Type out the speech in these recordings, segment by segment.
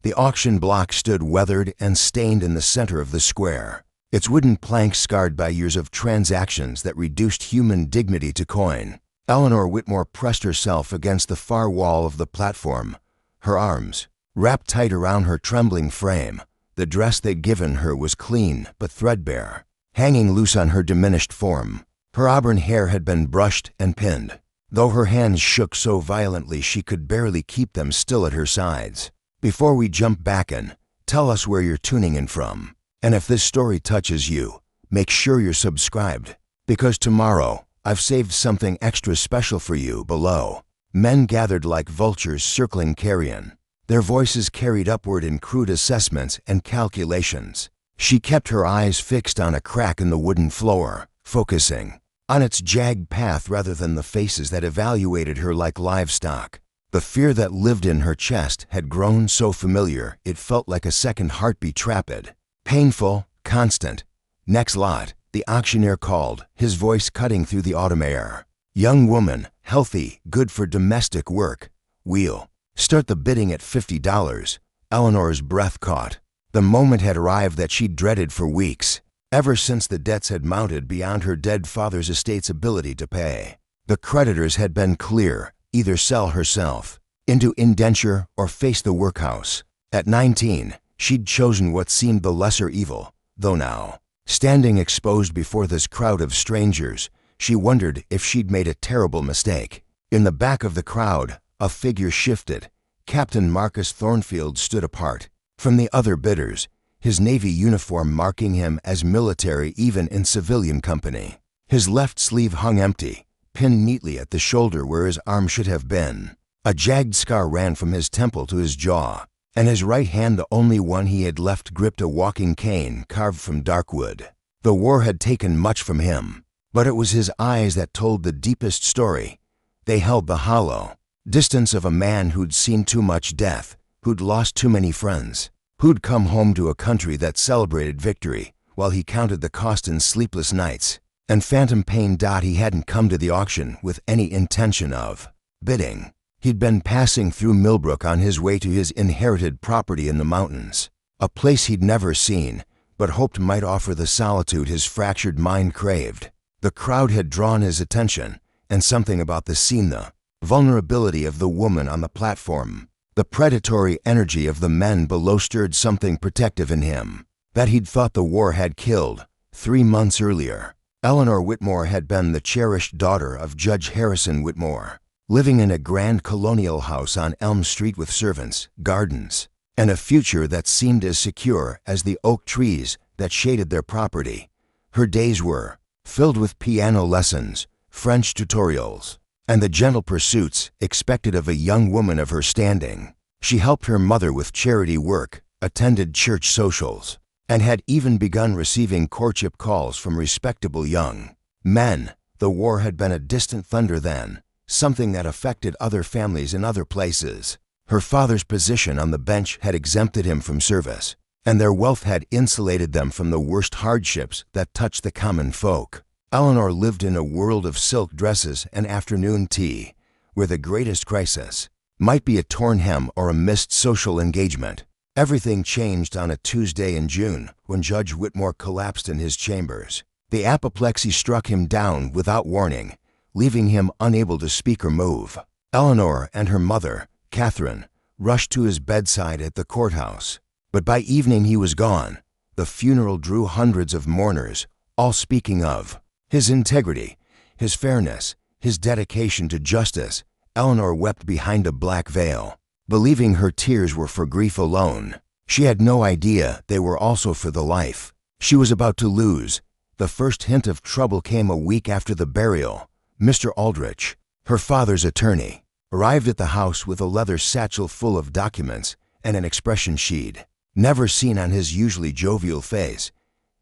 The auction block stood weathered and stained in the center of the square, its wooden planks scarred by years of transactions that reduced human dignity to coin. Eleanor Whitmore pressed herself against the far wall of the platform, her arms wrapped tight around her trembling frame. The dress they'd given her was clean but threadbare, hanging loose on her diminished form. Her auburn hair had been brushed and pinned, though her hands shook so violently she could barely keep them still at her sides. Before we jump back in, tell us where you're tuning in from. And if this story touches you, make sure you're subscribed, because tomorrow I've saved something extra special for you below. Men gathered like vultures circling carrion, their voices carried upward in crude assessments and calculations. She kept her eyes fixed on a crack in the wooden floor, focusing on its jagged path rather than the faces that evaluated her like livestock. The fear that lived in her chest had grown so familiar it felt like a second heartbeat rapid, painful, constant. Next lot, the auctioneer called, his voice cutting through the autumn air. Young woman, healthy, good for domestic work. Wheel. Start the bidding at $50. Eleanor's breath caught. The moment had arrived that she'd dreaded for weeks, ever since the debts had mounted beyond her dead father's estate's ability to pay. The creditors had been clear, either sell herself into indenture or face the workhouse. At 19, she'd chosen what seemed the lesser evil, though now, standing exposed before this crowd of strangers, she wondered if she'd made a terrible mistake. In the back of the crowd, a figure shifted. Captain Marcus Thornfield stood apart from the other bidders, his navy uniform marking him as military even in civilian company. His left sleeve hung empty, pinned neatly at the shoulder where his arm should have been. A jagged scar ran from his temple to his jaw, and his right hand, the only one he had left, gripped a walking cane carved from dark wood. The war had taken much from him, but it was his eyes that told the deepest story. They held the hollow distance of a man who'd seen too much death, who'd lost too many friends, who'd come home to a country that celebrated victory while he counted the cost in sleepless nights and phantom pain. He hadn't come to the auction with any intention of bidding. He'd been passing through Millbrook on his way to his inherited property in the mountains, a place he'd never seen, but hoped might offer the solitude his fractured mind craved. The crowd had drawn his attention, and something about the scene, the vulnerability of the woman on the platform, the predatory energy of the men below, stirred something protective in him that he'd thought the war had killed. 3 months earlier, Eleanor Whitmore had been the cherished daughter of Judge Harrison Whitmore, living in a grand colonial house on Elm Street with servants, gardens, and a future that seemed as secure as the oak trees that shaded their property. Her days were filled with piano lessons, French tutorials, and the gentle pursuits expected of a young woman of her standing. She helped her mother with charity work, attended church socials, and had even begun receiving courtship calls from respectable young men. The war had been a distant thunder then, something that affected other families in other places. Her father's position on the bench had exempted him from service, and their wealth had insulated them from the worst hardships that touched the common folk. Eleanor lived in a world of silk dresses and afternoon tea, where the greatest crisis might be a torn hem or a missed social engagement. Everything changed on a Tuesday in June when Judge Whitmore collapsed in his chambers. The apoplexy struck him down without warning, leaving him unable to speak or move. Eleanor and her mother, Catherine, rushed to his bedside at the courthouse, but by evening he was gone. The funeral drew hundreds of mourners, all speaking of his integrity, his fairness, his dedication to justice. Eleanor wept behind a black veil, believing her tears were for grief alone. She had no idea they were also for the life she was about to lose. The first hint of trouble came a week after the burial. Mr. Aldrich, her father's attorney, arrived at the house with a leather satchel full of documents and an expression she'd never seen on his usually jovial face.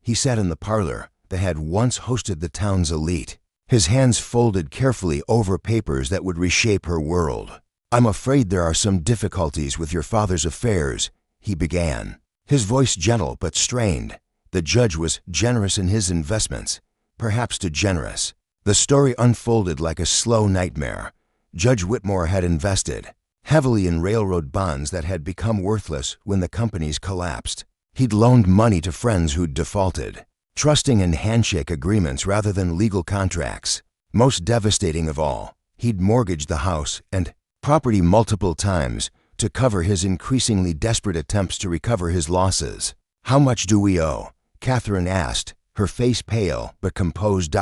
He sat in the parlor that had once hosted the town's elite, his hands folded carefully over papers that would reshape her world. "I'm afraid there are some difficulties with your father's affairs," he began, his voice gentle but strained. The judge was generous in his investments, perhaps too generous. The story unfolded like a slow nightmare. Judge Whitmore had invested heavily in railroad bonds that had become worthless when the companies collapsed. He'd loaned money to friends who'd defaulted, trusting in handshake agreements rather than legal contracts. Most devastating of all, he'd mortgaged the house and property multiple times to cover his increasingly desperate attempts to recover his losses. "How much do we owe?" Catherine asked, her face pale but composed.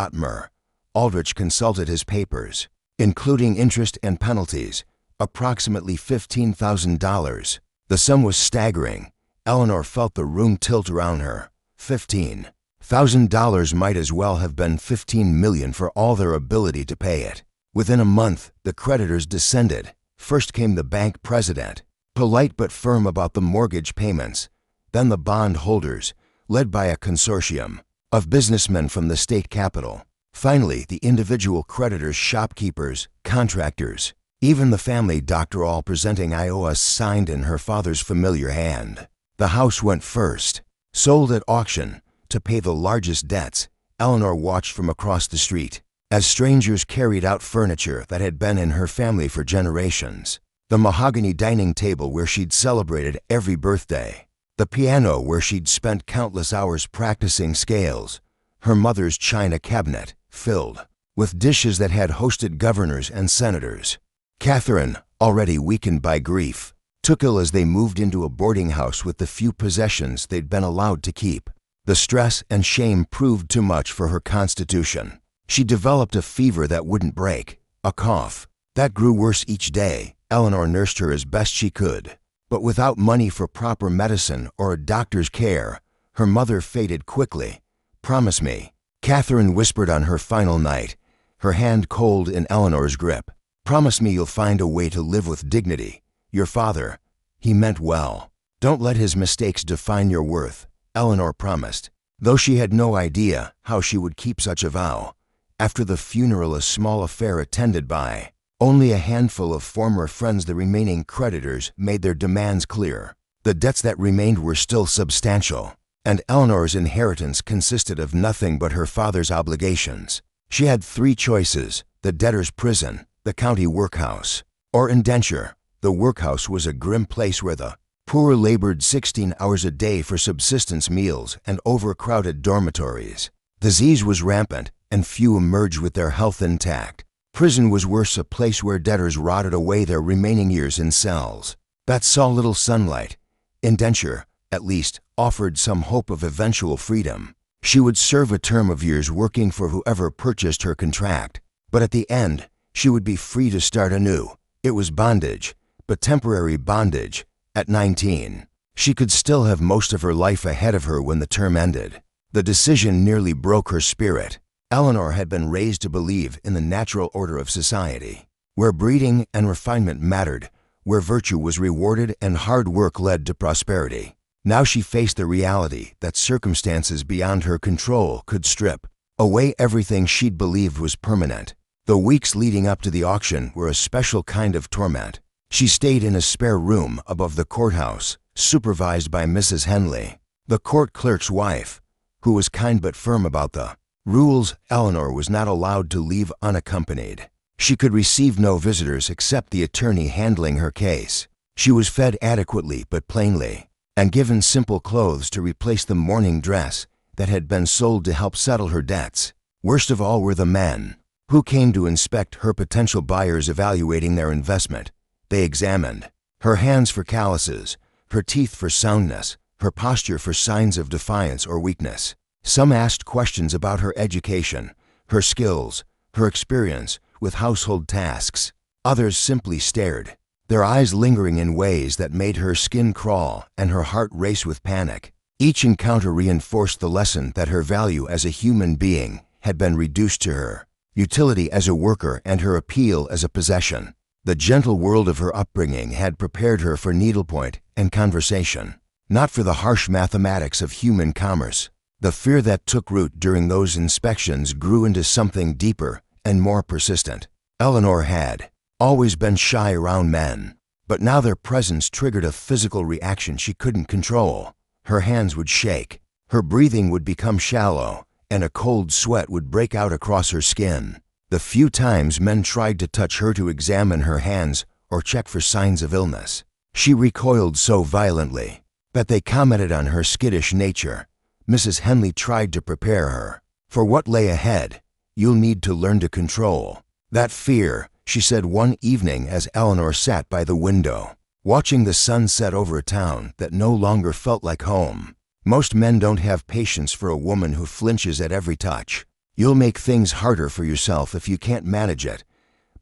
Aldrich consulted his papers. "Including interest and penalties, approximately $15,000. The sum was staggering. Eleanor felt the room tilt around her. $15,000 might as well have been $15 million for all their ability to pay it. Within a month, the creditors descended. First came the bank president, polite but firm about the mortgage payments. Then the bond holders, led by a consortium of businessmen from the state capital. Finally, the individual creditors, shopkeepers, contractors, even the family doctor, all presenting IOUs signed in her father's familiar hand. The house went first, sold at auction, to pay the largest debts. Eleanor watched from across the street as strangers carried out furniture that had been in her family for generations. The mahogany dining table where she'd celebrated every birthday. The piano where she'd spent countless hours practicing scales. Her mother's china cabinet, filled with dishes that had hosted governors and senators. Catherine, already weakened by grief, took ill as they moved into a boarding house with the few possessions they'd been allowed to keep. The stress and shame proved too much for her constitution. She developed a fever that wouldn't break, a cough that grew worse each day. Eleanor nursed her as best she could, but without money for proper medicine or a doctor's care, her mother faded quickly. "Promise me," Catherine whispered on her final night, her hand cold in Eleanor's grip. "Promise me you'll find a way to live with dignity. Your father, he meant well. Don't let his mistakes define your worth," Eleanor promised, though she had no idea how she would keep such a vow. After the funeral, a small affair attended by only a handful of former friends, the remaining creditors made their demands clear. The debts that remained were still substantial, and Eleanor's inheritance consisted of nothing but her father's obligations. She had three choices: the debtor's prison, the county workhouse, or indenture. The workhouse was a grim place where the poor labored 16 hours a day for subsistence meals and overcrowded dormitories. Disease was rampant, and few emerged with their health intact. Prison was worse, a place where debtors rotted away their remaining years in cells that saw little sunlight. Indenture, at least, offered some hope of eventual freedom. She would serve a term of years working for whoever purchased her contract, but at the end, she would be free to start anew. It was bondage, but temporary bondage. At 19, she could still have most of her life ahead of her when the term ended. The decision nearly broke her spirit. Eleanor had been raised to believe in the natural order of society, where breeding and refinement mattered, where virtue was rewarded and hard work led to prosperity. Now she faced the reality that circumstances beyond her control could strip away everything she'd believed was permanent. The weeks leading up to the auction were a special kind of torment. She stayed in a spare room above the courthouse, supervised by Mrs. Henley, the court clerk's wife, who was kind but firm about the rules. Eleanor was not allowed to leave unaccompanied. She could receive no visitors except the attorney handling her case. She was fed adequately but plainly, and given simple clothes to replace the mourning dress that had been sold to help settle her debts. Worst of all were the men, who came to inspect her potential buyers, evaluating their investment. They examined her hands for calluses, her teeth for soundness, her posture for signs of defiance or weakness. Some asked questions about her education, her skills, her experience with household tasks. Others simply stared, their eyes lingering in ways that made her skin crawl and her heart race with panic. Each encounter reinforced the lesson that her value as a human being had been reduced to her utility as a worker and her appeal as a possession. The gentle world of her upbringing had prepared her for needlepoint and conversation, not for the harsh mathematics of human commerce. The fear that took root during those inspections grew into something deeper and more persistent. Eleanor had always been shy around men, but now their presence triggered a physical reaction she couldn't control. Her hands would shake, her breathing would become shallow, and a cold sweat would break out across her skin. The few times men tried to touch her to examine her hands or check for signs of illness. She recoiled so violently that they commented on her skittish nature. Mrs. Henley tried to prepare her for what lay ahead. "You'll need to learn to control that fear," she said one evening as Eleanor sat by the window, watching the sun set over a town that no longer felt like home. "Most men don't have patience for a woman who flinches at every touch. You'll make things harder for yourself if you can't manage it."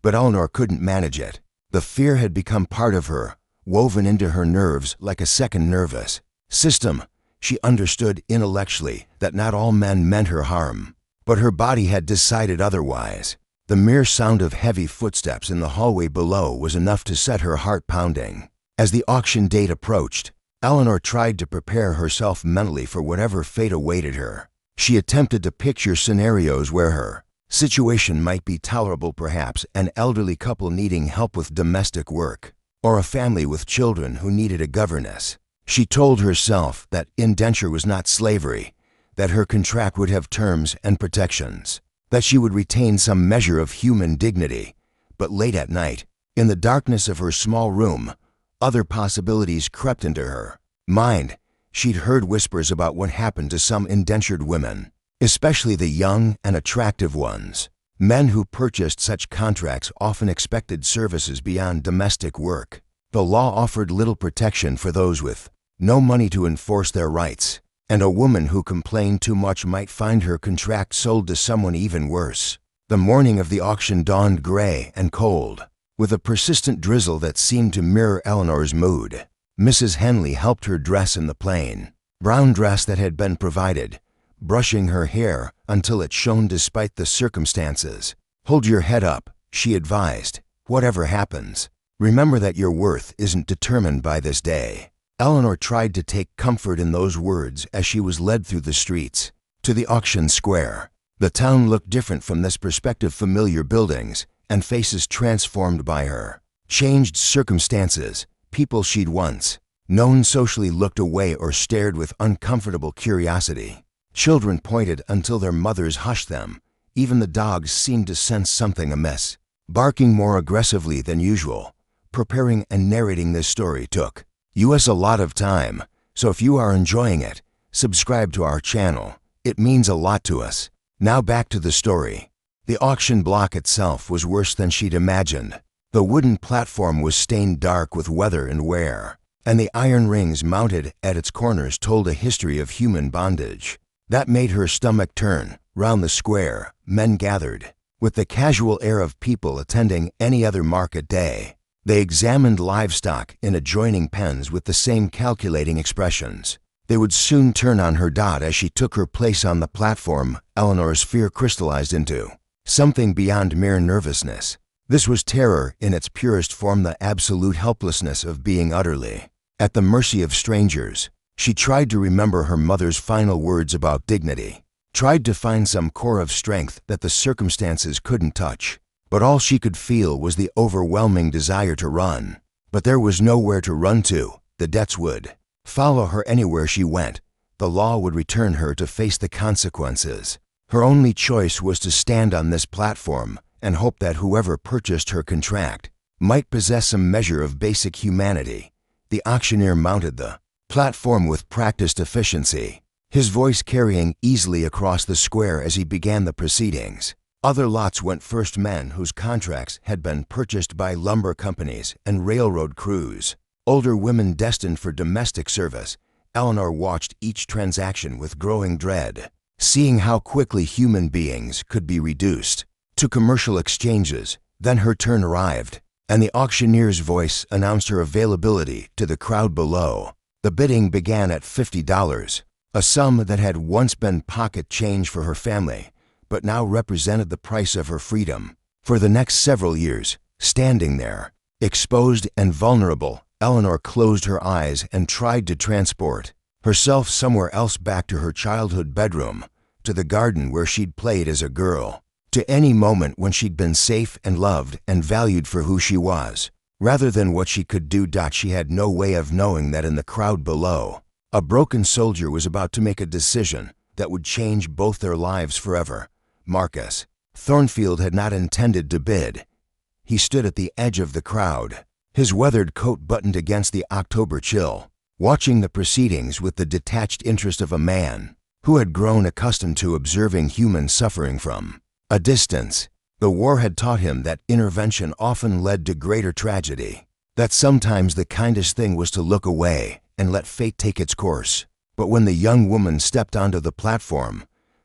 But Eleanor couldn't manage it. The fear had become part of her, woven into her nerves like a second nervous system. She understood intellectually that not all men meant her harm, but her body had decided otherwise. The mere sound of heavy footsteps in the hallway below was enough to set her heart pounding. As the auction date approached, Eleanor tried to prepare herself mentally for whatever fate awaited her. She attempted to picture scenarios where her situation might be tolerable, perhaps an elderly couple needing help with domestic work, or a family with children who needed a governess. She told herself that indenture was not slavery, that her contract would have terms and protections, that she would retain some measure of human dignity. But late at night, in the darkness of her small room, other possibilities crept into her mind. She'd heard whispers about what happened to some indentured women, especially the young and attractive ones. Men who purchased such contracts often expected services beyond domestic work. The law offered little protection for those with no money to enforce their rights, and a woman who complained too much might find her contract sold to someone even worse. The morning of the auction dawned gray and cold, with a persistent drizzle that seemed to mirror Eleanor's mood. Mrs. Henley helped her dress in the plain brown dress that had been provided, brushing her hair until it shone despite the circumstances. "Hold your head up," she advised. "Whatever happens, remember that your worth isn't determined by this day." Eleanor tried to take comfort in those words as she was led through the streets to the auction square. The town looked different from this perspective, familiar buildings and faces transformed by her changed circumstances. People she'd once known socially looked away or stared with uncomfortable curiosity. Children pointed until their mothers hushed them. Even the dogs seemed to sense something amiss, barking more aggressively than usual. Preparing and narrating this story took us a lot of time, so if you are enjoying it, subscribe to our channel. It means a lot to us. Now back to the story. The auction block itself was worse than she'd imagined. The wooden platform was stained dark with weather and wear, and the iron rings mounted at its corners told a history of human bondage. That made her stomach turn. Round the square, men gathered, with the casual air of people attending any other market day. They examined livestock in adjoining pens with the same calculating expressions. They would soon turn on her dot as she took her place on the platform. Eleanor's fear crystallized into something beyond mere nervousness. This was terror in its purest form, the absolute helplessness of being utterly at the mercy of strangers. She tried to remember her mother's final words about dignity, tried to find some core of strength that the circumstances couldn't touch. But all she could feel was the overwhelming desire to run. But there was nowhere to run to. The debts would follow her anywhere she went. The law would return her to face the consequences. Her only choice was to stand on this platform and hope that whoever purchased her contract might possess some measure of basic humanity. The auctioneer mounted the platform with practiced efficiency, his voice carrying easily across the square as he began the proceedings. Other lots went first, men whose contracts had been purchased by lumber companies and railroad crews, older women destined for domestic service. Eleanor watched each transaction with growing dread, seeing how quickly human beings could be reduced to commercial exchanges. Then her turn arrived, and the auctioneer's voice announced her availability to the crowd below. The bidding began at $50, a sum that had once been pocket change for her family, but now represented the price of her freedom. For the next several years, standing there, exposed and vulnerable, Eleanor closed her eyes and tried to transport herself somewhere else, back to her childhood bedroom, to the garden where she'd played as a girl, to any moment when she'd been safe and loved and valued for who she was, rather than what she could do. She had no way of knowing that in the crowd below, a broken soldier was about to make a decision that would change both their lives forever. Marcus Thornfield had not intended to bid. He stood at the edge of the crowd, his weathered coat buttoned against the October chill, watching the proceedings with the detached interest of a man who had grown accustomed to observing human suffering from a distance. The war had taught him that intervention often led to greater tragedy, that sometimes the kindest thing was to look away and let fate take its course. But when the young woman stepped onto the platform,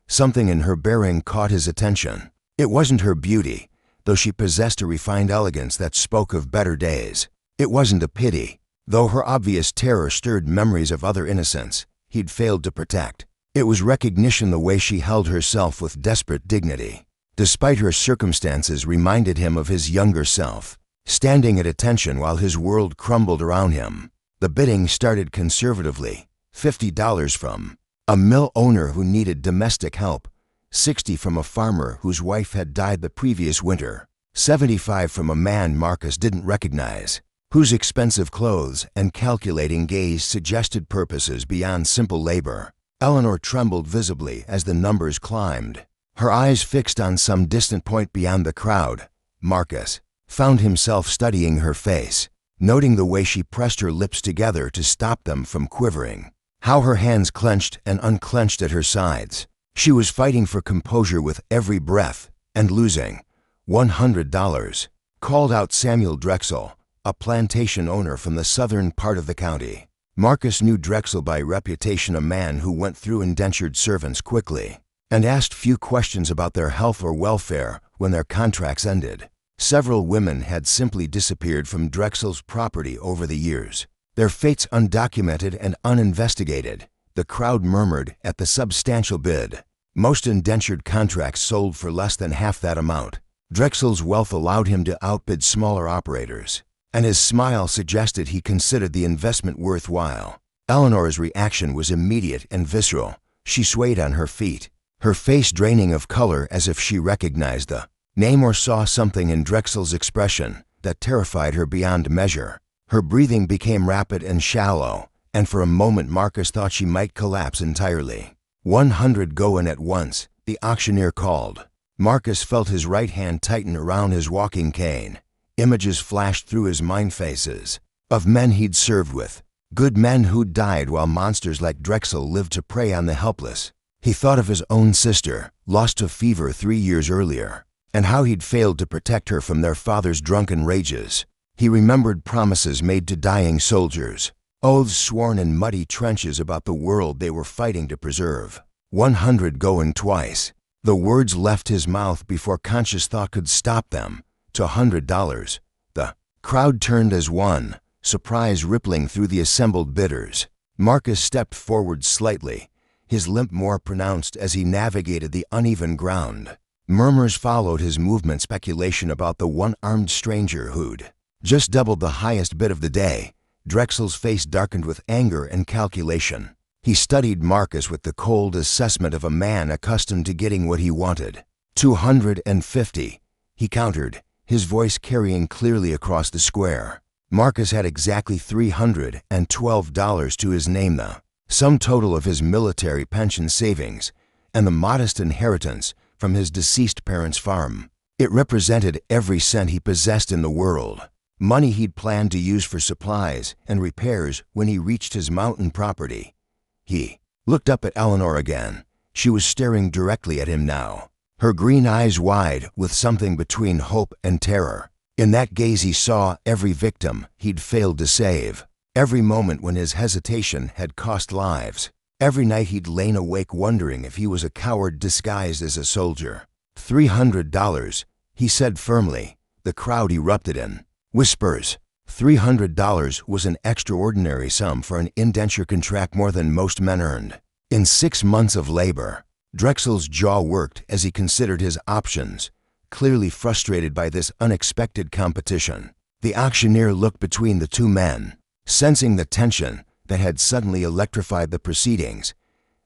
something in her bearing caught his attention. It wasn't her beauty, though she possessed a refined elegance that spoke of better days. It wasn't a pity, though her obvious terror stirred memories of other innocence he'd failed to protect. It was recognition. The way she held herself with desperate dignity, despite her circumstances, reminded him of his younger self, standing at attention while his world crumbled around him. The bidding started conservatively, $50 from a mill owner who needed domestic help, $60 from a farmer whose wife had died the previous winter, $75 from a man Marcus didn't recognize, whose expensive clothes and calculating gaze suggested purposes beyond simple labor. Eleanor trembled visibly as the numbers climbed. Her eyes fixed on some distant point beyond the crowd. Marcus found himself studying her face, noting the way she pressed her lips together to stop them from quivering, how her hands clenched and unclenched at her sides. She was fighting for composure with every breath and losing. $100, called out Samuel Drexel, a plantation owner from the southern part of the county. Marcus knew Drexel by reputation, a man who went through indentured servants quickly and asked few questions about their health or welfare when their contracts ended. Several women had simply disappeared from Drexel's property over the years, their fates undocumented and uninvestigated. The crowd murmured at the substantial bid. Most indentured contracts sold for less than half that amount. Drexel's wealth allowed him to outbid smaller operators, and his smile suggested he considered the investment worthwhile. Eleanor's reaction was immediate and visceral. She swayed on her feet, her face draining of color as if she recognized the name or saw something in Drexel's expression that terrified her beyond measure. Her breathing became rapid and shallow, and for a moment Marcus thought she might collapse entirely. 100 going at once, the auctioneer called. Marcus felt his right hand tighten around his walking cane. Images flashed through his mind, faces of men he'd served with, good men who'd died while monsters like Drexel lived to prey on the helpless. He thought of his own sister, lost to fever 3 years earlier, and how he'd failed to protect her from their father's drunken rages. He remembered promises made to dying soldiers, oaths sworn in muddy trenches about the world they were fighting to preserve. 100 going twice. The words left his mouth before conscious thought could stop them. To $100. The crowd turned as one, surprise rippling through the assembled bidders. Marcus stepped forward slightly, his limp more pronounced as he navigated the uneven ground. Murmurs followed his movement, speculation about the one-armed stranger who'd just doubled the highest bid of the day. Drexel's face darkened with anger and calculation. He studied Marcus with the cold assessment of a man accustomed to getting what he wanted. 250, he countered, his voice carrying clearly across the square. Marcus had exactly $312 to his name, the sum total of his military pension savings and the modest inheritance from his deceased parents' farm. It represented every cent he possessed in the world, money he'd planned to use for supplies and repairs when he reached his mountain property. He looked up at Eleanor again. She was staring directly at him now, her green eyes wide with something between hope and terror. In that gaze he saw every victim he'd failed to save, every moment when his hesitation had cost lives, every night he'd lain awake wondering if he was a coward disguised as a soldier. $300, he said firmly. The crowd erupted in whispers. $300 was an extraordinary sum for an indenture contract, more than most men earned. In 6 months of labor, Drexel's jaw worked as he considered his options, clearly frustrated by this unexpected competition. The auctioneer looked between the two men, sensing the tension that had suddenly electrified the proceedings.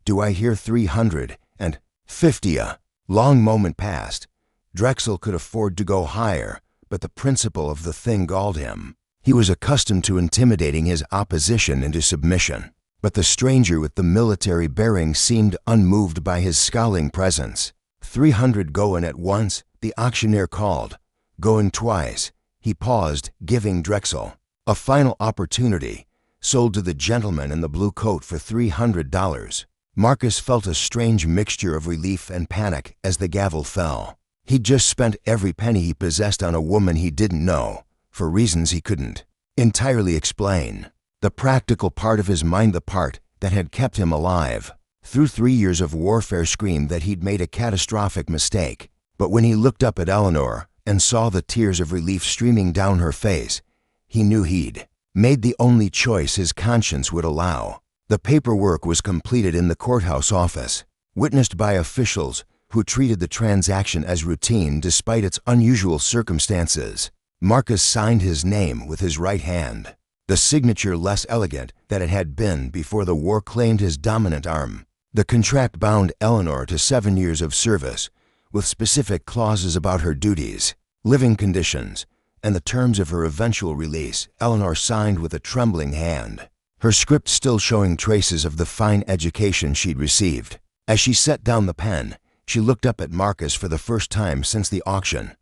"Do I hear 350? A long moment passed. Drexel could afford to go higher, but the principle of the thing galled him. He was accustomed to intimidating his opposition into submission, but the stranger with the military bearing seemed unmoved by his scowling presence. 300 going at once, the auctioneer called. Going twice, He paused, giving Drexel a final opportunity, sold to the gentleman in the blue coat for $300. Marcus felt a strange mixture of relief and panic as the gavel fell. He'd just spent every penny he possessed on a woman he didn't know, for reasons he couldn't entirely explain. The practical part of his mind, the part that had kept him alive through 3 years of warfare, screamed that he'd made a catastrophic mistake. But when he looked up at Eleanor and saw the tears of relief streaming down her face, he knew he'd made the only choice his conscience would allow. The paperwork was completed in the courthouse office, witnessed by officials who treated the transaction as routine despite its unusual circumstances. Marcus signed his name with his right hand, the signature less elegant than it had been before the war claimed his dominant arm. The contract bound Eleanor to 7 years of service, with specific clauses about her duties, living conditions, and the terms of her eventual release. Eleanor signed with a trembling hand, her script still showing traces of the fine education she'd received. As she set down the pen, she looked up at Marcus for the first time since the auction.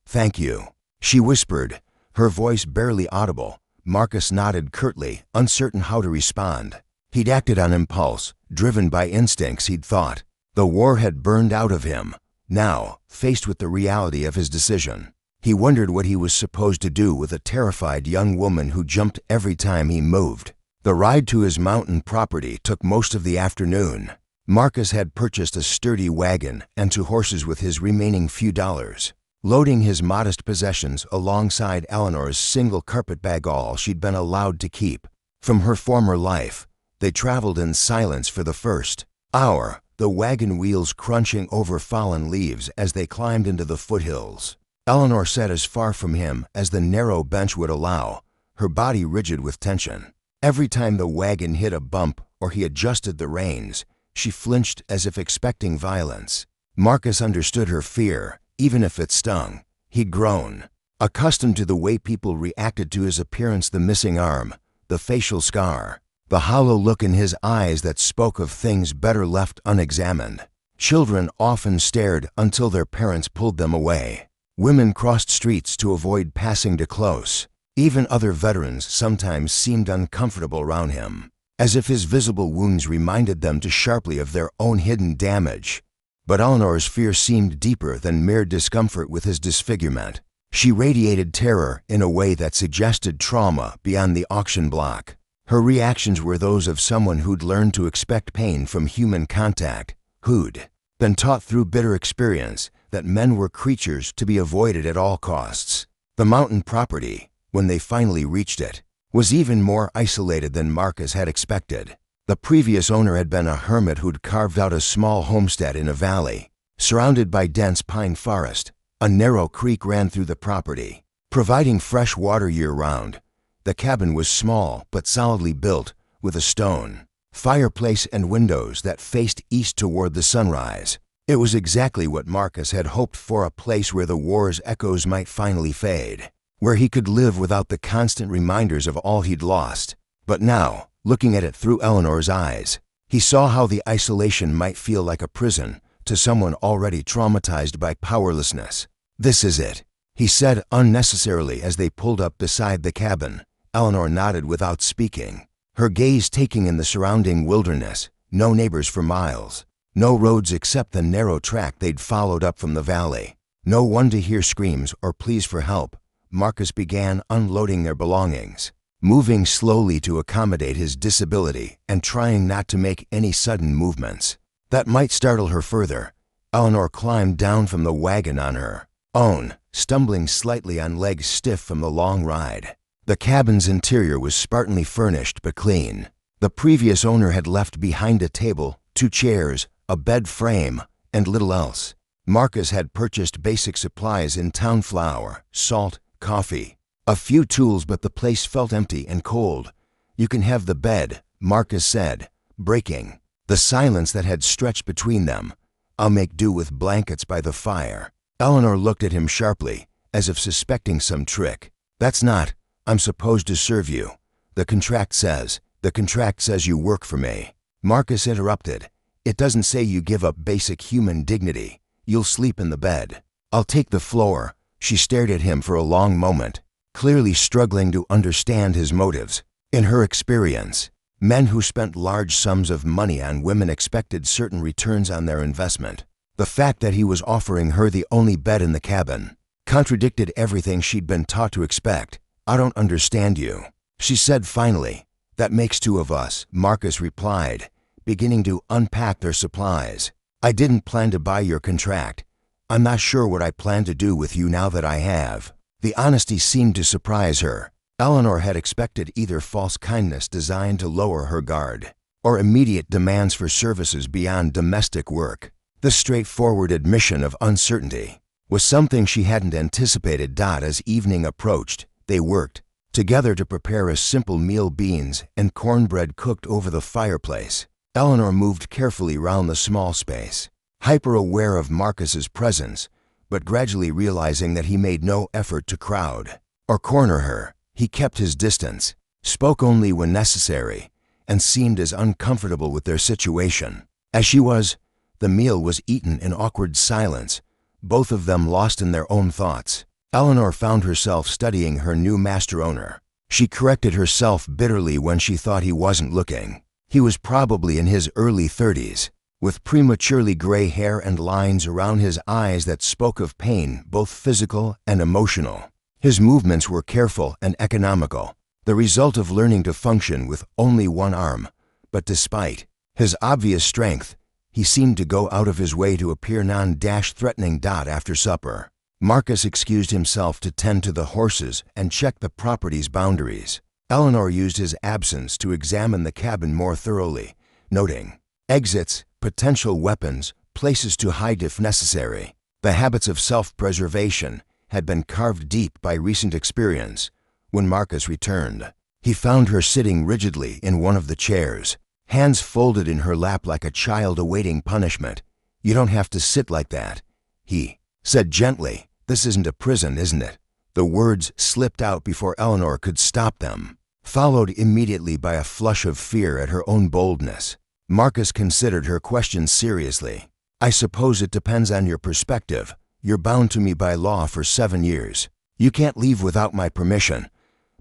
"Thank you," she whispered, her voice barely audible. Marcus nodded curtly, uncertain how to respond. He'd acted on impulse, driven by instincts he'd thought. The war had burned out of him. Now, faced with the reality of his decision, he wondered what he was supposed to do with a terrified young woman who jumped every time he moved. The ride to his mountain property took most of the afternoon. Marcus had purchased a sturdy wagon and 2 horses with his remaining few dollars, loading his modest possessions alongside Eleanor's single carpetbag, all she'd been allowed to keep from her former life. They traveled in silence for the first hour, the wagon wheels crunching over fallen leaves as they climbed into the foothills. Eleanor sat as far from him as the narrow bench would allow, her body rigid with tension. Every time the wagon hit a bump or he adjusted the reins, she flinched as if expecting violence. Marcus understood her fear, even if it stung. He'd grown accustomed to the way people reacted to his appearance, the missing arm, the facial scar, the hollow look in his eyes that spoke of things better left unexamined. Children often stared until their parents pulled them away. Women crossed streets to avoid passing too close. Even other veterans sometimes seemed uncomfortable around him, as if his visible wounds reminded them too sharply of their own hidden damage. But Eleanor's fear seemed deeper than mere discomfort with his disfigurement. She radiated terror in a way that suggested trauma beyond the auction block. Her reactions were those of someone who'd learned to expect pain from human contact, who'd been taught through bitter experience that men were creatures to be avoided at all costs. The mountain property, when they finally reached it, was even more isolated than Marcus had expected. The previous owner had been a hermit who'd carved out a small homestead in a valley, surrounded by dense pine forest. A narrow creek ran through the property, providing fresh water year-round. The cabin was small but solidly built, with a stone fireplace and windows that faced east toward the sunrise. It was exactly what Marcus had hoped for, a place where the war's echoes might finally fade, where he could live without the constant reminders of all he'd lost. But now, looking at it through Eleanor's eyes, he saw how the isolation might feel like a prison to someone already traumatized by powerlessness. "This is it," he said unnecessarily as they pulled up beside the cabin. Eleanor nodded without speaking, her gaze taking in the surrounding wilderness. No neighbors for miles, no roads except the narrow track they'd followed up from the valley, no one to hear screams or pleas for help. Marcus began unloading their belongings, moving slowly to accommodate his disability and trying not to make any sudden movements that might startle her further. Eleanor climbed down from the wagon on her own, stumbling slightly on legs stiff from the long ride. The cabin's interior was spartanly furnished but clean. The previous owner had left behind a table, 2 chairs, a bed frame, and little else. Marcus had purchased basic supplies in town: flour, salt, coffee, a few tools, but the place felt empty and cold. "You can have the bed," Marcus said, breaking the silence that had stretched between them. "I'll make do with blankets by the fire." Eleanor looked at him sharply, as if suspecting some trick. "That's not, I'm supposed to serve you. The contract says you work for me." Marcus interrupted. "It doesn't say you give up basic human dignity. You'll sleep in the bed." "I'll take the floor." She stared at him for a long moment, clearly struggling to understand his motives. In her experience, men who spent large sums of money on women expected certain returns on their investment. The fact that he was offering her the only bed in the cabin contradicted everything she'd been taught to expect. "I don't understand you," she said finally. "That makes two of us," Marcus replied, beginning to unpack their supplies. "I didn't plan to buy your contract. I'm not sure what I plan to do with you now that I have." The honesty seemed to surprise her. Eleanor had expected either false kindness designed to lower her guard, or immediate demands for services beyond domestic work. This straightforward admission of uncertainty was something she hadn't anticipated. As evening approached, they worked together to prepare a simple meal: beans and cornbread cooked over the fireplace. Eleanor moved carefully round the small space, hyper-aware of Marcus's presence, but gradually realizing that he made no effort to crowd or corner her. He kept his distance, spoke only when necessary, and seemed as uncomfortable with their situation as she was. The meal was eaten in awkward silence, both of them lost in their own thoughts. Eleanor found herself studying her new master owner. She corrected herself bitterly when she thought he wasn't looking. He was probably in his early 30s, with prematurely gray hair and lines around his eyes that spoke of pain, both physical and emotional. His movements were careful and economical, the result of learning to function with only one arm. But despite his obvious strength, he seemed to go out of his way to appear non-threatening. After supper, Marcus excused himself to tend to the horses and check the property's boundaries. Eleanor used his absence to examine the cabin more thoroughly, noting exits, potential weapons, places to hide if necessary. The habits of self-preservation had been carved deep by recent experience. When Marcus returned, he found her sitting rigidly in one of the chairs, hands folded in her lap like a child awaiting punishment. "You don't have to sit like that," he said gently. "This isn't a prison, isn't it?" The words slipped out before Eleanor could stop them, followed immediately by a flush of fear at her own boldness. Marcus considered her question seriously. "I suppose it depends on your perspective. You're bound to me by law for 7 years. You can't leave without my permission."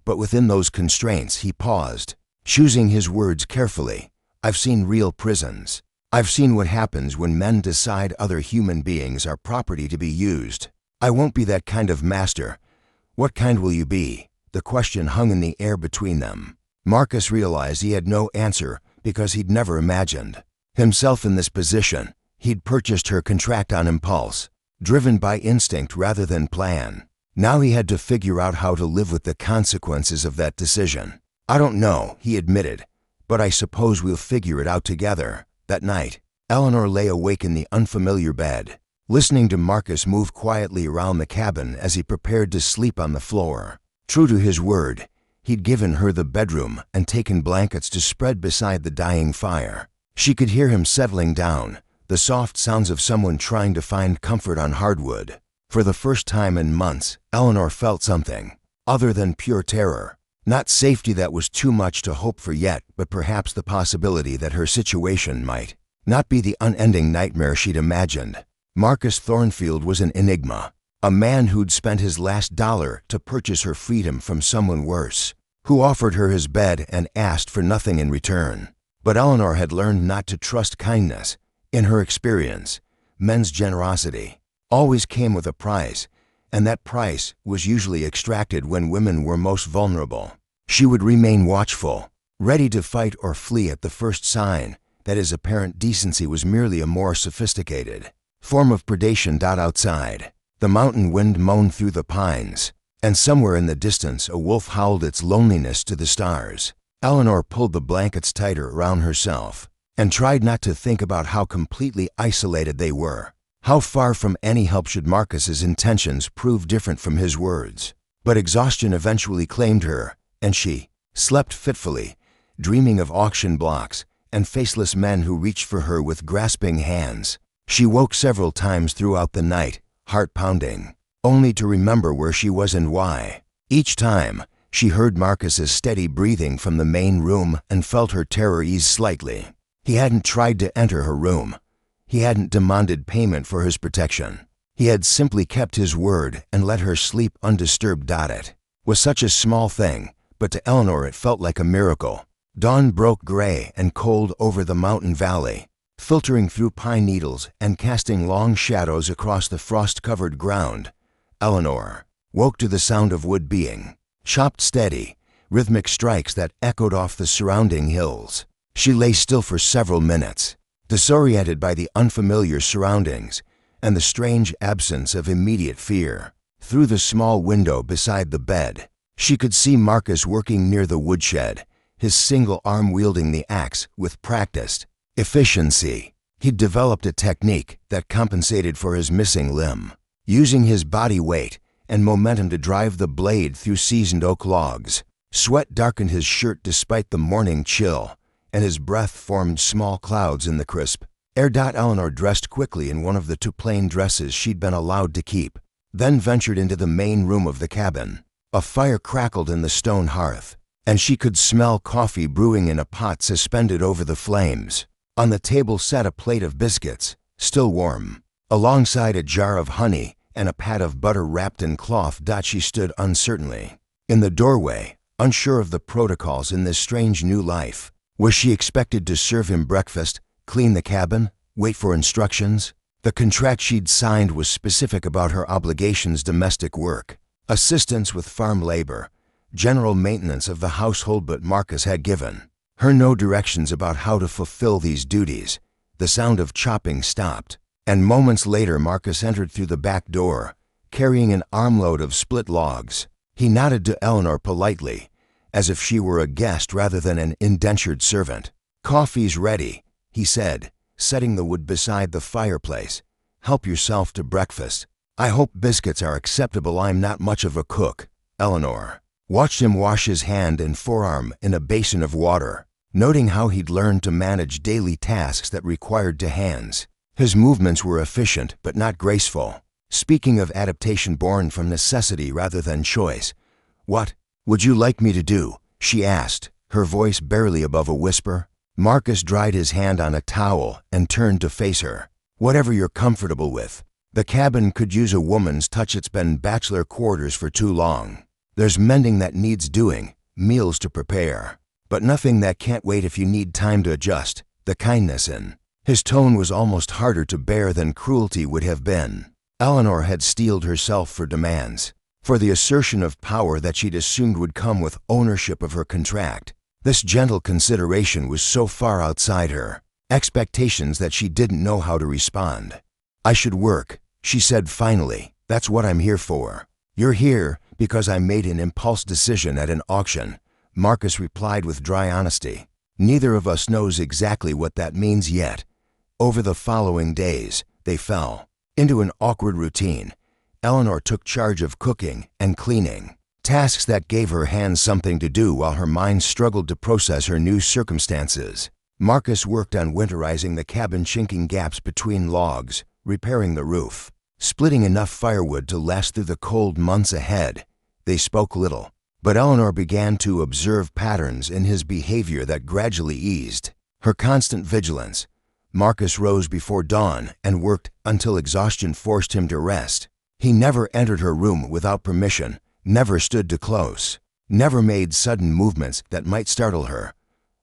But within those constraints, he paused, choosing his words carefully. "I've seen real prisons. I've seen what happens when men decide other human beings are property to be used. I won't be that kind of master." "What kind will you be?" The question hung in the air between them. Marcus realized he had no answer because he'd never imagined himself in this position. He'd purchased her contract on impulse, driven by instinct rather than plan. Now he had to figure out how to live with the consequences of that decision. "I don't know," he admitted, "but I suppose we'll figure it out together." That night, Eleanor lay awake in the unfamiliar bed, listening to Marcus move quietly around the cabin as he prepared to sleep on the floor. True to his word, he'd given her the bedroom and taken blankets to spread beside the dying fire. She could hear him settling down, the soft sounds of someone trying to find comfort on hardwood. For the first time in months, Eleanor felt something other than pure terror. Not safety, that was too much to hope for yet, but perhaps the possibility that her situation might not be the unending nightmare she'd imagined. Marcus Thornfield was an enigma, a man who'd spent his last dollar to purchase her freedom from someone worse, who offered her his bed and asked for nothing in return. But Eleanor had learned not to trust kindness. In her experience, men's generosity always came with a price, and that price was usually extracted when women were most vulnerable. She would remain watchful, ready to fight or flee at the first sign that his apparent decency was merely a more sophisticated form of predation. Outside, the mountain wind moaned through the pines, and somewhere in the distance a wolf howled its loneliness to the stars. Eleanor pulled the blankets tighter around herself and tried not to think about how completely isolated they were. How far from any help should Marcus's intentions prove different from his words? But exhaustion eventually claimed her, and she slept fitfully, dreaming of auction blocks and faceless men who reached for her with grasping hands. She woke several times throughout the night, heart pounding, only to remember where she was and why. Each time, she heard Marcus's steady breathing from the main room and felt her terror ease slightly. He hadn't tried to enter her room. He hadn't demanded payment for his protection. He had simply kept his word and let her sleep undisturbed. was such a small thing, but to Eleanor it felt like a miracle. Dawn broke gray and cold over the mountain valley, filtering through pine needles and casting long shadows across the frost-covered ground. Eleanor woke to the sound of wood being chopped steady, rhythmic strikes that echoed off the surrounding hills. She lay still for several minutes, disoriented by the unfamiliar surroundings and the strange absence of immediate fear. Through the small window beside the bed, she could see Marcus working near the woodshed, his single arm wielding the axe with practiced efficiency. He'd developed a technique that compensated for his missing limb, using his body weight and momentum to drive the blade through seasoned oak logs. Sweat darkened his shirt despite the morning chill, and his breath formed small clouds in the crisp air. Eleanor dressed quickly in one of the two plain dresses she'd been allowed to keep, then ventured into the main room of the cabin. A fire crackled in the stone hearth, and she could smell coffee brewing in a pot suspended over the flames. On the table sat a plate of biscuits, still warm, alongside a jar of honey and a pat of butter wrapped in cloth. She stood uncertainly in the doorway, unsure of the protocols in this strange new life. Was she expected to serve him breakfast, clean the cabin, wait for instructions? The contract she'd signed was specific about her obligations: domestic work, assistance with farm labor, general maintenance of the household, but Marcus had given her no directions about how to fulfill these duties. The sound of chopping stopped, and moments later Marcus entered through the back door, carrying an armload of split logs. He nodded to Eleanor politely, as if she were a guest rather than an indentured servant. "Coffee's ready," he said, setting the wood beside the fireplace. "Help yourself to breakfast. I hope biscuits are acceptable. I'm not much of a cook." Eleanor watched him wash his hand and forearm in a basin of water, noting how he'd learned to manage daily tasks that required two hands. His movements were efficient but not graceful. Speaking of adaptation born from necessity rather than choice, "What would you like me to do?" she asked, her voice barely above a whisper. Marcus dried his hand on a towel and turned to face her. "Whatever you're comfortable with. The cabin could use a woman's touch. It's been bachelor quarters for too long. There's mending that needs doing, meals to prepare, but nothing that can't wait if you need time to adjust." The kindness in his tone was almost harder to bear than cruelty would have been. Eleanor had steeled herself for demands, for the assertion of power that she'd assumed would come with ownership of her contract. This gentle consideration was so far outside her expectations that she didn't know how to respond. "I should work," she said finally. "That's what I'm here for." "You're here because I made an impulse decision at an auction," Marcus replied with dry honesty. "Neither of us knows exactly what that means yet." Over the following days, they fell into an awkward routine. Eleanor took charge of cooking and cleaning, tasks that gave her hands something to do while her mind struggled to process her new circumstances. Marcus worked on winterizing the cabin, chinking gaps between logs, repairing the roof, splitting enough firewood to last through the cold months ahead. They spoke little, but Eleanor began to observe patterns in his behavior that gradually eased her constant vigilance. Marcus rose before dawn and worked until exhaustion forced him to rest. He never entered her room without permission, never stood too close, never made sudden movements that might startle her.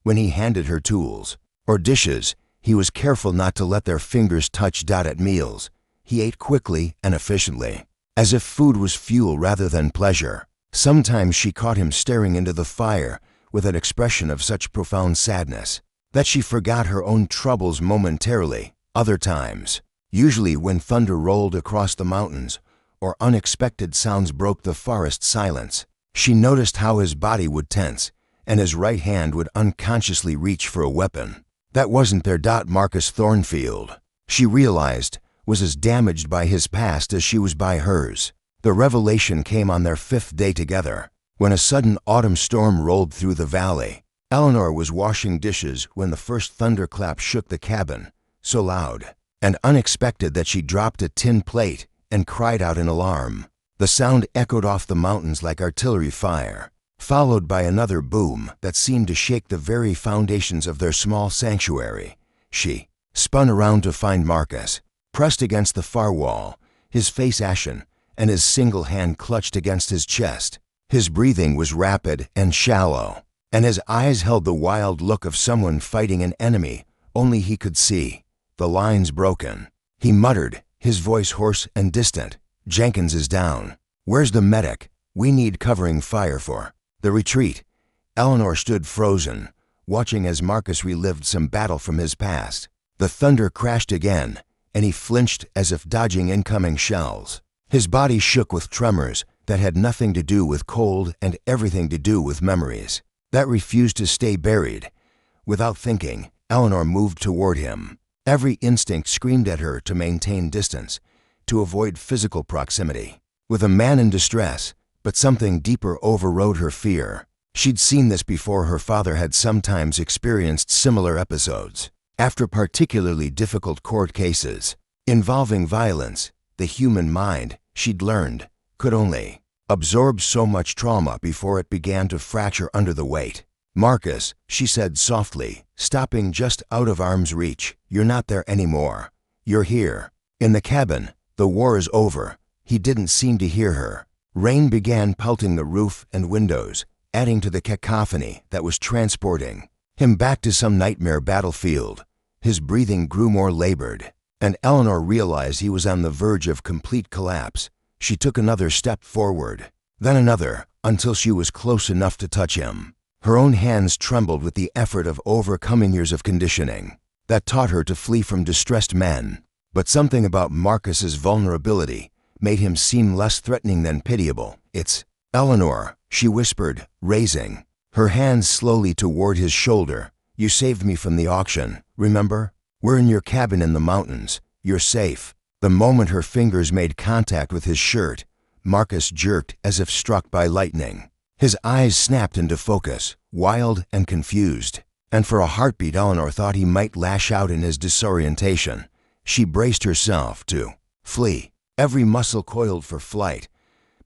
When he handed her tools or dishes, he was careful not to let their fingers touch. At meals, he ate quickly and efficiently, as if food was fuel rather than pleasure. Sometimes she caught him staring into the fire with an expression of such profound sadness that she forgot her own troubles momentarily. Other times, usually when thunder rolled across the mountains or unexpected sounds broke the forest silence, she noticed how his body would tense and his right hand would unconsciously reach for a weapon. That wasn't there. Marcus Thornfield, she realized, was as damaged by his past as she was by hers. The revelation came on their 5th day together, when a sudden autumn storm rolled through the valley. Eleanor was washing dishes when the first thunderclap shook the cabin, so loud and unexpected that she dropped a tin plate and cried out in alarm. The sound echoed off the mountains like artillery fire, followed by another boom that seemed to shake the very foundations of their small sanctuary. She spun around to find Marcus, pressed against the far wall, his face ashen and his single hand clutched against his chest. His breathing was rapid and shallow, and his eyes held the wild look of someone fighting an enemy only he could see, the lines broken. He muttered, his voice hoarse and distant, "Jenkins is down. Where's the medic? We need covering fire for the retreat." Eleanor stood frozen, watching as Marcus relived some battle from his past. The thunder crashed again, and he flinched as if dodging incoming shells. His body shook with tremors that had nothing to do with cold and everything to do with memories that refused to stay buried. Without thinking, Eleanor moved toward him. Every instinct screamed at her to maintain distance, to avoid physical proximity. With a man in distress, but something deeper overrode her fear. She'd seen this before. Her father had sometimes experienced similar episodes. After particularly difficult court cases involving violence, the human mind, she'd learned, could only absorb so much trauma before it began to fracture under the weight. "Marcus," she said softly, stopping just out of arm's reach, "you're not there anymore. You're here. In the cabin. The war is over." He didn't seem to hear her. Rain began pelting the roof and windows, adding to the cacophony that was transporting him back to some nightmare battlefield. His breathing grew more labored, and Eleanor realized he was on the verge of complete collapse. She took another step forward, then another, until she was close enough to touch him. Her own hands trembled with the effort of overcoming years of conditioning that taught her to flee from distressed men. But something about Marcus's vulnerability made him seem less threatening than pitiable. "It's Eleanor," she whispered, raising her hands slowly toward his shoulder. "You saved me from the auction, remember? We're in your cabin in the mountains. You're safe." The moment her fingers made contact with his shirt, Marcus jerked as if struck by lightning. His eyes snapped into focus, wild and confused, and for a heartbeat Eleanor thought he might lash out in his disorientation. She braced herself to flee, every muscle coiled for flight,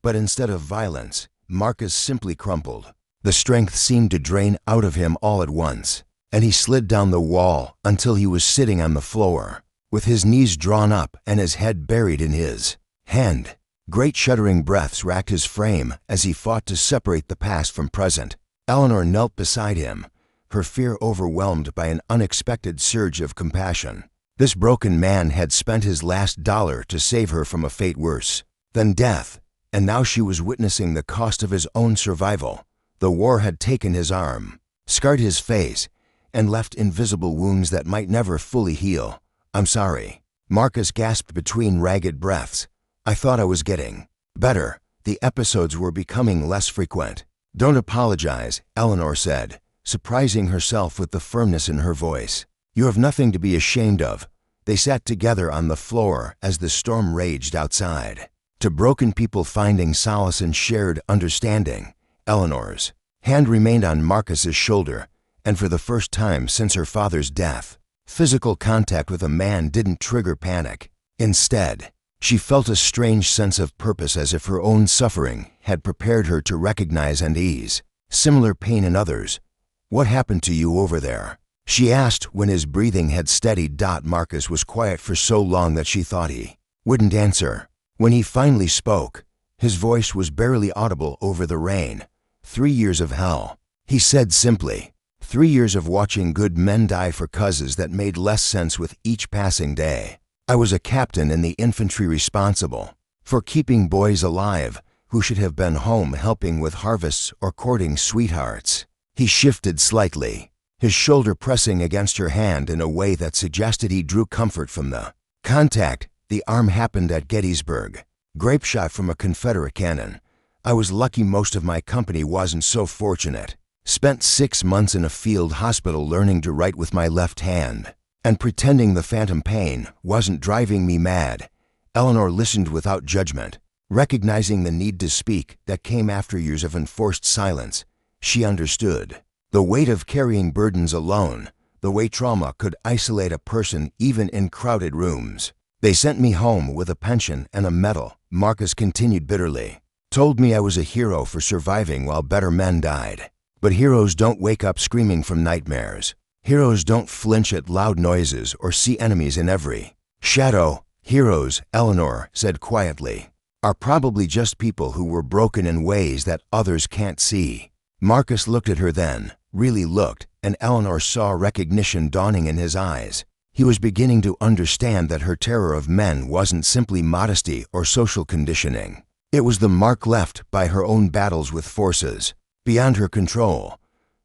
but instead of violence, Marcus simply crumpled. The strength seemed to drain out of him all at once, and he slid down the wall until he was sitting on the floor, with his knees drawn up and his head buried in his hand. Great shuddering breaths racked his frame as he fought to separate the past from present. Eleanor knelt beside him, her fear overwhelmed by an unexpected surge of compassion. This broken man had spent his last dollar to save her from a fate worse than death, and now she was witnessing the cost of his own survival. The war had taken his arm, scarred his face, and left invisible wounds that might never fully heal. "I'm sorry," Marcus gasped between ragged breaths. "I thought I was getting better." The episodes were becoming less frequent. "Don't apologize," Eleanor said, surprising herself with the firmness in her voice. "You have nothing to be ashamed of." They sat together on the floor as the storm raged outside. To broken people finding solace in shared understanding, Eleanor's hand remained on Marcus's shoulder, and for the first time since her father's death, physical contact with a man didn't trigger panic. Instead, she felt a strange sense of purpose, as if her own suffering had prepared her to recognize and ease similar pain in others. "What happened to you over there?" she asked when his breathing had steadied. Marcus was quiet for so long that she thought he wouldn't answer. When he finally spoke, his voice was barely audible over the rain. 3 years of hell," he said simply. 3 years of watching good men die for causes that made less sense with each passing day. "I was a captain in the infantry responsible for keeping boys alive who should have been home helping with harvests or courting sweethearts." He shifted slightly, his shoulder pressing against her hand in a way that suggested he drew comfort from the contact. "The arm happened at Gettysburg. Grape shot from a Confederate cannon. I was lucky most of my company wasn't so fortunate. Spent 6 months in a field hospital learning to write with my left hand, and pretending the phantom pain wasn't driving me mad." Eleanor listened without judgment, recognizing the need to speak that came after years of enforced silence. She understood the weight of carrying burdens alone, the way trauma could isolate a person even in crowded rooms. "They sent me home with a pension and a medal," Marcus continued bitterly. "Told me I was a hero for surviving while better men died. But heroes don't wake up screaming from nightmares. Heroes don't flinch at loud noises or see enemies in every shadow." "Heroes," Eleanor said quietly, are probably just people who were broken in ways that others can't see. Marcus looked at her then, really looked, and Eleanor saw recognition dawning in his eyes. He was beginning to understand that her terror of men wasn't simply modesty or social conditioning. It was the mark left by her own battles with forces beyond her control.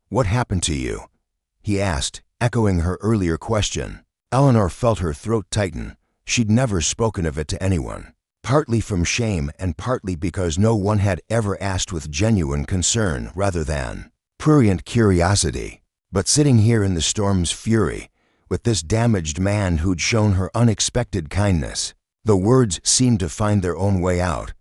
"What happened to you?" he asked, echoing her earlier question. Eleanor felt her throat tighten. She'd never spoken of it to anyone, partly from shame and partly because no one had ever asked with genuine concern rather than prurient curiosity. But sitting here in the storm's fury, with this damaged man who'd shown her unexpected kindness, the words seemed to find their own way out.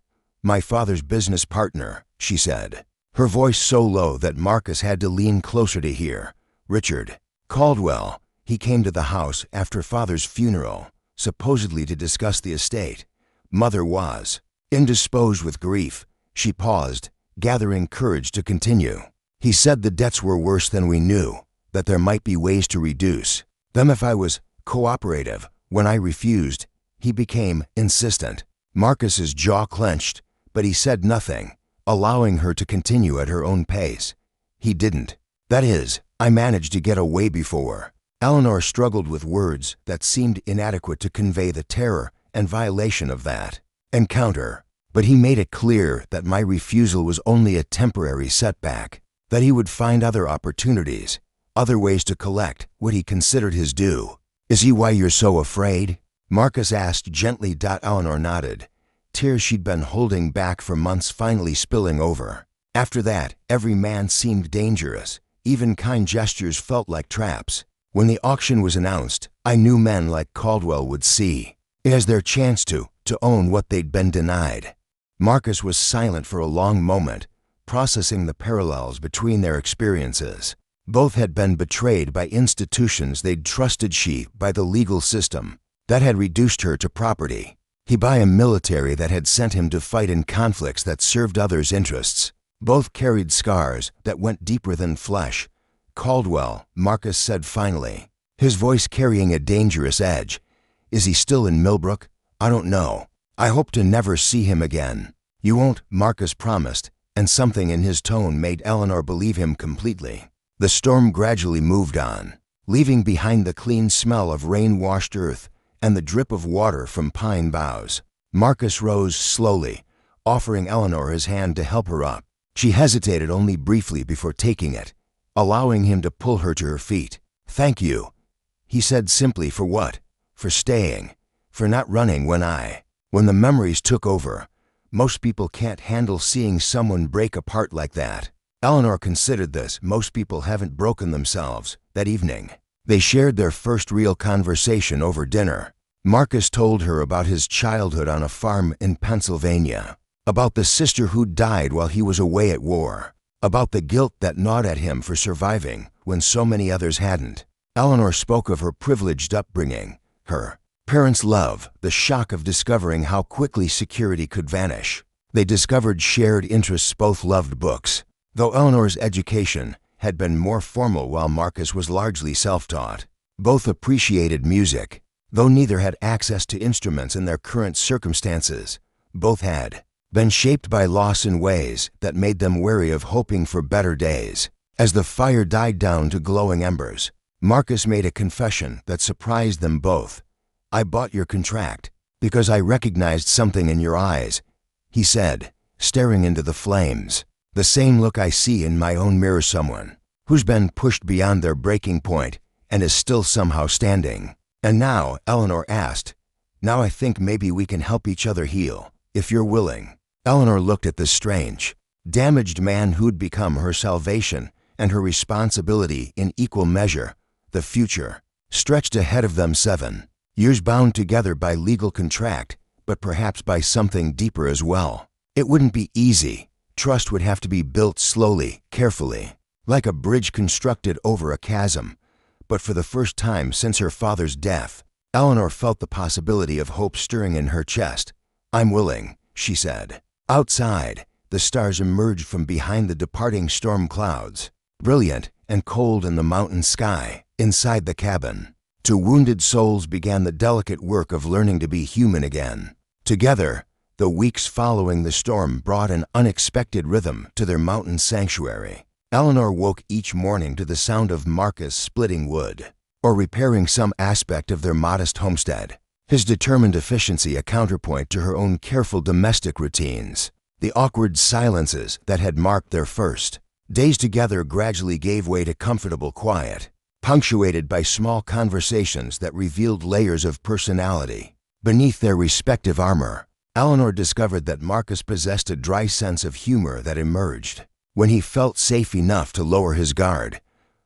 "My father's business partner," she said, her voice so low that Marcus had to lean closer to hear. "Richard Caldwell. He came to the house after father's funeral, supposedly to discuss the estate. Mother was indisposed with grief." She paused, gathering courage to continue. "He said the debts were worse than we knew, that there might be ways to reduce them if I was cooperative. When I refused, he became insistent." Marcus's jaw clenched, but he said nothing, allowing her to continue at her own pace. "He didn't. That is, I managed to get away before." Eleanor struggled with words that seemed inadequate to convey the terror and violation of that encounter. "But he made it clear that my refusal was only a temporary setback, that he would find other opportunities, other ways to collect what he considered his due." "Is he why you're so afraid?" Marcus asked gently. Eleanor nodded, tears she'd been holding back for months finally spilling over. After that, every man seemed dangerous. Even kind gestures felt like traps. When the auction was announced, I knew men like Caldwell would see it as their chance to own what they'd been denied. Marcus was silent for a long moment, processing the parallels between their experiences. Both had been betrayed by institutions they'd trusted, she by the legal system that had reduced her to property, he by a military that had sent him to fight in conflicts that served others' interests. Both carried scars that went deeper than flesh. "Caldwell," Marcus said finally, his voice carrying a dangerous edge. "Is he still in Millbrook?" "I don't know. I hope to never see him again." "You won't," Marcus promised, and something in his tone made Eleanor believe him completely. The storm gradually moved on, leaving behind the clean smell of rain-washed earth and the drip of water from pine boughs. Marcus rose slowly, offering Eleanor his hand to help her up. She hesitated only briefly before taking it, allowing him to pull her to her feet. "Thank you," he said simply. "For what?" "For staying. For not running when the memories took over. Most people can't handle seeing someone break apart like that." Eleanor considered this. Most people haven't broken themselves. That evening, they shared their first real conversation over dinner. Marcus told her about his childhood on a farm in Pennsylvania, about the sister who died while he was away at war, about the guilt that gnawed at him for surviving when so many others hadn't. Eleanor spoke of her privileged upbringing, her parents' love, the shock of discovering how quickly security could vanish. They discovered shared interests. Both loved books, though Eleanor's education had been more formal while Marcus was largely self-taught. Both appreciated music, though neither had access to instruments in their current circumstances. Both had been shaped by loss in ways that made them wary of hoping for better days. As the fire died down to glowing embers, Marcus made a confession that surprised them both. "I bought your contract because I recognized something in your eyes," he said, staring into the flames. "The same look I see in my own mirror, someone who's been pushed beyond their breaking point and is still somehow standing." "And now," Eleanor asked, "now I think maybe we can help each other heal, if you're willing." Eleanor looked at the strange, damaged man who'd become her salvation and her responsibility in equal measure. The future stretched ahead of them, 7 years bound together by legal contract, but perhaps by something deeper as well. It wouldn't be easy. Trust would have to be built slowly, carefully, like a bridge constructed over a chasm. But for the first time since her father's death, Eleanor felt the possibility of hope stirring in her chest. "I'm willing," she said. Outside, the stars emerged from behind the departing storm clouds, brilliant and cold in the mountain sky. Inside the cabin, 2 wounded souls began the delicate work of learning to be human again. Together, The weeks following the storm brought an unexpected rhythm to their mountain sanctuary. Eleanor woke each morning to the sound of Marcus splitting wood or repairing some aspect of their modest homestead, his determined efficiency a counterpoint to her own careful domestic routines. The awkward silences that had marked their first days together gradually gave way to comfortable quiet, punctuated by small conversations that revealed layers of personality. Beneath their respective armor, Eleanor discovered that Marcus possessed a dry sense of humor that emerged when he felt safe enough to lower his guard.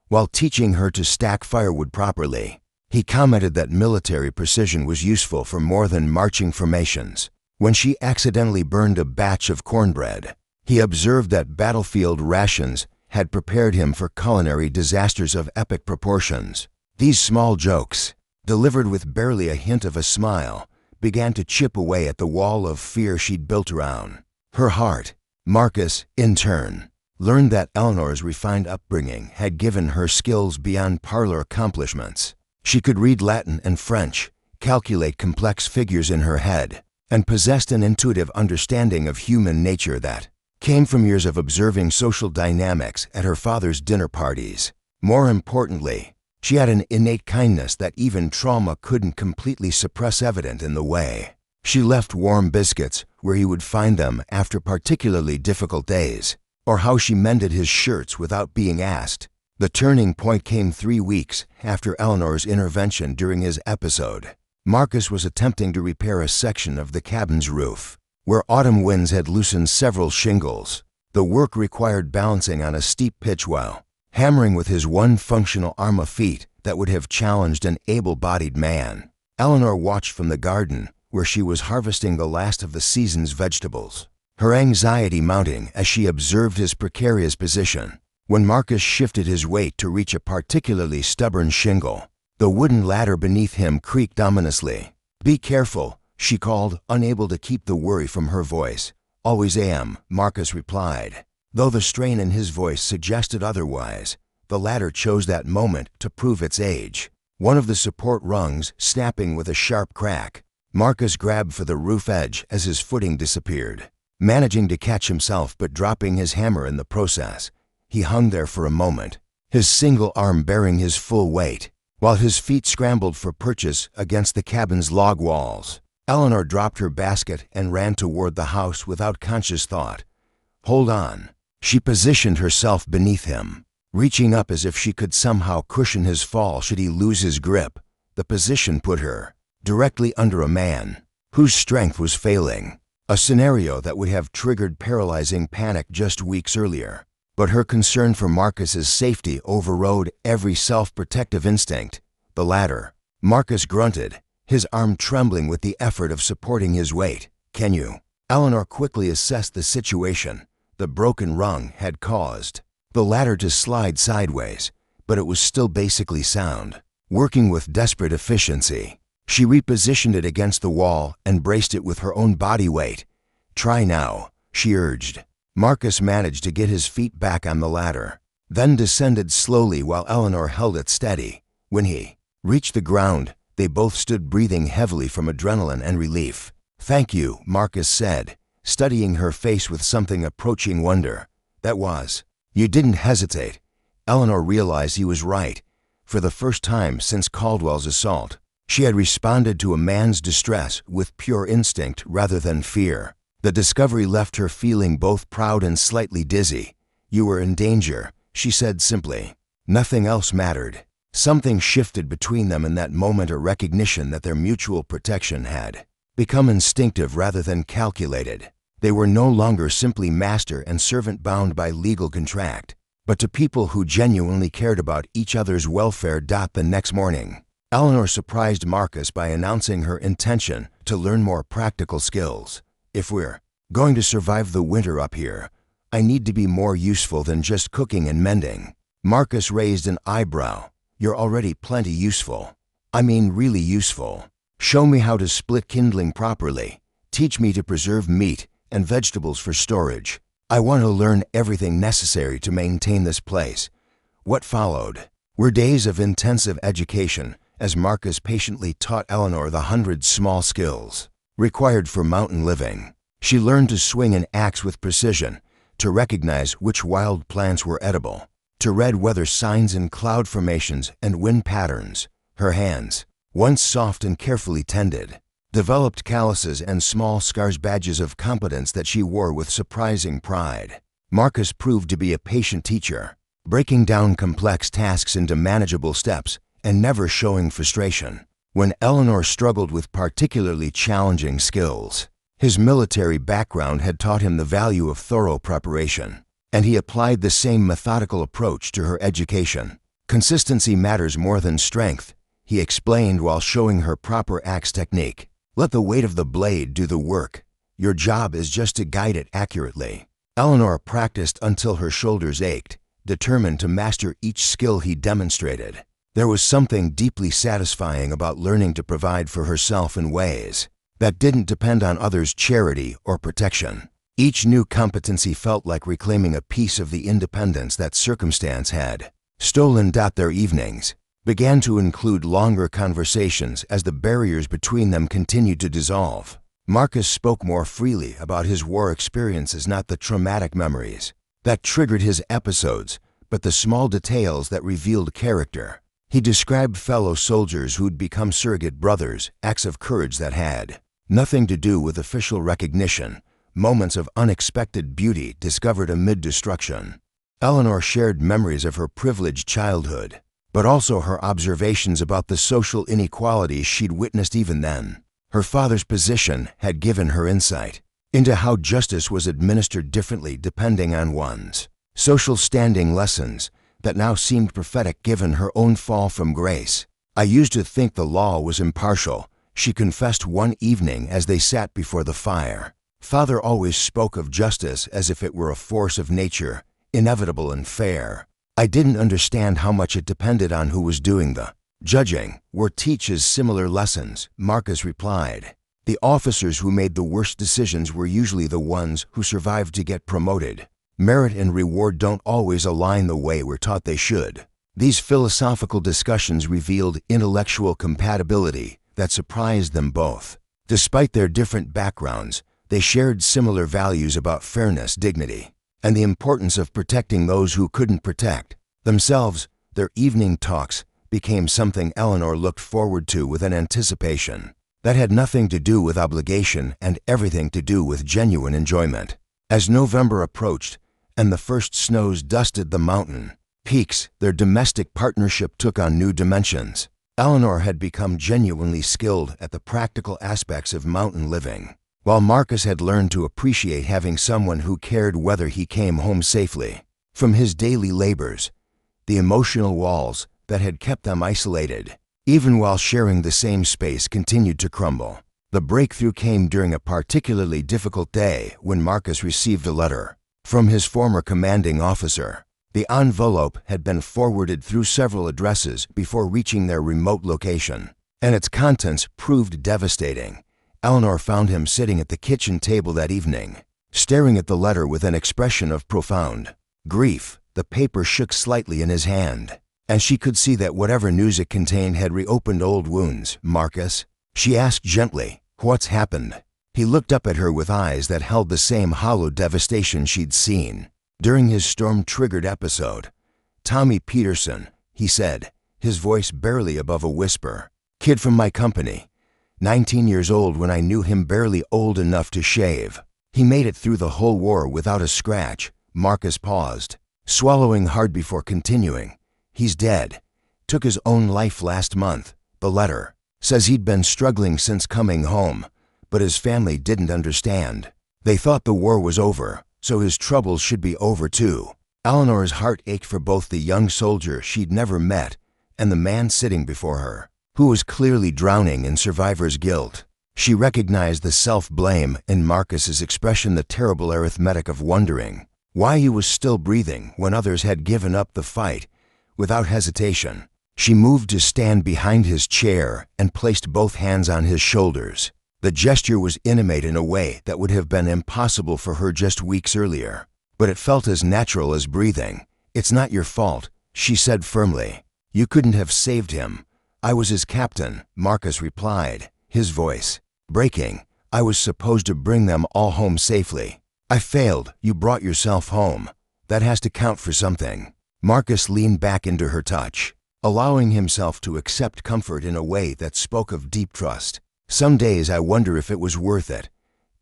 While teaching her to stack firewood properly, he commented that military precision was useful for more than marching formations. When she accidentally burned a batch of cornbread, he observed that battlefield rations had prepared him for culinary disasters of epic proportions. These small jokes, delivered with barely a hint of a smile, began to chip away at the wall of fear she'd built around her heart. Marcus, in turn, learned that Eleanor's refined upbringing had given her skills beyond parlor accomplishments. She could read Latin and French, calculate complex figures in her head, and possessed an intuitive understanding of human nature that came from years of observing social dynamics at her father's dinner parties. More importantly, she had an innate kindness that even trauma couldn't completely suppress, evident in the way she left warm biscuits where he would find them after particularly difficult days, or how she mended his shirts without being asked. The turning point came 3 weeks after Eleanor's intervention during his episode. Marcus was attempting to repair a section of the cabin's roof, where autumn winds had loosened several shingles. The work required balancing on a steep pitch while hammering with his one functional arm, a feat that would have challenged an able-bodied man. Eleanor watched from the garden, where she was harvesting the last of the season's vegetables, her anxiety mounting as she observed his precarious position. When Marcus shifted his weight to reach a particularly stubborn shingle, the wooden ladder beneath him creaked ominously. "Be careful," she called, unable to keep the worry from her voice. "Always am," Marcus replied. Though the strain in his voice suggested otherwise, the ladder chose that moment to prove its age. One of the support rungs snapping with a sharp crack, Marcus grabbed for the roof edge as his footing disappeared. Managing to catch himself but dropping his hammer in the process, he hung there for a moment, his single arm bearing his full weight, while his feet scrambled for purchase against the cabin's log walls. Eleanor dropped her basket and ran toward the house without conscious thought. "Hold on." She positioned herself beneath him, reaching up as if she could somehow cushion his fall should he lose his grip. The position put her directly under a man whose strength was failing, a scenario that would have triggered paralyzing panic just weeks earlier. But her concern for Marcus's safety overrode every self-protective instinct. "The ladder." Marcus grunted, his arm trembling with the effort of supporting his weight. "Can you?" Eleanor quickly assessed the situation. The broken rung had caused the ladder to slide sideways, but it was still basically sound. Working with desperate efficiency, she repositioned it against the wall and braced it with her own body weight. "Try now," she urged. Marcus managed to get his feet back on the ladder, then descended slowly while Eleanor held it steady. When he reached the ground, they both stood breathing heavily from adrenaline and relief. "Thank you," Marcus said, studying her face with something approaching wonder. "That was." "You didn't hesitate." Eleanor realized he was right. For the first time since Caldwell's assault, she had responded to a man's distress with pure instinct rather than fear. The discovery left her feeling both proud and slightly dizzy. "You were in danger," she said simply. Nothing else mattered. Something shifted between them in that moment, a recognition that their mutual protection had become instinctive rather than calculated. They were no longer simply master and servant bound by legal contract, but to people who genuinely cared about each other's welfare. The next morning, Eleanor surprised Marcus by announcing her intention to learn more practical skills. "If we're going to survive the winter up here, I need to be more useful than just cooking and mending." Marcus raised an eyebrow. "You're already plenty useful. I mean really useful. Show me how to split kindling properly. Teach me to preserve meat and vegetables for storage. I want to learn everything necessary to maintain this place." What followed were days of intensive education as Marcus patiently taught Eleanor the 100 small skills required for mountain living. She learned to swing an axe with precision, to recognize which wild plants were edible, to read weather signs in cloud formations and wind patterns. Her hands, once soft and carefully tended, developed calluses and small scars, badges of competence that she wore with surprising pride. Marcus proved to be a patient teacher, breaking down complex tasks into manageable steps and never showing frustration. When Eleanor struggled with particularly challenging skills, his military background had taught him the value of thorough preparation, and he applied the same methodical approach to her education. Consistency matters more than strength, he explained while showing her proper axe technique. Let the weight of the blade do the work. Your job is just to guide it accurately. Eleanor practiced until her shoulders ached, determined to master each skill he demonstrated. There was something deeply satisfying about learning to provide for herself in ways that didn't depend on others' charity or protection. Each new competency felt like reclaiming a piece of the independence that circumstance had stolen. Their evenings began to include longer conversations as the barriers between them continued to dissolve. Marcus spoke more freely about his war experiences, not the traumatic memories that triggered his episodes, but the small details that revealed character. He described fellow soldiers who'd become surrogate brothers, acts of courage that had nothing to do with official recognition, moments of unexpected beauty discovered amid destruction. Eleanor shared memories of her privileged childhood, but also her observations about the social inequalities she'd witnessed even then. Her father's position had given her insight into how justice was administered differently depending on one's social standing, lessons that now seemed prophetic given her own fall from grace. I used to think the law was impartial, she confessed one evening as they sat before the fire. Father always spoke of justice as if it were a force of nature, inevitable and fair. I didn't understand how much it depended on who was doing the judging. War teaches similar lessons, Marcus replied. The officers who made the worst decisions were usually the ones who survived to get promoted. Merit and reward don't always align the way we're taught they should. These philosophical discussions revealed intellectual compatibility that surprised them both. Despite their different backgrounds, they shared similar values about fairness, dignity, and the importance of protecting those who couldn't protect themselves. Their evening talks became something Eleanor looked forward to with an anticipation that had nothing to do with obligation and everything to do with genuine enjoyment. As November approached and the first snows dusted the mountain peaks, their domestic partnership took on new dimensions. Eleanor had become genuinely skilled at the practical aspects of mountain living, while Marcus had learned to appreciate having someone who cared whether he came home safely from his daily labors. The emotional walls that had kept them isolated, even while sharing the same space, continued to crumble. The breakthrough came during a particularly difficult day when Marcus received a letter from his former commanding officer. The envelope had been forwarded through several addresses before reaching their remote location, and its contents proved devastating. Eleanor found him sitting at the kitchen table that evening, staring at the letter with an expression of profound grief. The paper shook slightly in his hand, and she could see that whatever news it contained had reopened old wounds. Marcus, she asked gently, what's happened? He looked up at her with eyes that held the same hollow devastation she'd seen during his storm-triggered episode. Tommy Peterson, he said, his voice barely above a whisper. Kid from my company. 19 years old when I knew him, barely old enough to shave. He made it through the whole war without a scratch. Marcus paused, swallowing hard before continuing. He's dead. Took his own life last month. The letter says he'd been struggling since coming home, but his family didn't understand. They thought the war was over, so his troubles should be over too. Eleanor's heart ached for both the young soldier she'd never met and the man sitting before her, who was clearly drowning in survivor's guilt. She recognized the self-blame in Marcus's expression, the terrible arithmetic of wondering why he was still breathing when others had given up the fight. Without hesitation, she moved to stand behind his chair and placed both hands on his shoulders. The gesture was intimate in a way that would have been impossible for her just weeks earlier, but it felt as natural as breathing. It's not your fault, she said firmly. You couldn't have saved him. I was his captain, Marcus replied, his voice breaking. I was supposed to bring them all home safely. I failed. You brought yourself home. That has to count for something." Marcus leaned back into her touch, allowing himself to accept comfort in a way that spoke of deep trust. "Some days I wonder if it was worth it.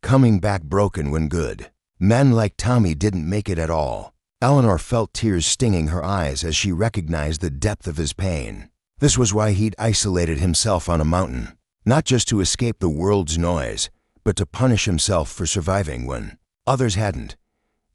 Coming back broken when good. Men like Tommy didn't make it at all." Eleanor felt tears stinging her eyes as she recognized the depth of his pain. This was why he'd isolated himself on a mountain, not just to escape the world's noise, but to punish himself for surviving when others hadn't.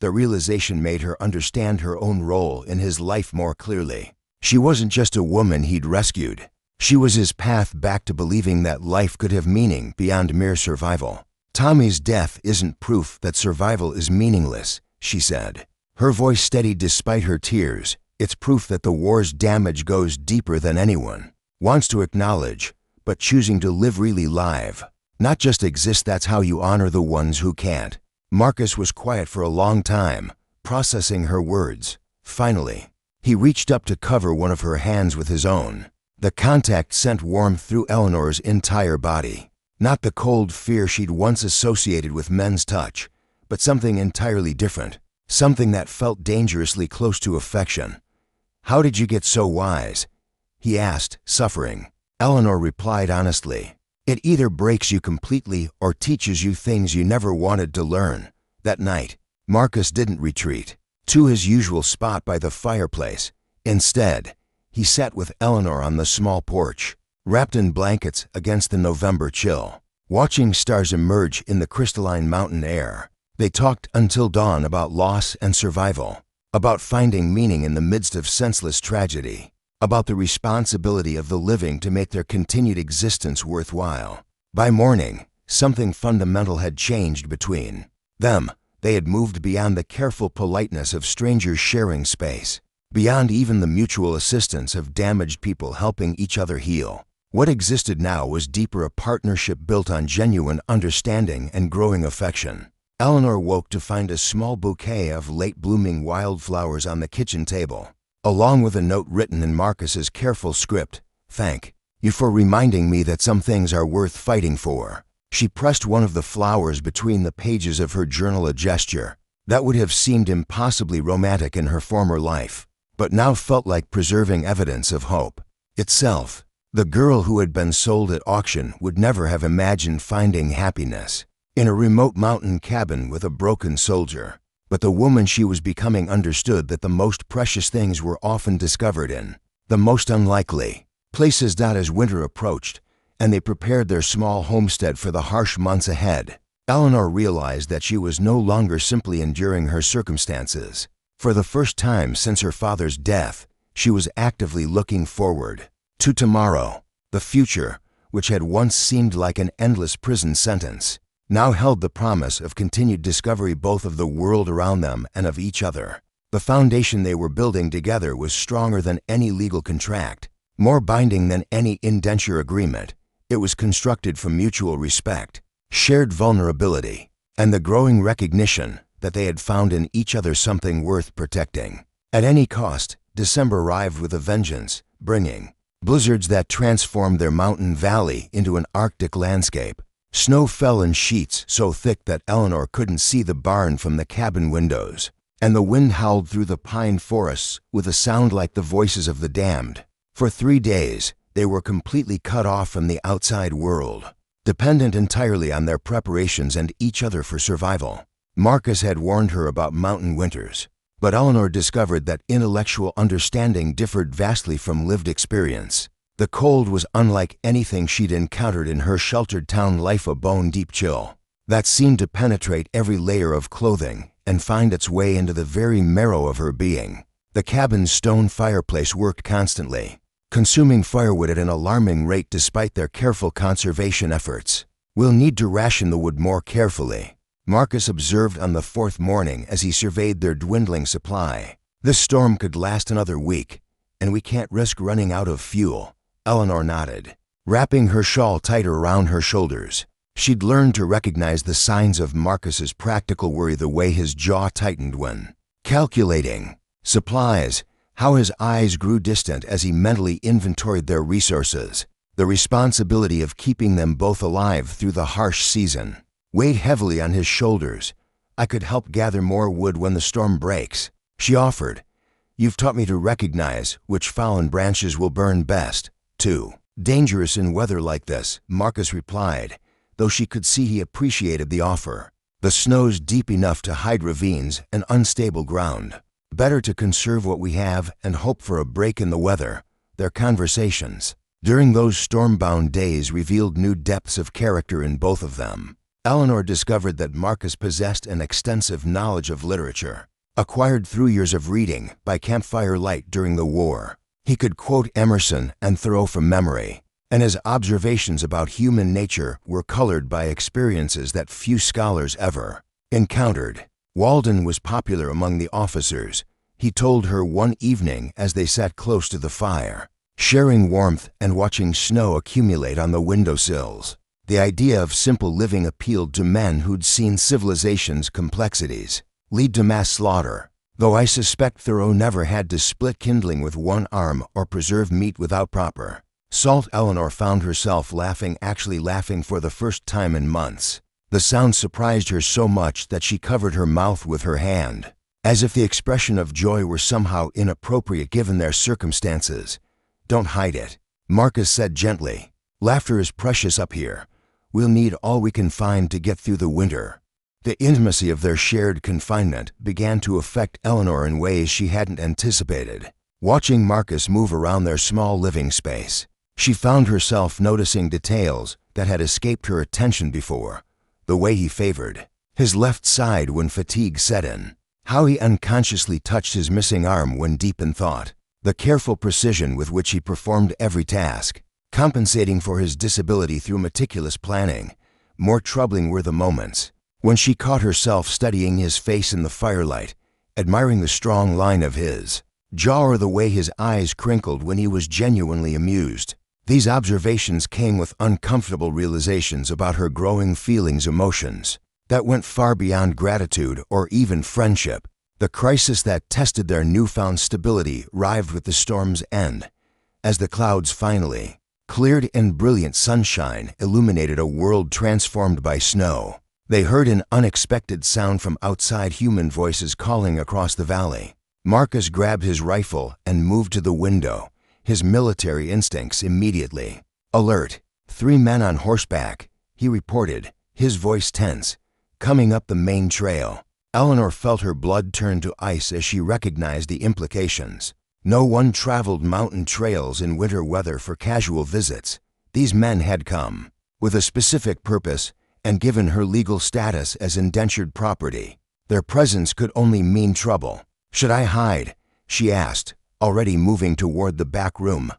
The realization made her understand her own role in his life more clearly. She wasn't just a woman he'd rescued. She was his path back to believing that life could have meaning beyond mere survival. "Tommy's death isn't proof that survival is meaningless," she said. Her voice steadied despite her tears. "It's proof that the war's damage goes deeper than anyone wants to acknowledge, but choosing to live really live. Not just exist. That's how you honor the ones who can't." Marcus was quiet for a long time, processing her words. Finally, he reached up to cover one of her hands with his own. The contact sent warmth through Eleanor's entire body. Not the cold fear she'd once associated with men's touch, but something entirely different, something that felt dangerously close to affection. "How did you get so wise?" he asked, suffering. Eleanor replied honestly, "It either breaks you completely or teaches you things you never wanted to learn." That night, Marcus didn't retreat to his usual spot by the fireplace. Instead, he sat with Eleanor on the small porch, wrapped in blankets against the November chill, watching stars emerge in the crystalline mountain air. They talked until dawn about loss and survival, about finding meaning in the midst of senseless tragedy, about the responsibility of the living to make their continued existence worthwhile. By morning, something fundamental had changed between them. They had moved beyond the careful politeness of strangers sharing space, beyond even the mutual assistance of damaged people helping each other heal. What existed now was deeper, a partnership built on genuine understanding and growing affection. Eleanor woke to find a small bouquet of late-blooming wildflowers on the kitchen table, along with a note written in Marcus's careful script. "Thank you for reminding me that some things are worth fighting for." She pressed one of the flowers between the pages of her journal, a gesture that would have seemed impossibly romantic in her former life, but now felt like preserving evidence of hope itself. The girl who had been sold at auction would never have imagined finding happiness in a remote mountain cabin with a broken soldier. But the woman she was becoming understood that the most precious things were often discovered in the most unlikely places. As winter approached, and they prepared their small homestead for the harsh months ahead, Eleanor realized that she was no longer simply enduring her circumstances. For the first time since her father's death, she was actively looking forward to tomorrow. The future, which had once seemed like an endless prison sentence, now held the promise of continued discovery, both of the world around them and of each other. The foundation they were building together was stronger than any legal contract, more binding than any indenture agreement. It was constructed from mutual respect, shared vulnerability, and the growing recognition that they had found in each other something worth protecting. At any cost, December arrived with a vengeance, bringing blizzards that transformed their mountain valley into an Arctic landscape. Snow fell in sheets so thick that Eleanor couldn't see the barn from the cabin windows, and the wind howled through the pine forests with a sound like the voices of the damned. For 3 days, they were completely cut off from the outside world, dependent entirely on their preparations and each other for survival. Marcus had warned her about mountain winters, but Eleanor discovered that intellectual understanding differed vastly from lived experience. The cold was unlike anything she'd encountered in her sheltered town life, a bone-deep chill that seemed to penetrate every layer of clothing and find its way into the very marrow of her being. The cabin's stone fireplace worked constantly, consuming firewood at an alarming rate despite their careful conservation efforts. "We'll need to ration the wood more carefully," Marcus observed on the 4th morning as he surveyed their dwindling supply. "This storm could last another week, and we can't risk running out of fuel." Eleanor nodded, wrapping her shawl tighter around her shoulders. She'd learned to recognize the signs of Marcus's practical worry, the way his jaw tightened when calculating supplies, how his eyes grew distant as he mentally inventoried their resources, the responsibility of keeping them both alive through the harsh season. weighed heavily on his shoulders. "I could help gather more wood when the storm breaks," she offered. "You've taught me to recognize which fallen branches will burn best, too." "Dangerous in weather like this," Marcus replied, though she could see he appreciated the offer. "The snow's deep enough to hide ravines and unstable ground. Better to conserve what we have and hope for a break in the weather." Their conversations during those storm-bound days revealed new depths of character in both of them. Eleanor discovered that Marcus possessed an extensive knowledge of literature, acquired through years of reading by campfire light during the war. He could quote Emerson and Thoreau from memory, and his observations about human nature were colored by experiences that few scholars ever encountered. Walden was popular among the officers, he told her one evening as they sat close to the fire, sharing warmth and watching snow accumulate on the windowsills. The idea of simple living appealed to men who'd seen civilization's complexities lead to mass slaughter, though I suspect Thoreau never had to split kindling with one arm or preserve meat without proper salt. Eleanor found herself actually laughing for the first time in months. The sound surprised her so much that she covered her mouth with her hand, as if the expression of joy were somehow inappropriate given their circumstances. "Don't hide it," Marcus said gently. "Laughter is precious up here. We'll need all we can find to get through the winter." The intimacy of their shared confinement began to affect Eleanor in ways she hadn't anticipated. Watching Marcus move around their small living space, she found herself noticing details that had escaped her attention before. The way he favored his left side when fatigue set in, how he unconsciously touched his missing arm when deep in thought, the careful precision with which he performed every task, compensating for his disability through meticulous planning. More troubling were the moments when she caught herself studying his face in the firelight, admiring the strong line of his jaw or the way his eyes crinkled when he was genuinely amused. These observations came with uncomfortable realizations about her growing emotions that went far beyond gratitude or even friendship. The crisis that tested their newfound stability arrived with the storm's end, as the clouds finally cleared and brilliant sunshine illuminated a world transformed by snow. They heard an unexpected sound from outside, human voices calling across the valley. Marcus grabbed his rifle and moved to the window, his military instincts immediately alert. "3 men on horseback," he reported, his voice tense, "coming up the main trail." Eleanor felt her blood turn to ice as she recognized the implications. No one traveled mountain trails in winter weather for casual visits. These men had come with a specific purpose, and given her legal status as indentured property, their presence could only mean trouble. "Should I hide?" she asked, already moving toward the back room.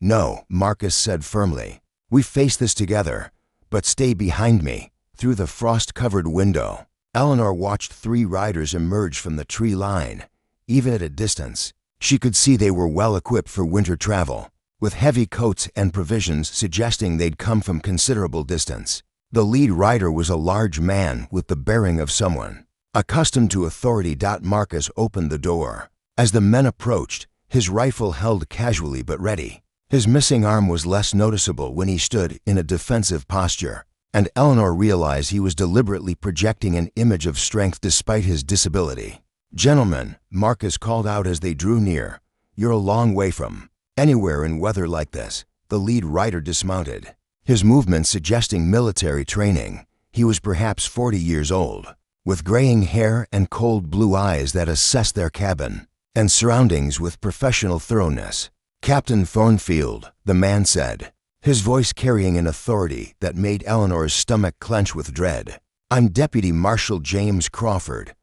"No," Marcus said firmly. "We face this together, but stay behind me." Through the frost-covered window, Eleanor watched 3 riders emerge from the tree line. Even at a distance, she could see they were well equipped for winter travel, with heavy coats and provisions suggesting they'd come from considerable distance. The lead rider was a large man with the bearing of someone accustomed to authority. Marcus opened the door. As the men approached, his rifle held casually but ready. His missing arm was less noticeable when he stood in a defensive posture, and Eleanor realized he was deliberately projecting an image of strength despite his disability. "Gentlemen," Marcus called out as they drew near, "you're a long way from anywhere in weather like this." The lead rider dismounted, his movements suggesting military training. He was perhaps 40 years old, with graying hair and cold blue eyes that assessed their cabin and surroundings with professional thoroughness. "Captain Thornfield," the man said, his voice carrying an authority that made Eleanor's stomach clench with dread. "I'm Deputy Marshal James Crawford.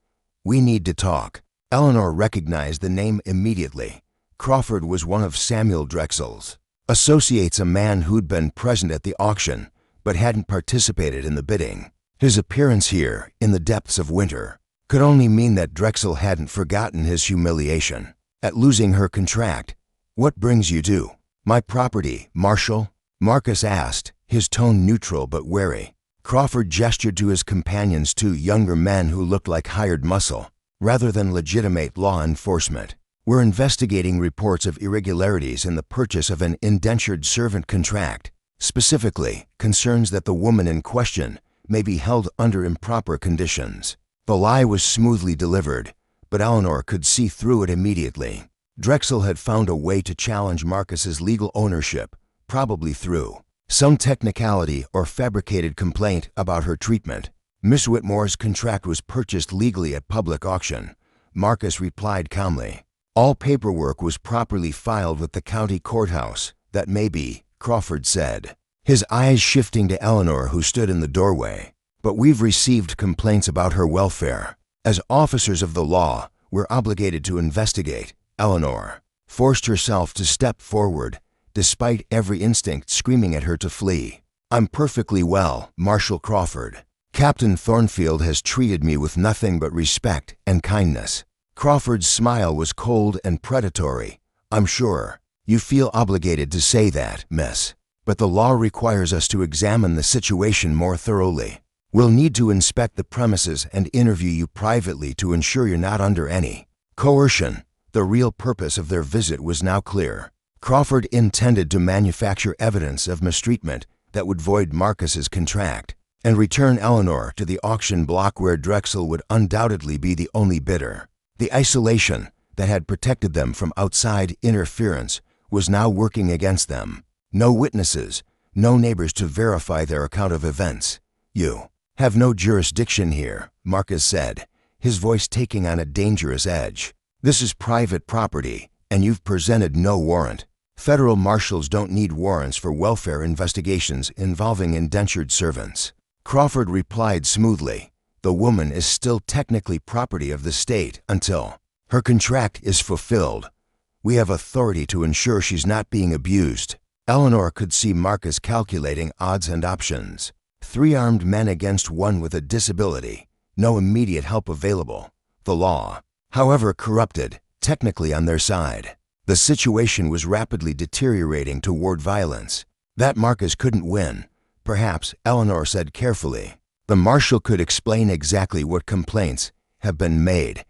We need to talk." Eleanor recognized the name immediately. Crawford was one of Samuel Drexel's associates, a man who'd been present at the auction but hadn't participated in the bidding. His appearance here, in the depths of winter, could only mean that Drexel hadn't forgotten his humiliation at losing her contract. "What brings you to my property, Marshal?" Marcus asked, his tone neutral but wary. Crawford gestured to his companions, 2 younger men who looked like hired muscle, rather than legitimate law enforcement. "We're investigating reports of irregularities in the purchase of an indentured servant contract, specifically concerns that the woman in question may be held under improper conditions. The lie was smoothly delivered, but Eleanor could see through it immediately. Drexel had found a way to challenge Marcus's legal ownership, probably through some technicality or fabricated complaint about her treatment. Miss Whitmore's contract was purchased legally at public auction. Marcus replied calmly. All paperwork was properly filed with the county courthouse. That may be, Crawford said, his eyes shifting to Eleanor, who stood in the doorway. But we've received complaints about her welfare. As officers of the law, we're obligated to investigate. Eleanor forced herself to step forward, despite every instinct screaming at her to flee. I'm perfectly well, Marshal Crawford. Captain Thornfield has treated me with nothing but respect and kindness. Crawford's smile was cold and predatory. I'm sure you feel obligated to say that, miss. But the law requires us to examine the situation more thoroughly. We'll need to inspect the premises and interview you privately to ensure you're not under any coercion. The real purpose of their visit was now clear. Crawford intended to manufacture evidence of mistreatment that would void Marcus's contract and return Eleanor to the auction block where Drexel would undoubtedly be the only bidder. The isolation that had protected them from outside interference was now working against them. No witnesses, no neighbors to verify their account of events. You have no jurisdiction here, Marcus said, his voice taking on a dangerous edge. This is private property, and you've presented no warrant. Federal marshals don't need warrants for welfare investigations involving indentured servants. Crawford replied smoothly. The woman is still technically property of the state until her contract is fulfilled. We have authority to ensure she's not being abused. Eleanor could see Marcus calculating odds and options. 3 armed men against one with a disability. No immediate help available. The law, however corrupted, technically on their side. The situation was rapidly deteriorating toward violence. That Marcus couldn't win. Perhaps, Eleanor said carefully. The marshal could explain exactly what complaints have been made.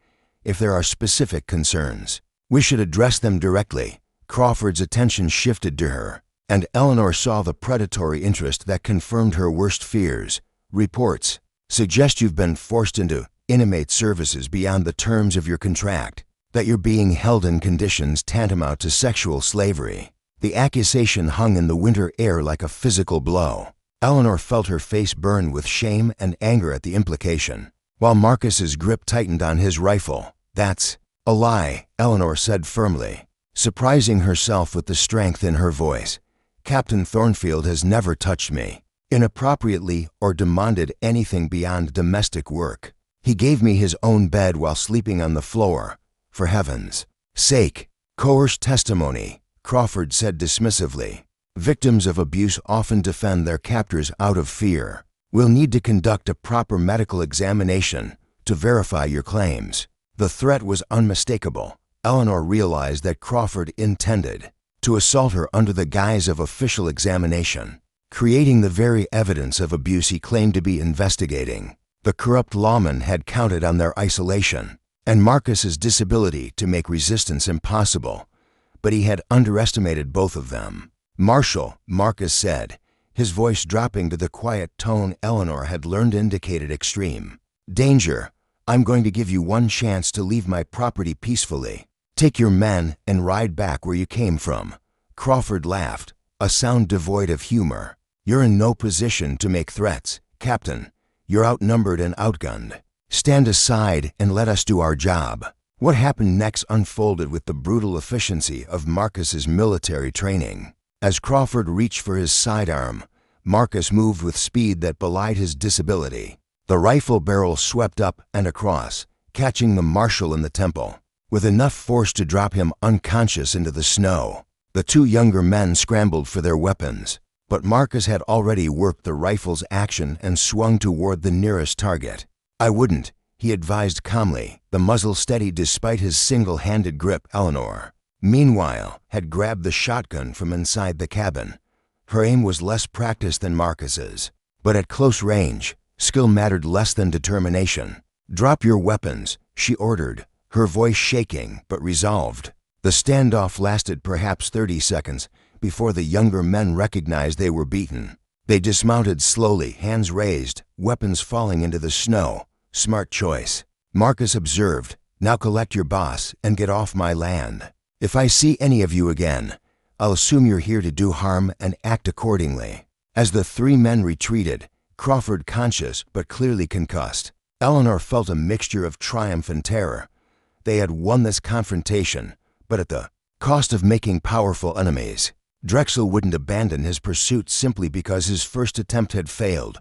If there are specific concerns, we should address them directly. Crawford's attention shifted to her, and Eleanor saw the predatory interest that confirmed her worst fears. Reports suggest you've been forced into inmate services beyond the terms of your contract, that you're being held in conditions tantamount to sexual slavery. The accusation hung in the winter air like a physical blow. Eleanor felt her face burn with shame and anger at the implication, while Marcus's grip tightened on his rifle. That's a lie, Eleanor said firmly, surprising herself with the strength in her voice. Captain Thornfield has never touched me inappropriately or demanded anything beyond domestic work. He gave me his own bed while sleeping on the floor. For heaven's sake, coerced testimony, Crawford said dismissively. Victims of abuse often defend their captors out of fear. We'll need to conduct a proper medical examination to verify your claims. The threat was unmistakable. Eleanor realized that Crawford intended to assault her under the guise of official examination, creating the very evidence of abuse he claimed to be investigating. The corrupt lawman had counted on their isolation and Marcus's disability to make resistance impossible, but he had underestimated both of them. Marshal, Marcus said, his voice dropping to the quiet tone Eleanor had learned indicated extreme danger. I'm going to give you one chance to leave my property peacefully. Take your men and ride back where you came from. Crawford laughed, a sound devoid of humor. You're in no position to make threats, Captain. You're outnumbered and outgunned. Stand aside and let us do our job. What happened next unfolded with the brutal efficiency of Marcus's military training. As Crawford reached for his sidearm, Marcus moved with speed that belied his disability. The rifle barrel swept up and across, catching the marshal in the temple, with enough force to drop him unconscious into the snow. The 2 younger men scrambled for their weapons, but Marcus had already worked the rifle's action and swung toward the nearest target. I wouldn't, he advised calmly, the muzzle steady despite his single-handed grip. Eleanor, meanwhile, had grabbed the shotgun from inside the cabin. Her aim was less practiced than Marcus's, but at close range, skill mattered less than determination. Drop your weapons, she ordered, her voice shaking but resolved. The standoff lasted perhaps 30 seconds before the younger men recognized they were beaten. They dismounted slowly, hands raised, weapons falling into the snow. Smart choice. Marcus observed, "Now collect your boss and get off my land. If I see any of you again, I'll assume you're here to do harm and act accordingly." As the three men retreated, Crawford conscious but clearly concussed, Eleanor felt a mixture of triumph and terror. They had won this confrontation, but at the cost of making powerful enemies. Drexel wouldn't abandon his pursuit simply because his first attempt had failed.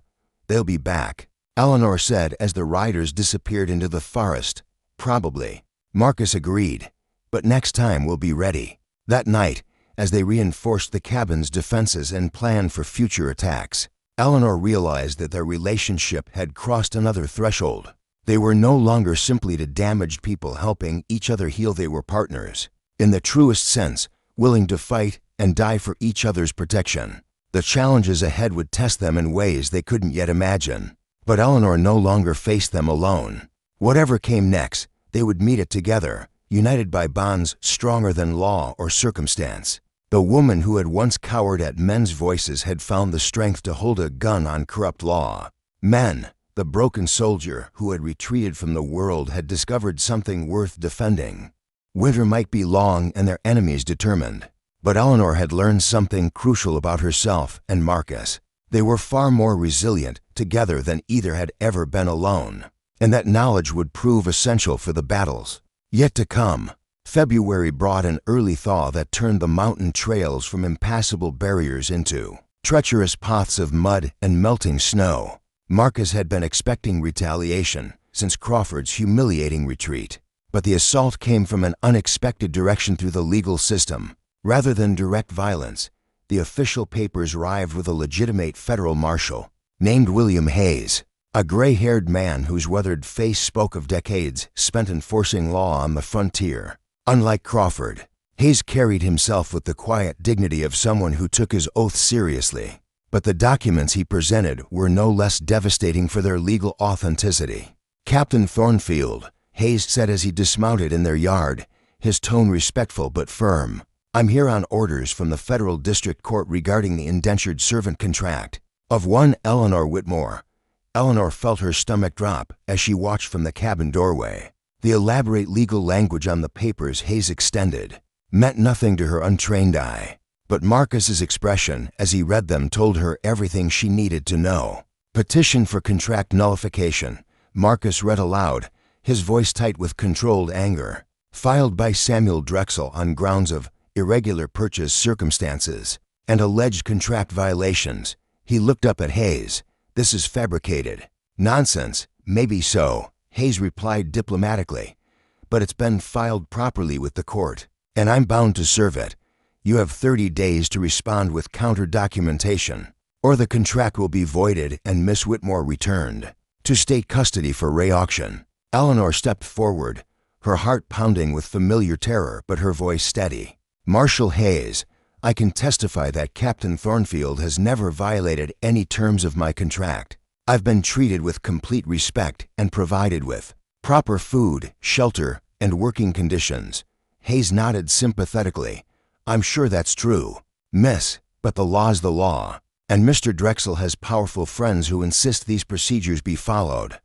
"They'll be back," Eleanor said as the riders disappeared into the forest. "Probably," Marcus agreed, "but next time we'll be ready." That night, as they reinforced the cabin's defenses and planned for future attacks, Eleanor realized that their relationship had crossed another threshold. They were no longer simply two damaged people helping each other heal. They were partners, in the truest sense, willing to fight and die for each other's protection. The challenges ahead would test them in ways they couldn't yet imagine. But Eleanor no longer faced them alone. Whatever came next, they would meet it together, united by bonds stronger than law or circumstance. The woman who had once cowered at men's voices had found the strength to hold a gun on corrupt law. Men, the broken soldier who had retreated from the world, had discovered something worth defending. Winter might be long and their enemies determined, but Eleanor had learned something crucial about herself and Marcus. They were far more resilient together than either had ever been alone, and that knowledge would prove essential for the battles yet to come. February brought an early thaw that turned the mountain trails from impassable barriers into treacherous paths of mud and melting snow. Marcus had been expecting retaliation since Crawford's humiliating retreat, but the assault came from an unexpected direction through the legal system. Rather than direct violence, the official papers arrived with a legitimate federal marshal named William Hayes, a gray-haired man whose weathered face spoke of decades spent enforcing law on the frontier. Unlike Crawford, Hayes carried himself with the quiet dignity of someone who took his oath seriously. But the documents he presented were no less devastating for their legal authenticity. "Captain Thornfield," Hayes said as he dismounted in their yard, his tone respectful but firm, "I'm here on orders from the federal district court regarding the indentured servant contract of one Eleanor Whitmore." Eleanor felt her stomach drop as she watched from the cabin doorway. The elaborate legal language on the papers Hayes extended meant nothing to her untrained eye, but Marcus's expression as he read them told her everything she needed to know. "Petition for contract nullification," Marcus read aloud, his voice tight with controlled anger. "Filed by Samuel Drexel on grounds of irregular purchase circumstances and alleged contract violations." He looked up at Hayes. "This is fabricated." "Nonsense. Maybe so," Hayes replied diplomatically, "but it's been filed properly with the court, and I'm bound to serve it. You have 30 days to respond with counter-documentation, or the contract will be voided and Miss Whitmore returned to state custody for re-auction." Eleanor stepped forward, her heart pounding with familiar terror but her voice steady. "Marshal Hayes, I can testify that Captain Thornfield has never violated any terms of my contract. I've been treated with complete respect and provided with proper food, shelter, and working conditions." Hayes nodded sympathetically. "I'm sure that's true, miss, but the law's the law, and Mr. Drexel has powerful friends who insist these procedures be followed.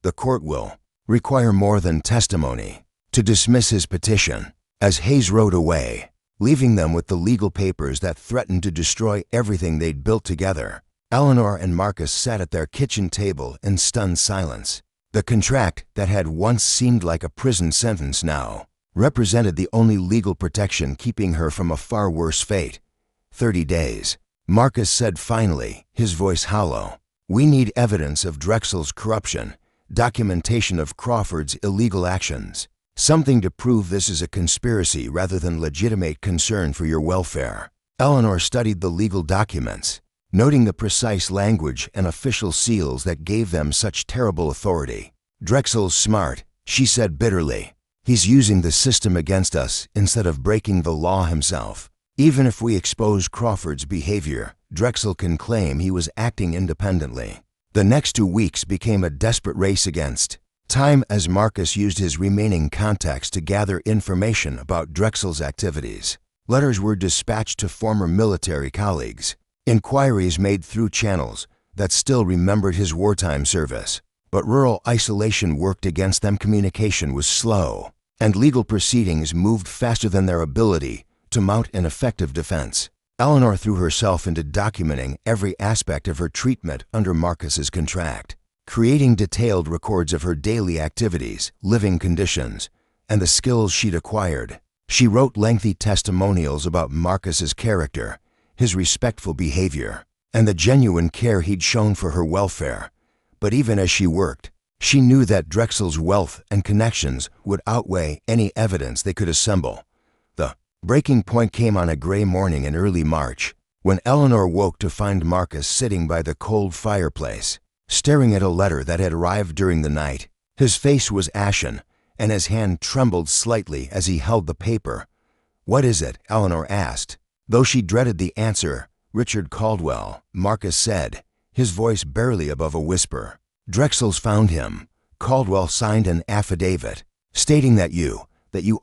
The court will require more than testimony to dismiss his petition." As Hayes rode away, leaving them with the legal papers that threatened to destroy everything they'd built together, Eleanor and Marcus sat at their kitchen table in stunned silence. The contract that had once seemed like a prison sentence now represented the only legal protection keeping her from a far worse fate. 30 days, Marcus said finally, his voice hollow. "We need evidence of Drexel's corruption, documentation of Crawford's illegal actions, something to prove this is a conspiracy rather than legitimate concern for your welfare." Eleanor studied the legal documents, noting the precise language and official seals that gave them such terrible authority. "Drexel's smart," she said bitterly. "He's using the system against us instead of breaking the law himself. Even if we expose Crawford's behavior, Drexel can claim he was acting independently." The next 2 weeks became a desperate race against time as Marcus used his remaining contacts to gather information about Drexel's activities. Letters were dispatched to former military colleagues, Inquiries made through channels that still remembered his wartime service. But rural isolation worked against them. Communication was slow, and legal proceedings moved faster than their ability to mount an effective defense. Eleanor threw herself into documenting every aspect of her treatment under Marcus's contract, creating detailed records of her daily activities, living conditions, and the skills she'd acquired. She wrote lengthy testimonials about Marcus's character, his respectful behavior, and the genuine care he'd shown for her welfare. But even as she worked, she knew that Drexel's wealth and connections would outweigh any evidence they could assemble. The breaking point came on a gray morning in early March, when Eleanor woke to find Marcus sitting by the cold fireplace, staring at a letter that had arrived during the night. His face was ashen, and his hand trembled slightly as he held the paper. "What is it?" Eleanor asked. Though she dreaded the answer, "Richard Caldwell," Marcus said, his voice barely above a whisper. "Drexel's found him." Caldwell signed an affidavit, stating that you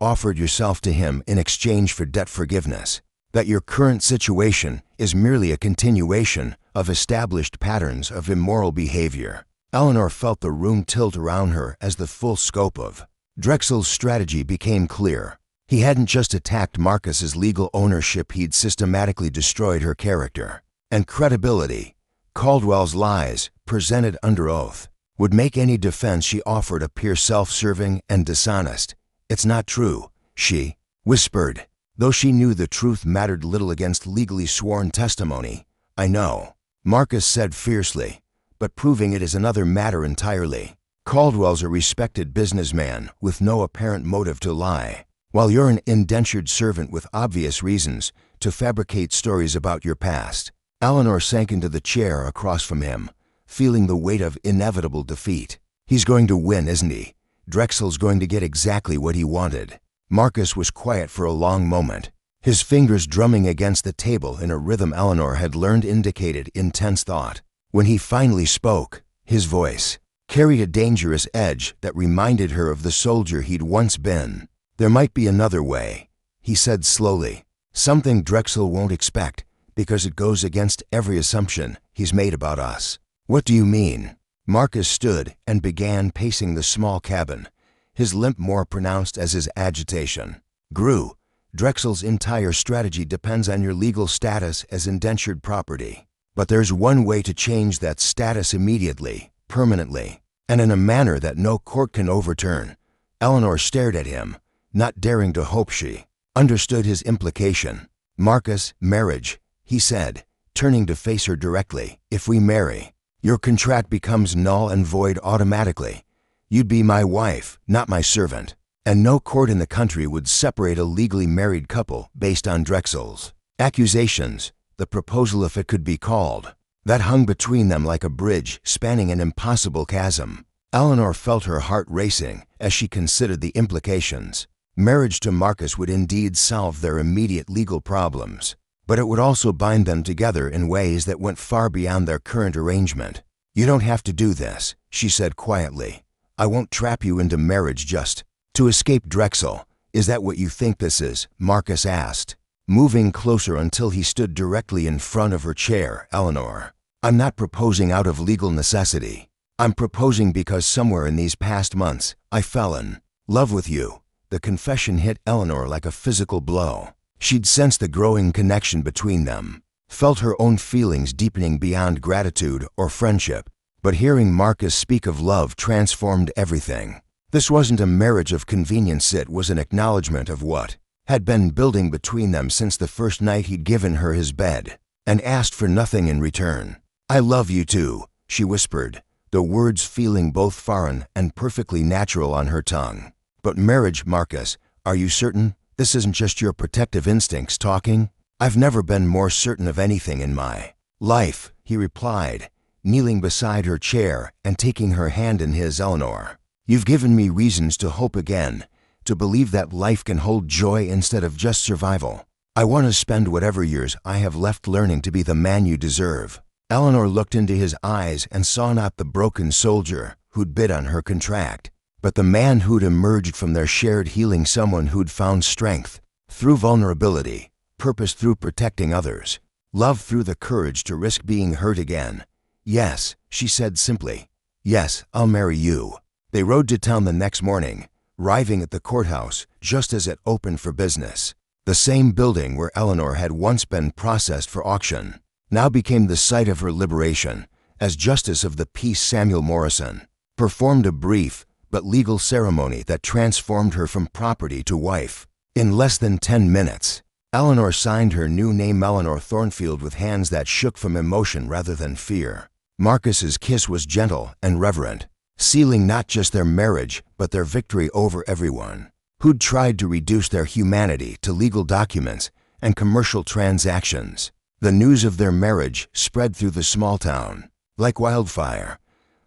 offered yourself to him in exchange for debt forgiveness, that your current situation is merely a continuation of established patterns of immoral behavior. Eleanor felt the room tilt around her as the full scope of Drexel's strategy became clear. He hadn't just attacked Marcus's legal ownership, he'd systematically destroyed her character and credibility. Caldwell's lies, presented under oath, would make any defense she offered appear self-serving and dishonest. "It's not true," she whispered, though she knew the truth mattered little against legally sworn testimony. "I know," Marcus said fiercely, "but proving it is another matter entirely. Caldwell's a respected businessman with no apparent motive to lie, while you're an indentured servant with obvious reasons to fabricate stories about your past." Eleanor sank into the chair across from him, feeling the weight of inevitable defeat. "He's going to win, isn't he? Drexel's going to get exactly what he wanted." Marcus was quiet for a long moment, his fingers drumming against the table in a rhythm Eleanor had learned indicated intense thought. When he finally spoke, his voice carried a dangerous edge that reminded her of the soldier he'd once been. "There might be another way," he said slowly. "Something Drexel won't expect, because it goes against every assumption he's made about us." "What do you mean?" Marcus stood and began pacing the small cabin, his limp more pronounced as his agitation grew. "Drexel's entire strategy depends on your legal status as indentured property. But there's one way to change that status immediately, permanently, and in a manner that no court can overturn." Eleanor stared at him, not daring to hope she understood his implication. "Marcus, marriage," he said, turning to face her directly. "If we marry, your contract becomes null and void automatically. You'd be my wife, not my servant, and no court in the country would separate a legally married couple based on Drexel's accusations, the proposal if it could be called, that hung between them like a bridge spanning an impossible chasm." Eleanor felt her heart racing as she considered the implications. Marriage to Marcus would indeed solve their immediate legal problems, but it would also bind them together in ways that went far beyond their current arrangement. "You don't have to do this," she said quietly. "I won't trap you into marriage just to escape Drexel. Is that what you think this is?" Marcus asked, moving closer until he stood directly in front of her chair. "Eleanor, I'm not proposing out of legal necessity. I'm proposing because somewhere in these past months I fell in love with you." The confession hit Eleanor like a physical blow. She'd sensed the growing connection between them, felt her own feelings deepening beyond gratitude or friendship. But hearing Marcus speak of love transformed everything. This wasn't a marriage of convenience, it was an acknowledgement of what had been building between them since the first night he'd given her his bed and asked for nothing in return. "I love you too," she whispered, the words feeling both foreign and perfectly natural on her tongue. "But marriage, Marcus, are you certain this isn't just your protective instincts talking?" "I've never been more certain of anything in my life," he replied, kneeling beside her chair and taking her hand in his. "Eleanor, you've given me reasons to hope again, to believe that life can hold joy instead of just survival. I want to spend whatever years I have left learning to be the man you deserve." Eleanor looked into his eyes and saw not the broken soldier who'd bid on her contract, but the man who'd emerged from their shared healing, someone who'd found strength through vulnerability, purpose through protecting others. Love threw the courage to risk being hurt again. "Yes," she said simply. "Yes, I'll marry you." They rode to town the next morning, arriving at the courthouse just as it opened for business. The same building where Eleanor had once been processed for auction now became the site of her liberation, as Justice of the Peace Samuel Morrison performed a brief but legal ceremony that transformed her from property to wife. In less than 10 minutes, Eleanor signed her new name, Eleanor Thornfield, with hands that shook from emotion rather than fear. Marcus's kiss was gentle and reverent, sealing not just their marriage but their victory over everyone who'd tried to reduce their humanity to legal documents and commercial transactions. The news of their marriage spread through the small town like wildfire.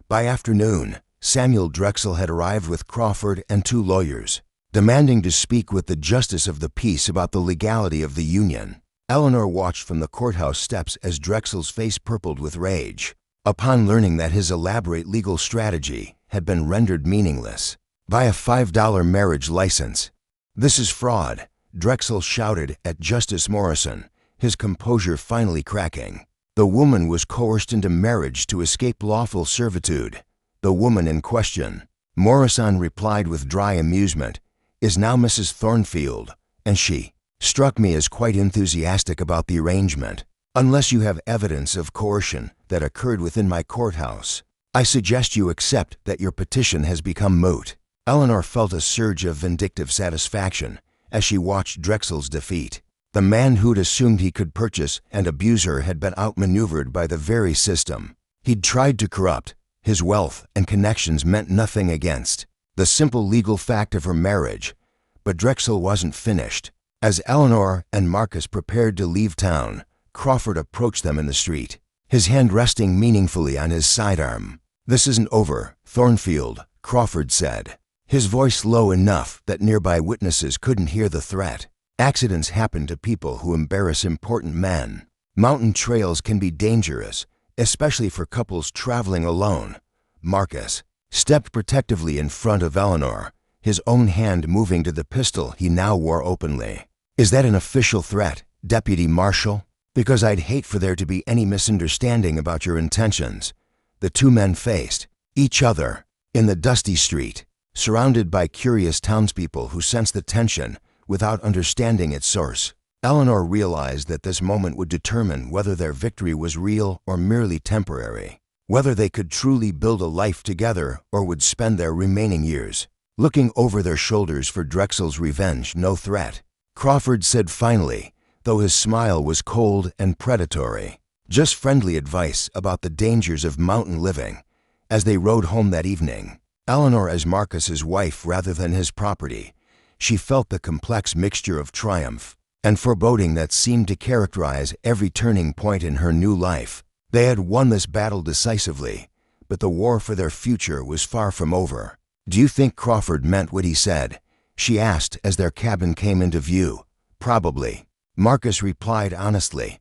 By afternoon, Samuel Drexel had arrived with Crawford and 2 lawyers, demanding to speak with the Justice of the Peace about the legality of the union. Eleanor watched from the courthouse steps as Drexel's face purpled with rage upon learning that his elaborate legal strategy had been rendered meaningless by a $5 marriage license. "This is fraud," Drexel shouted at Justice Morrison, his composure finally cracking. The woman was coerced into marriage to escape lawful servitude. The woman in question, Morrison replied with dry amusement, is now Mrs. Thornfield, and she struck me as quite enthusiastic about the arrangement. "Unless you have evidence of coercion that occurred within my courthouse, I suggest you accept that your petition has become moot." Eleanor felt a surge of vindictive satisfaction as she watched Drexel's defeat. The man who'd assumed he could purchase and abuse her had been outmaneuvered by the very system he'd tried to corrupt. His wealth and connections meant nothing against the simple legal fact of her marriage. But Drexel wasn't finished. As Eleanor and Marcus prepared to leave town, Crawford approached them in the street, his hand resting meaningfully on his sidearm. "This isn't over, Thornfield," Crawford said, his voice low enough that nearby witnesses couldn't hear the threat. "Accidents happen to people who embarrass important men. Mountain trails can be dangerous, especially for couples traveling alone." Marcus stepped protectively in front of Eleanor, his own hand moving to the pistol he now wore openly. "Is that an official threat, Deputy Marshal? Because I'd hate for there to be any misunderstanding about your intentions." The 2 men faced each other in the dusty street, surrounded by curious townspeople who sensed the tension without understanding its source. Eleanor realized that this moment would determine whether their victory was real or merely temporary, whether they could truly build a life together or would spend their remaining years looking over their shoulders for Drexel's revenge. "No threat," Crawford said finally, though his smile was cold and predatory. "Just friendly advice about the dangers of mountain living." As they rode home that evening, Eleanor as Marcus's wife rather than his property, she felt the complex mixture of triumph and foreboding that seemed to characterize every turning point in her new life. They had won this battle decisively, but the war for their future was far from over. "Do you think Crawford meant what he said?" she asked as their cabin came into view. "Probably," Marcus replied honestly,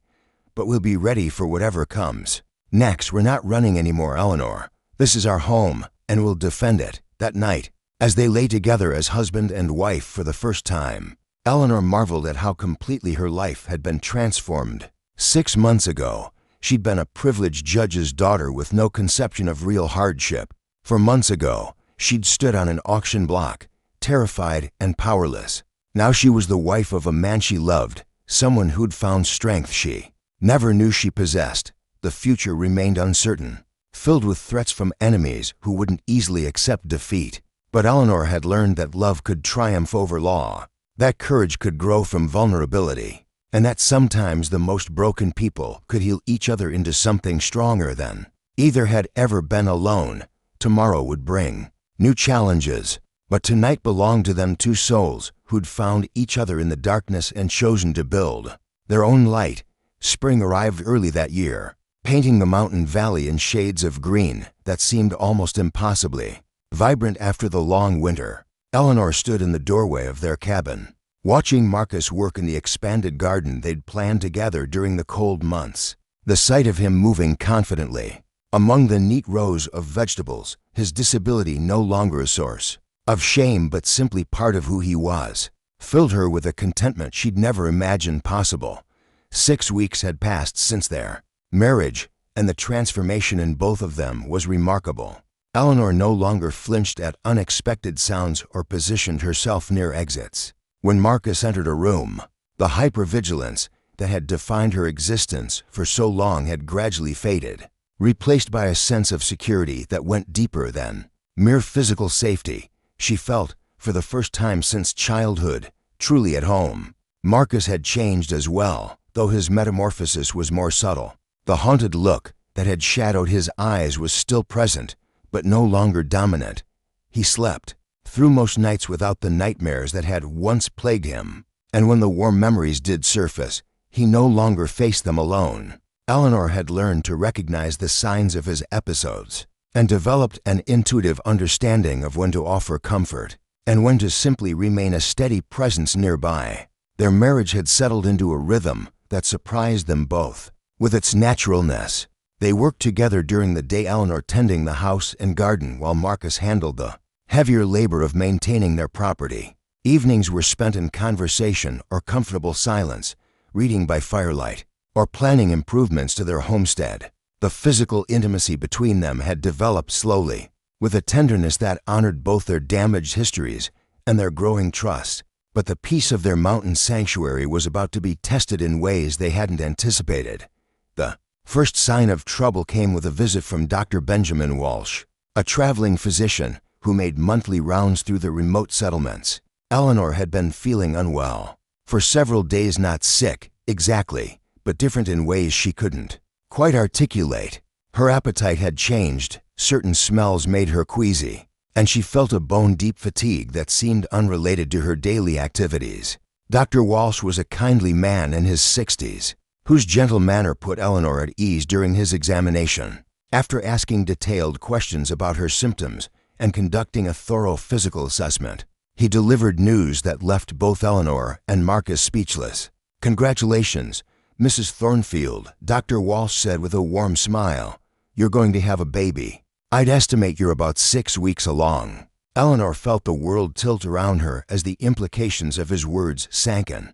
"but we'll be ready for whatever comes next. We're not running anymore, Eleanor. This is our home, and we'll defend it." That night, as they lay together as husband and wife for the first time, Eleanor marveled at how completely her life had been transformed. 6 months ago, she'd been a privileged judge's daughter with no conception of real hardship. 4 months ago, she'd stood on an auction block, terrified and powerless. Now she was the wife of a man she loved, someone who'd found strength she never knew she possessed. The future remained uncertain, filled with threats from enemies who wouldn't easily accept defeat. But Eleanor had learned that love could triumph over law, that courage could grow from vulnerability, and that sometimes the most broken people could heal each other into something stronger than either had ever been alone. Tomorrow would bring new challenges, but tonight belonged to them, 2 souls who'd found each other in the darkness and chosen to build their own light. Spring arrived early that year, painting the mountain valley in shades of green that seemed almost impossibly vibrant after the long winter. Eleanor stood in the doorway of their cabin, watching Marcus work in the expanded garden they'd planned together during the cold months. The sight of him moving confidently among the neat rows of vegetables, his disability no longer a source of shame but simply part of who he was, filled her with a contentment she'd never imagined possible. 6 weeks had passed since their marriage, and the transformation in both of them was remarkable. Eleanor no longer flinched at unexpected sounds or positioned herself near exits. When Marcus entered a room, the hypervigilance that had defined her existence for so long had gradually faded, replaced by a sense of security that went deeper than mere physical safety. She felt, for the first time since childhood, truly at home. Marcus had changed as well, though his metamorphosis was more subtle. The haunted look that had shadowed his eyes was still present, but no longer dominant. He slept through most nights without the nightmares that had once plagued him, and when the warm memories did surface, he no longer faced them alone. Eleanor had learned to recognize the signs of his episodes and developed an intuitive understanding of when to offer comfort and when to simply remain a steady presence nearby. Their marriage had settled into a rhythm that surprised them both. With its naturalness, they worked together during the day, Eleanor tending the house and garden while Marcus handled the heavier labor of maintaining their property. Evenings were spent in conversation or comfortable silence, reading by firelight, or planning improvements to their homestead. The physical intimacy between them had developed slowly, with a tenderness that honored both their damaged histories and their growing trust. But the peace of their mountain sanctuary was about to be tested in ways they hadn't anticipated. The first sign of trouble came with a visit from Dr. Benjamin Walsh, a traveling physician who made monthly rounds through the remote settlements. Eleanor had been feeling unwell for several days, not sick exactly, but different in ways she couldn't quite articulate. Her appetite had changed, certain smells made her queasy, and she felt a bone-deep fatigue that seemed unrelated to her daily activities. Dr. Walsh was a kindly man in his 60s, whose gentle manner put Eleanor at ease during his examination. After asking detailed questions about her symptoms and conducting a thorough physical assessment, he delivered news that left both Eleanor and Marcus speechless. "Congratulations, Mrs. Thornfield," Dr. Walsh said with a warm smile. "You're going to have a baby. I'd estimate you're about 6 weeks along." Eleanor felt the world tilt around her as the implications of his words sank in.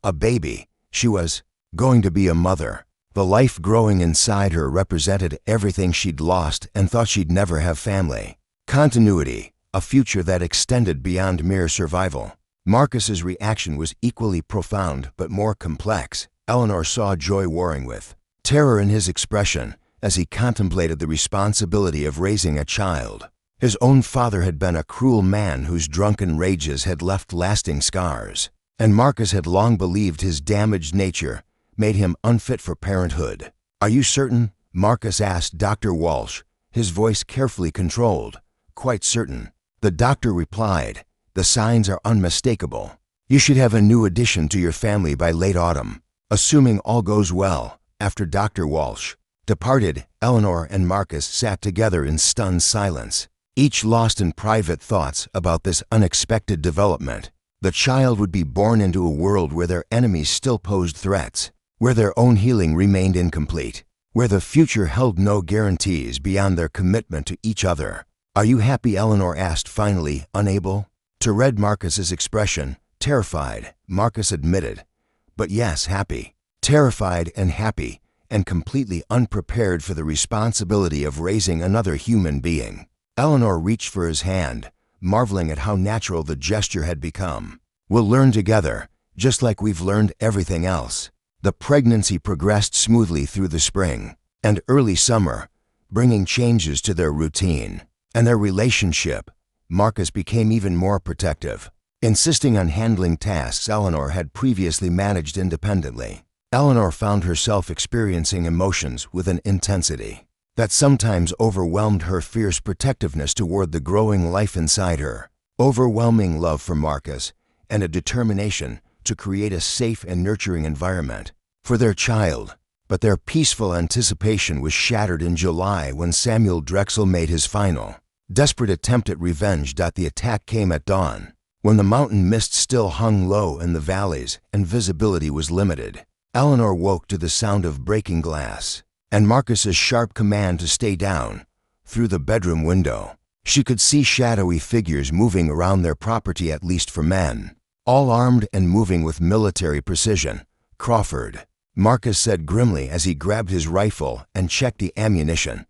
A baby. She was going to be a mother. The life growing inside her represented everything she'd lost and thought she'd never have: family, continuity, a future that extended beyond mere survival. Marcus's reaction was equally profound but more complex. Eleanor saw joy warring with terror in his expression as he contemplated the responsibility of raising a child. His own father had been a cruel man whose drunken rages had left lasting scars, and Marcus had long believed his damaged nature made him unfit for parenthood. "Are you certain?" Marcus asked Dr. Walsh, his voice carefully controlled. "Quite certain," the doctor replied. "The signs are unmistakable. You should have a new addition to your family by late autumn, assuming all goes well." After Dr. Walsh departed, Eleanor and Marcus sat together in stunned silence, each lost in private thoughts about this unexpected development. The child would be born into a world where their enemies still posed threats, where their own healing remained incomplete, where the future held no guarantees beyond their commitment to each other. "Are you happy?" Eleanor asked finally, unable to read Marcus's expression. "Terrified," Marcus admitted. "But yes, happy." Terrified and happy, and completely unprepared for the responsibility of raising another human being. Eleanor reached for his hand, marveling at how natural the gesture had become. "We'll learn together, just like we've learned everything else." The pregnancy progressed smoothly through the spring and early summer, bringing changes to their routine and their relationship. Marcus became even more protective, insisting on handling tasks Eleanor had previously managed independently. Eleanor found herself experiencing emotions with an intensity that sometimes overwhelmed her fierce protectiveness toward the growing life inside her. Overwhelming love for Marcus and a determination to create a safe and nurturing environment for their child. But their peaceful anticipation was shattered in July when Samuel Drexel made his final, desperate attempt at revenge. The attack came at dawn, when the mountain mist still hung low in the valleys and visibility was limited. Eleanor woke to the sound of breaking glass and Marcus's sharp command to stay down. Through the bedroom window, she could see shadowy figures moving around their property, at least for men, all armed and moving with military precision. Crawford, Marcus said grimly as he grabbed his rifle and checked the ammunition.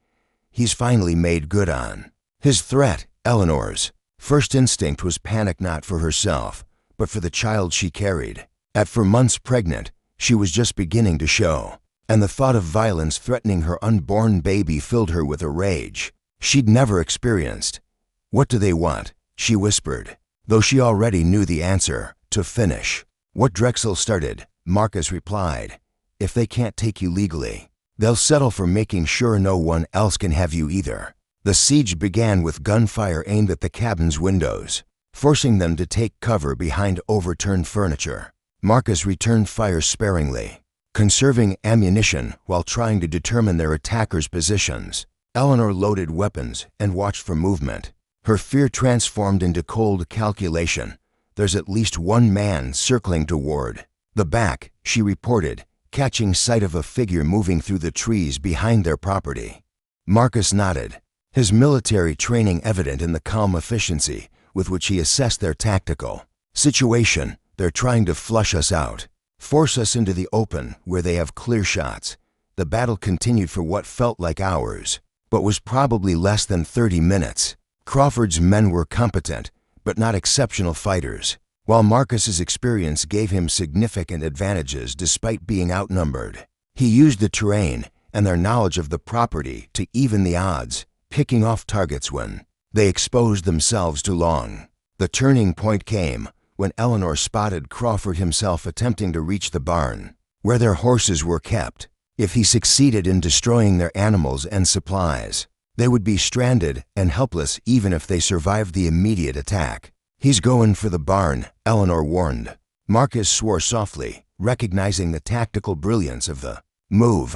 He's finally made good on his threat. Eleanor's first instinct was panic, not for herself, but for the child she carried. At 4 months pregnant, she was just beginning to show, and the thought of violence threatening her unborn baby filled her with a rage she'd never experienced. "What do they want?" she whispered, though she already knew the answer. "To finish what Drexel started," Marcus replied. "If they can't take you legally, they'll settle for making sure no one else can have you either." The siege began with gunfire aimed at the cabin's windows, forcing them to take cover behind overturned furniture. Marcus returned fire sparingly, conserving ammunition while trying to determine their attackers' positions. Eleanor loaded weapons and watched for movement. Her fear transformed into cold calculation. "There's at least one man circling toward the back," she reported, catching sight of a figure moving through the trees behind their property. Marcus nodded, his military training evident in the calm efficiency with which he assessed their tactical situation. "They're trying to flush us out, force us into the open where they have clear shots." The battle continued for what felt like hours, but was probably less than 30 minutes. Crawford's men were competent, but not exceptional fighters, while Marcus's experience gave him significant advantages despite being outnumbered. He used the terrain and their knowledge of the property to even the odds, picking off targets when they exposed themselves too long. The turning point came when Eleanor spotted Crawford himself attempting to reach the barn, where their horses were kept. If he succeeded in destroying their animals and supplies, they would be stranded and helpless even if they survived the immediate attack. "He's going for the barn," Eleanor warned. Marcus swore softly, recognizing the tactical brilliance of the move.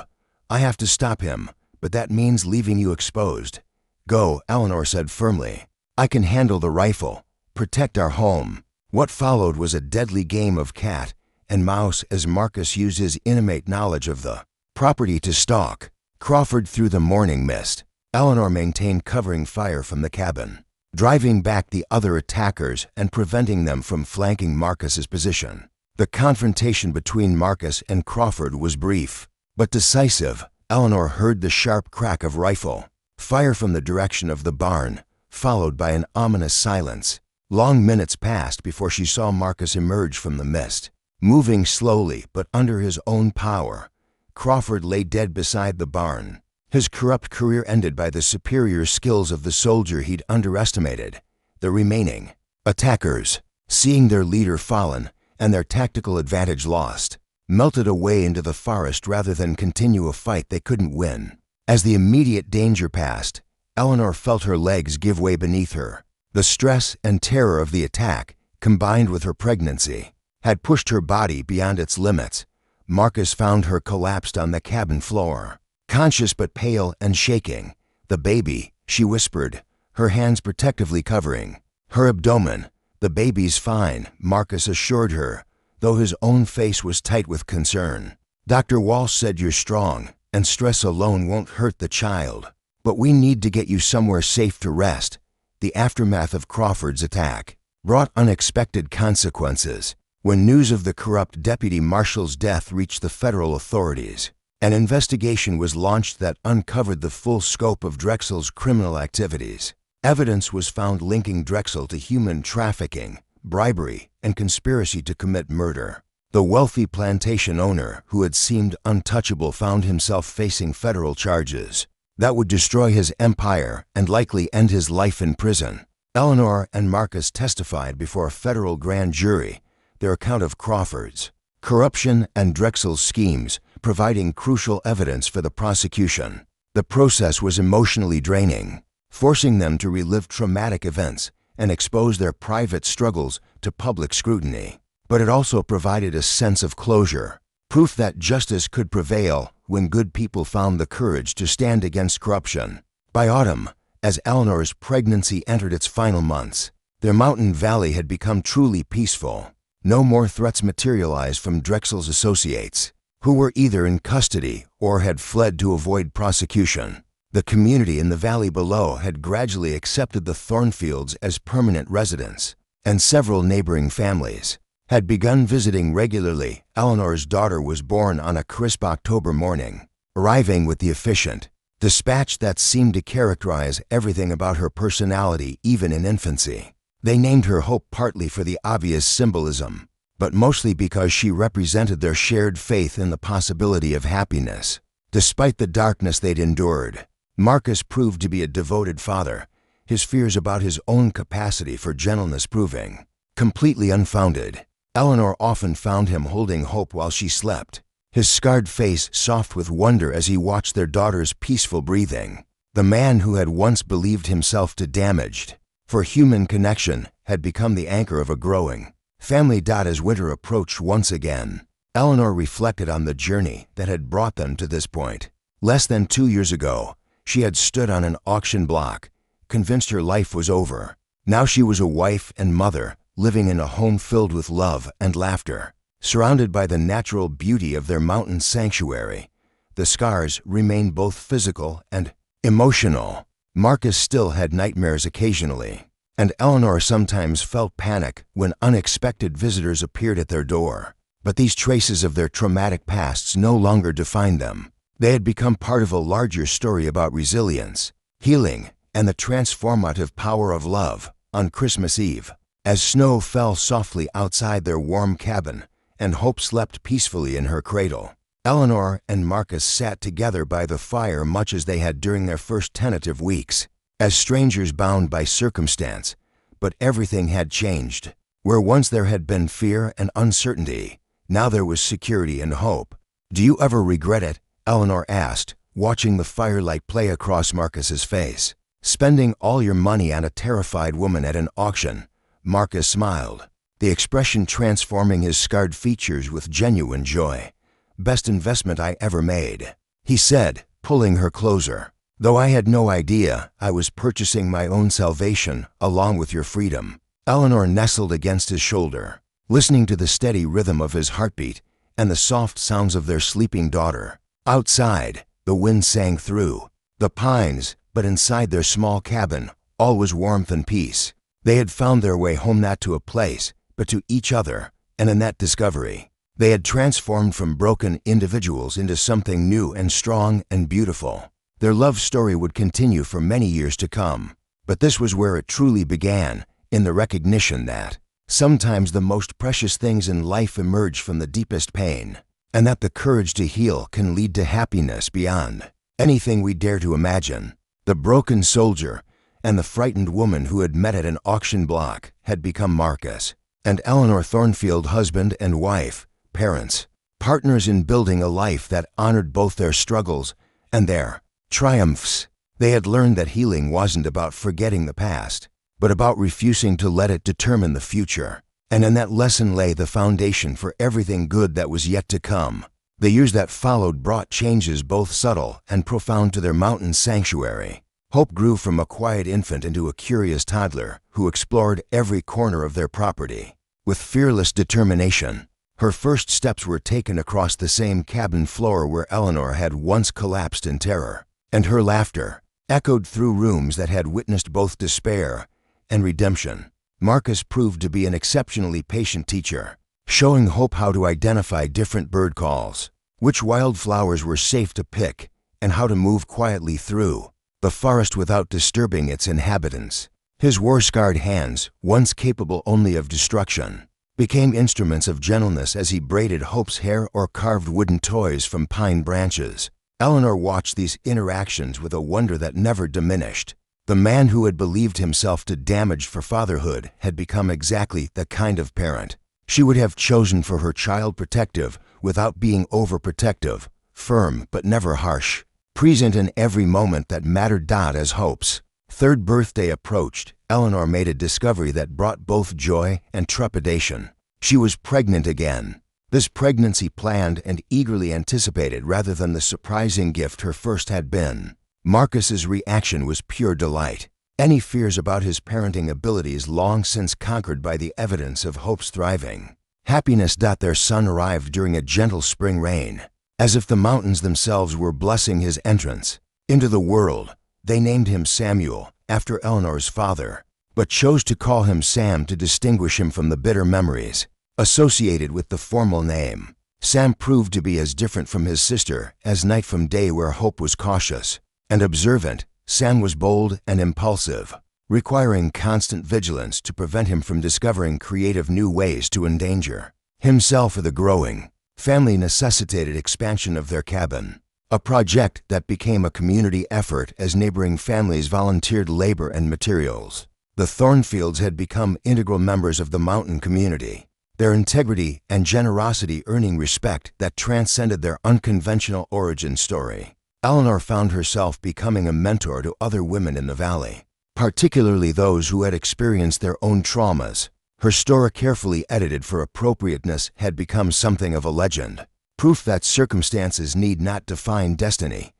"I have to stop him, but that means leaving you exposed." "Go," Eleanor said firmly. "I can handle the rifle. Protect our home." What followed was a deadly game of cat and mouse as Marcus used his innate knowledge of the property to stalk Crawford through the morning mist. Eleanor maintained covering fire from the cabin, driving back the other attackers and preventing them from flanking Marcus's position. The confrontation between Marcus and Crawford was brief, but decisive. Eleanor heard the sharp crack of rifle fire from the direction of the barn, followed by an ominous silence. Long minutes passed before she saw Marcus emerge from the mist, moving slowly but under his own power. Crawford lay dead beside the barn, his corrupt career ended by the superior skills of the soldier he'd underestimated. The remaining attackers, seeing their leader fallen and their tactical advantage lost, melted away into the forest rather than continue a fight they couldn't win. As the immediate danger passed, Eleanor felt her legs give way beneath her. The stress and terror of the attack, combined with her pregnancy, had pushed her body beyond its limits. Marcus found her collapsed on the cabin floor, conscious but pale and shaking. "The baby," she whispered, her hands protectively covering her abdomen. "The baby's fine," Marcus assured her, though his own face was tight with concern. "Dr. Walsh said you're strong, and stress alone won't hurt the child. But we need to get you somewhere safe to rest." The aftermath of Crawford's attack brought unexpected consequences. When news of the corrupt deputy marshal's death reached the federal authorities, an investigation was launched that uncovered the full scope of Drexel's criminal activities. Evidence was found linking Drexel to human trafficking, bribery, and conspiracy to commit murder. The wealthy plantation owner, who had seemed untouchable, found himself facing federal charges that would destroy his empire and likely end his life in prison. Eleanor and Marcus testified before a federal grand jury, their account of Crawford's corruption and Drexel's schemes providing crucial evidence for the prosecution. The process was emotionally draining, forcing them to relive traumatic events and expose their private struggles to public scrutiny. But it also provided a sense of closure, proof that justice could prevail when good people found the courage to stand against corruption. By autumn, as Eleanor's pregnancy entered its final months, their mountain valley had become truly peaceful. No more threats materialized from Drexel's associates, who were either in custody or had fled to avoid prosecution. The community in the valley below had gradually accepted the Thornfields as permanent residents, and several neighboring families had begun visiting regularly. Eleanor's daughter was born on a crisp October morning, arriving with the efficient dispatch that seemed to characterize everything about her personality, even in infancy. They named her Hope partly for the obvious symbolism, but mostly because she represented their shared faith in the possibility of happiness. Despite the darkness they'd endured, Marcus proved to be a devoted father, his fears about his own capacity for gentleness proving completely unfounded. Eleanor often found him holding Hope while she slept, his scarred face soft with wonder as he watched their daughter's peaceful breathing. The man who had once believed himself too damaged for human connection had become the anchor of a growing family. As winter approached once again, Eleanor reflected on the journey that had brought them to this point. Less than 2 years ago, she had stood on an auction block, convinced her life was over. Now she was a wife and mother, living in a home filled with love and laughter, surrounded by the natural beauty of their mountain sanctuary. The scars remained both physical and emotional. Marcus still had nightmares occasionally, and Eleanor sometimes felt panic when unexpected visitors appeared at their door. But these traces of their traumatic pasts no longer defined them. They had become part of a larger story about resilience, healing, and the transformative power of love. On Christmas Eve, as snow fell softly outside their warm cabin and Hope slept peacefully in her cradle, Eleanor and Marcus sat together by the fire much as they had during their first tentative weeks, as strangers bound by circumstance. But everything had changed. Where once there had been fear and uncertainty, now there was security and hope. "Do you ever regret it?" Eleanor asked, watching the firelight play across Marcus's face. "Spending all your money on a terrified woman at an auction?" Marcus smiled, the expression transforming his scarred features with genuine joy. "Best investment I ever made," he said, pulling her closer. "Though I had no idea I was purchasing my own salvation along with your freedom." Eleanor nestled against his shoulder, listening to the steady rhythm of his heartbeat and the soft sounds of their sleeping daughter. Outside, the wind sang through the pines, but inside their small cabin, all was warmth and peace. They had found their way home, not to a place, but to each other, and in that discovery, they had transformed from broken individuals into something new and strong and beautiful. Their love story would continue for many years to come, but this was where it truly began, in the recognition that sometimes the most precious things in life emerge from the deepest pain, and that the courage to heal can lead to happiness beyond anything we dare to imagine. The broken soldier and the frightened woman who had met at an auction block had become Marcus and Eleanor Thornfield, husband and wife, parents, partners in building a life that honored both their struggles and their triumphs. They had learned that healing wasn't about forgetting the past, but about refusing to let it determine the future. And in that lesson lay the foundation for everything good that was yet to come. The years that followed brought changes both subtle and profound to their mountain sanctuary. Hope grew from a quiet infant into a curious toddler who explored every corner of their property with fearless determination. Her first steps were taken across the same cabin floor where Eleanor had once collapsed in terror, and her laughter echoed through rooms that had witnessed both despair and redemption. Marcus proved to be an exceptionally patient teacher, showing Hope how to identify different bird calls, which wildflowers were safe to pick, and how to move quietly through the forest without disturbing its inhabitants. His war-scarred hands, once capable only of destruction, became instruments of gentleness as he braided Hope's hair or carved wooden toys from pine branches. Eleanor watched these interactions with a wonder that never diminished. The man who had believed himself too damaged for fatherhood had become exactly the kind of parent she would have chosen for her child, protective without being overprotective, firm but never harsh, present in every moment that mattered. As Hope's third birthday approached, Eleanor made a discovery that brought both joy and trepidation. She was pregnant again. This pregnancy planned and eagerly anticipated rather than the surprising gift her first had been. Marcus's reaction was pure delight. Any fears about his parenting abilities long since conquered by the evidence of Hope's thriving happiness. Their son arrived during a gentle spring rain, as if the mountains themselves were blessing his entrance into the world. They named him Samuel, after Eleanor's father, but chose to call him Sam to distinguish him from the bitter memories associated with the formal name. Sam proved to be as different from his sister as night from day, where Hope was cautious and observant. Sam was bold and impulsive, requiring constant vigilance to prevent him from discovering creative new ways to endanger himself or the growing family. Necessitated expansion of their cabin, a project that became a community effort as neighboring families volunteered labor and materials. The Thornfields had become integral members of the mountain community, their integrity and generosity earning respect that transcended their unconventional origin story. Eleanor found herself becoming a mentor to other women in the valley, particularly those who had experienced their own traumas. Her story, carefully edited for appropriateness, had become something of a legend, proof that circumstances need not define destiny.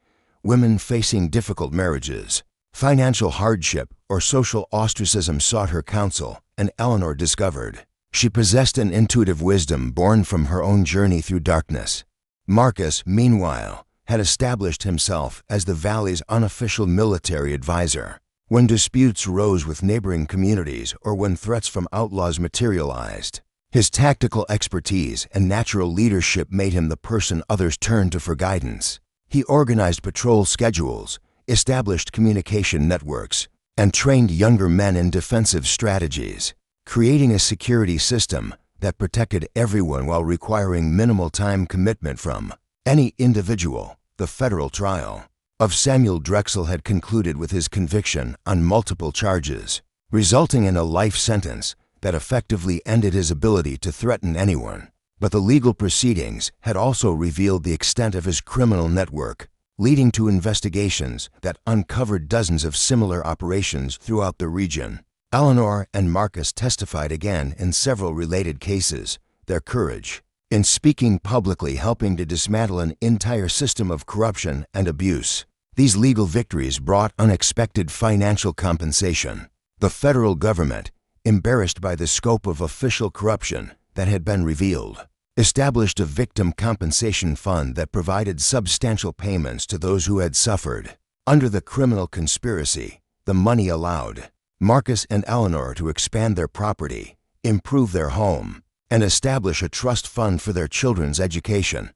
Women facing difficult marriages, financial hardship, or social ostracism sought her counsel, and Eleanor discovered she possessed an intuitive wisdom born from her own journey through darkness. Marcus, meanwhile, had established himself as the valley's unofficial military advisor. When disputes rose with neighboring communities or when threats from outlaws materialized, his tactical expertise and natural leadership made him the person others turned to for guidance. He organized patrol schedules, established communication networks, and trained younger men in defensive strategies, creating a security system that protected everyone while requiring minimal time commitment from any individual. The federal trial of Samuel Drexel had concluded with his conviction on multiple charges, resulting in a life sentence that effectively ended his ability to threaten anyone. But the legal proceedings had also revealed the extent of his criminal network, leading to investigations that uncovered dozens of similar operations throughout the region. Eleanor and Marcus testified again in several related cases, their courage in speaking publicly helping to dismantle an entire system of corruption and abuse. These legal victories brought unexpected financial compensation. The federal government, embarrassed by the scope of official corruption that had been revealed, established a victim compensation fund that provided substantial payments to those who had suffered. Under the criminal conspiracy, the money allowed Marcus and Eleanor to expand their property, improve their home, and establish a trust fund for their children's education.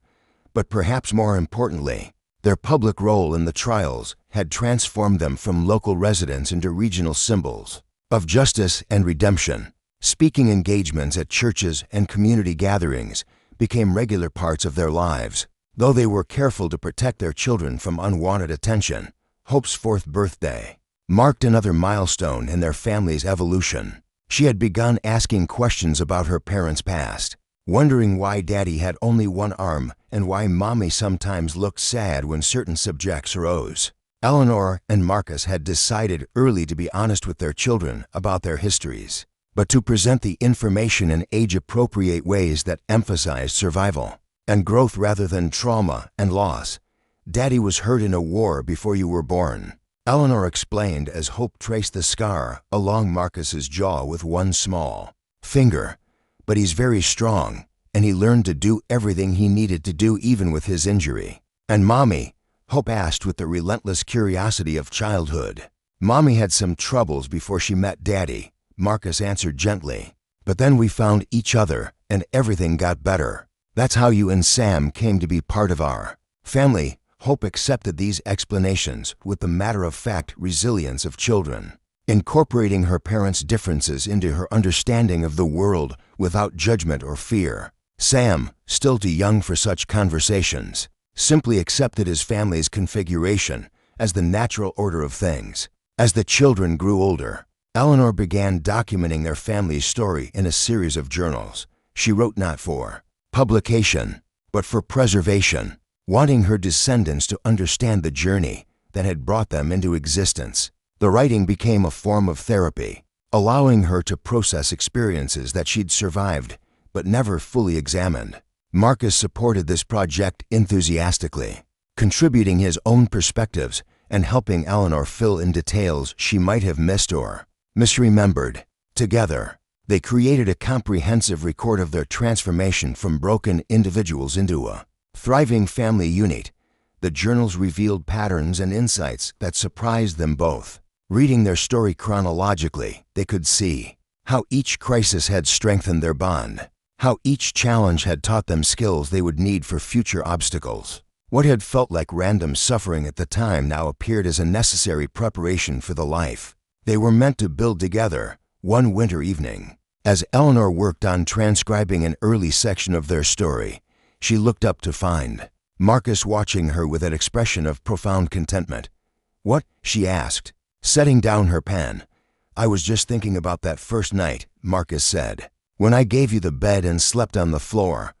But perhaps more importantly, their public role in the trials had transformed them from local residents into regional symbols of justice and redemption. Speaking engagements at churches and community gatherings became regular parts of their lives. Though they were careful to protect their children from unwanted attention, Hope's 4th birthday marked another milestone in their family's evolution. She had begun asking questions about her parents' past, wondering why Daddy had only one arm and why Mommy sometimes looked sad when certain subjects arose. Eleanor and Marcus had decided early to be honest with their children about their histories, but to present the information in age-appropriate ways that emphasized survival and growth rather than trauma and loss. Daddy was hurt in a war before you were born, Eleanor explained as Hope traced the scar along Marcus's jaw with one small finger. But he's very strong, and he learned to do everything he needed to do even with his injury. And Mommy? Hope asked with the relentless curiosity of childhood. Mommy had some troubles before she met Daddy, Marcus answered gently. But then we found each other, and everything got better. That's how you and Sam came to be part of our family. Hope accepted these explanations with the matter-of-fact resilience of children, incorporating her parents' differences into her understanding of the world without judgment or fear. Sam, still too young for such conversations, simply accepted his family's configuration as the natural order of things. As the children grew older, Eleanor began documenting their family's story in a series of journals. She wrote not for publication, but for preservation, wanting her descendants to understand the journey that had brought them into existence. The writing became a form of therapy, allowing her to process experiences that she'd survived but never fully examined. Marcus supported this project enthusiastically, contributing his own perspectives and helping Eleanor fill in details she might have missed or misremembered. Together, they created a comprehensive record of their transformation from broken individuals into a thriving family unit. The journals revealed patterns and insights that surprised them both. Reading their story chronologically, they could see how each crisis had strengthened their bond, how each challenge had taught them skills they would need for future obstacles. What had felt like random suffering at the time now appeared as a necessary preparation for the life they were meant to build together. One winter evening, as Eleanor worked on transcribing an early section of their story, she looked up to find Marcus watching her with an expression of profound contentment. "What?" she asked, setting down her pen. "I was just thinking about that first night," Marcus said. "When I gave you the bed and slept on the floor,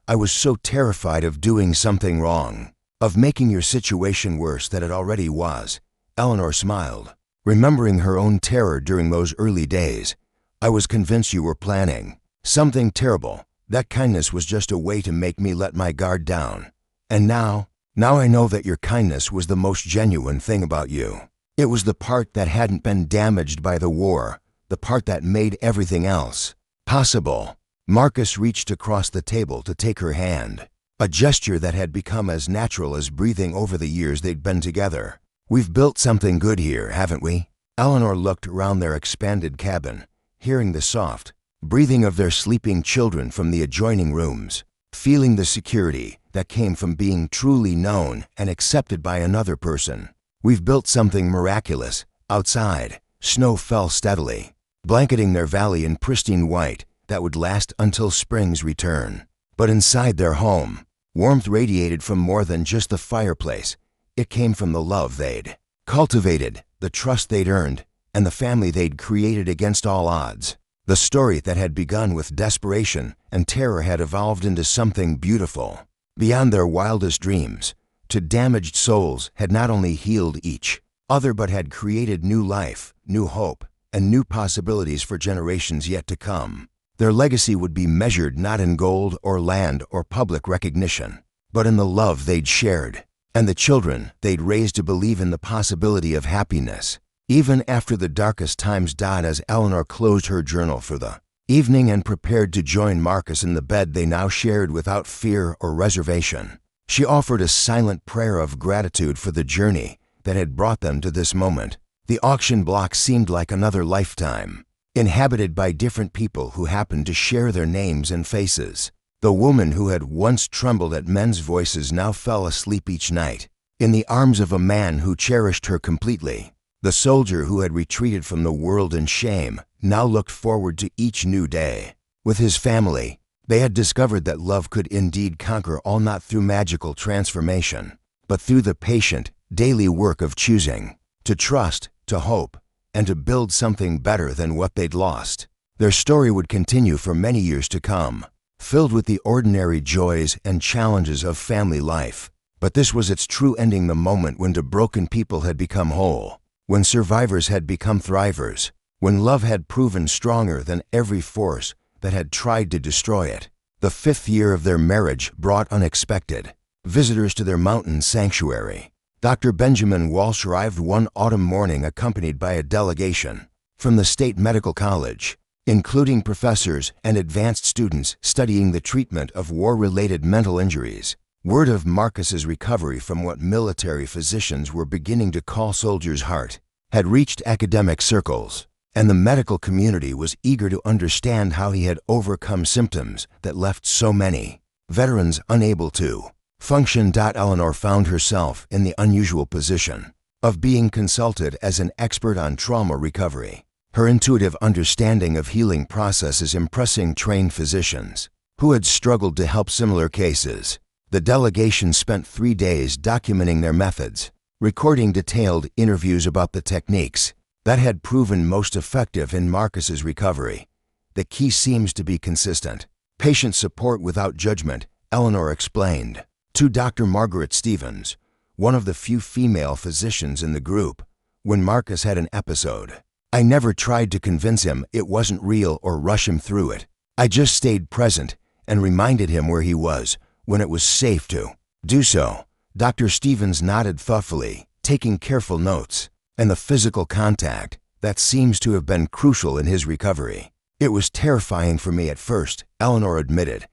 I was so terrified of doing something wrong, of making your situation worse than it already was." Eleanor smiled, remembering her own terror during those early days. "I was convinced you were planning something terrible. That kindness was just a way to make me let my guard down. And now I know that your kindness was the most genuine thing about you. It was the part that hadn't been damaged by the war, the part that made everything else possible." Marcus reached across the table to take her hand, a gesture that had become as natural as breathing over the years they'd been together. "We've built something good here, haven't we?" Eleanor looked around their expanded cabin, hearing the soft breathing of their sleeping children from the adjoining rooms, feeling the security that came from being truly known and accepted by another person. "We've built something miraculous." Outside, snow fell steadily, blanketing their valley in pristine white that would last until spring's return. But inside their home, warmth radiated from more than just the fireplace. It came from the love they'd cultivated, the trust they'd earned, and the family they'd created against all odds. The story that had begun with desperation and terror had evolved into something beautiful, beyond their wildest dreams. To damaged souls had not only healed each other but had created new life, new hope, and new possibilities for generations yet to come. Their legacy would be measured not in gold or land or public recognition, but in the love they'd shared, and the children they'd raised to believe in the possibility of happiness, even after the darkest times died. As Eleanor closed her journal for the evening and prepared to join Marcus in the bed they now shared without fear or reservation, she offered a silent prayer of gratitude for the journey that had brought them to this moment. The auction block seemed like another lifetime, inhabited by different people who happened to share their names and faces. The woman who had once trembled at men's voices now fell asleep each night, in the arms of a man who cherished her completely. The soldier who had retreated from the world in shame now looked forward to each new day. With his family, they had discovered that love could indeed conquer all, not through magical transformation, but through the patient, daily work of choosing to trust, to hope, and to build something better than what they'd lost. Their story would continue for many years to come, filled with the ordinary joys and challenges of family life. But this was its true ending, the moment when the broken people had become whole, when survivors had become thrivers, when love had proven stronger than every force that had tried to destroy it. The 5th year of their marriage brought unexpected visitors to their mountain sanctuary. Dr. Benjamin Walsh arrived one autumn morning accompanied by a delegation from the State Medical College, including professors and advanced students studying the treatment of war-related mental injuries. Word of Marcus's recovery from what military physicians were beginning to call soldier's heart had reached academic circles, and the medical community was eager to understand how he had overcome symptoms that left so many veterans unable to function. Eleanor found herself in the unusual position of being consulted as an expert on trauma recovery, her intuitive understanding of healing processes impressing trained physicians who had struggled to help similar cases. The delegation spent 3 days documenting their methods, recording detailed interviews about the techniques that had proven most effective in Marcus's recovery. "The key seems to be consistent patient support without judgment," Eleanor explained to Dr. Margaret Stevens, one of the few female physicians in the group. "When Marcus had an episode, I never tried to convince him it wasn't real or rush him through it. I just stayed present and reminded him where he was when it was safe to do so." Dr. Stevens nodded thoughtfully, taking careful notes. "And the physical contact, that seems to have been crucial in his recovery." "It was terrifying for me at first," Eleanor admitted.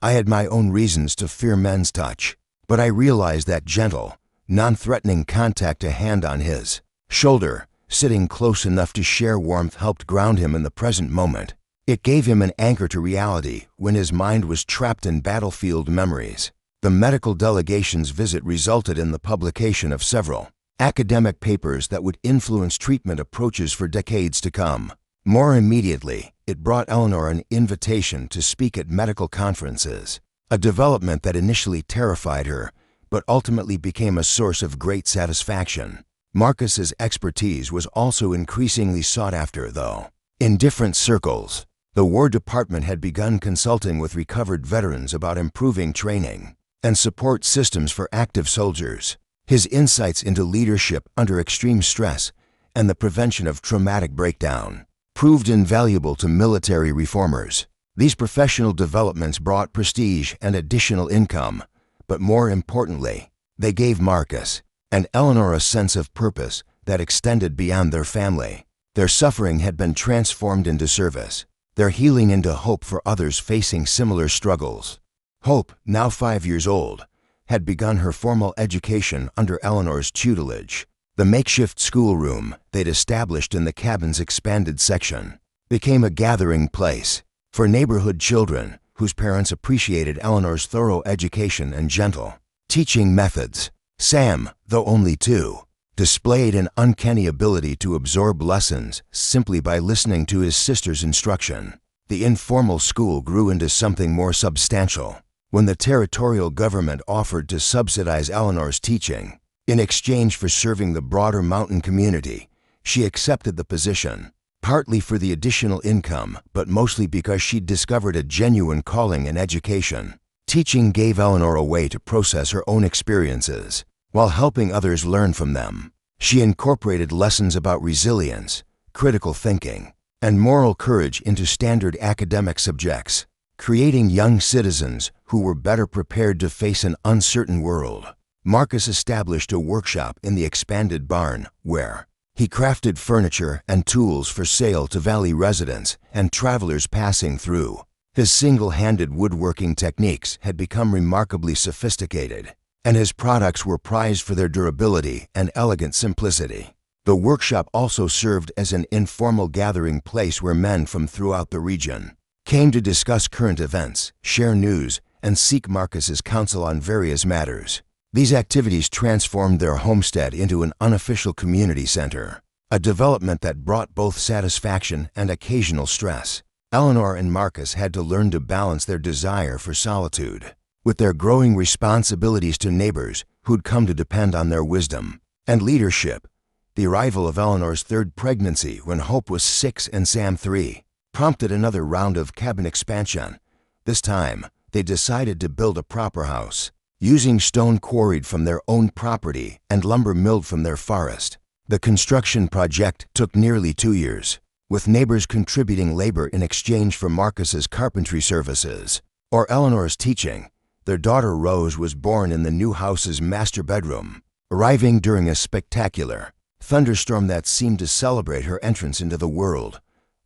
"I had my own reasons to fear men's touch, but I realized that gentle, non-threatening contact, a hand on his shoulder, sitting close enough to share warmth, helped ground him in the present moment." It gave him an anchor to reality when his mind was trapped in battlefield memories. The medical delegation's visit resulted in the publication of several academic papers that would influence treatment approaches for decades to come. More immediately, it brought Eleanor an invitation to speak at medical conferences, a development that initially terrified her, but ultimately became a source of great satisfaction. Marcus's expertise was also increasingly sought after, though. In different circles, the War Department had begun consulting with recovered veterans about improving training and support systems for active soldiers. His insights into leadership under extreme stress and the prevention of traumatic breakdown proved invaluable to military reformers. These professional developments brought prestige and additional income, but more importantly, they gave Marcus and Eleanor a sense of purpose that extended beyond their family. Their suffering had been transformed into service, their healing into hope for others facing similar struggles. Hope, now 5 years old, had begun her formal education under Eleanor's tutelage. The makeshift schoolroom they'd established in the cabin's expanded section became a gathering place for neighborhood children whose parents appreciated Eleanor's thorough education and gentle teaching methods. Sam, though only 2, displayed an uncanny ability to absorb lessons simply by listening to his sister's instruction. The informal school grew into something more substantial when the territorial government offered to subsidize Eleanor's teaching. In exchange for serving the broader mountain community, she accepted the position, partly for the additional income, but mostly because she'd discovered a genuine calling in education. Teaching gave Eleanor a way to process her own experiences while helping others learn from them. She incorporated lessons about resilience, critical thinking, and moral courage into standard academic subjects, creating young citizens who were better prepared to face an uncertain world. Marcus established a workshop in the expanded barn where he crafted furniture and tools for sale to valley residents and travelers passing through. His single-handed woodworking techniques had become remarkably sophisticated, and his products were prized for their durability and elegant simplicity. The workshop also served as an informal gathering place where men from throughout the region came to discuss current events, share news, and seek Marcus's counsel on various matters. These activities transformed their homestead into an unofficial community center, a development that brought both satisfaction and occasional stress. Eleanor and Marcus had to learn to balance their desire for solitude with their growing responsibilities to neighbors who'd come to depend on their wisdom and leadership. The arrival of Eleanor's 3rd pregnancy, when Hope was 6 and Sam 3, prompted another round of cabin expansion. This time, they decided to build a proper house, using stone quarried from their own property and lumber milled from their forest. The construction project took nearly 2 years, with neighbors contributing labor in exchange for Marcus's carpentry services or Eleanor's teaching. Their daughter Rose was born in the new house's master bedroom, arriving during a spectacular thunderstorm that seemed to celebrate her entrance into the world.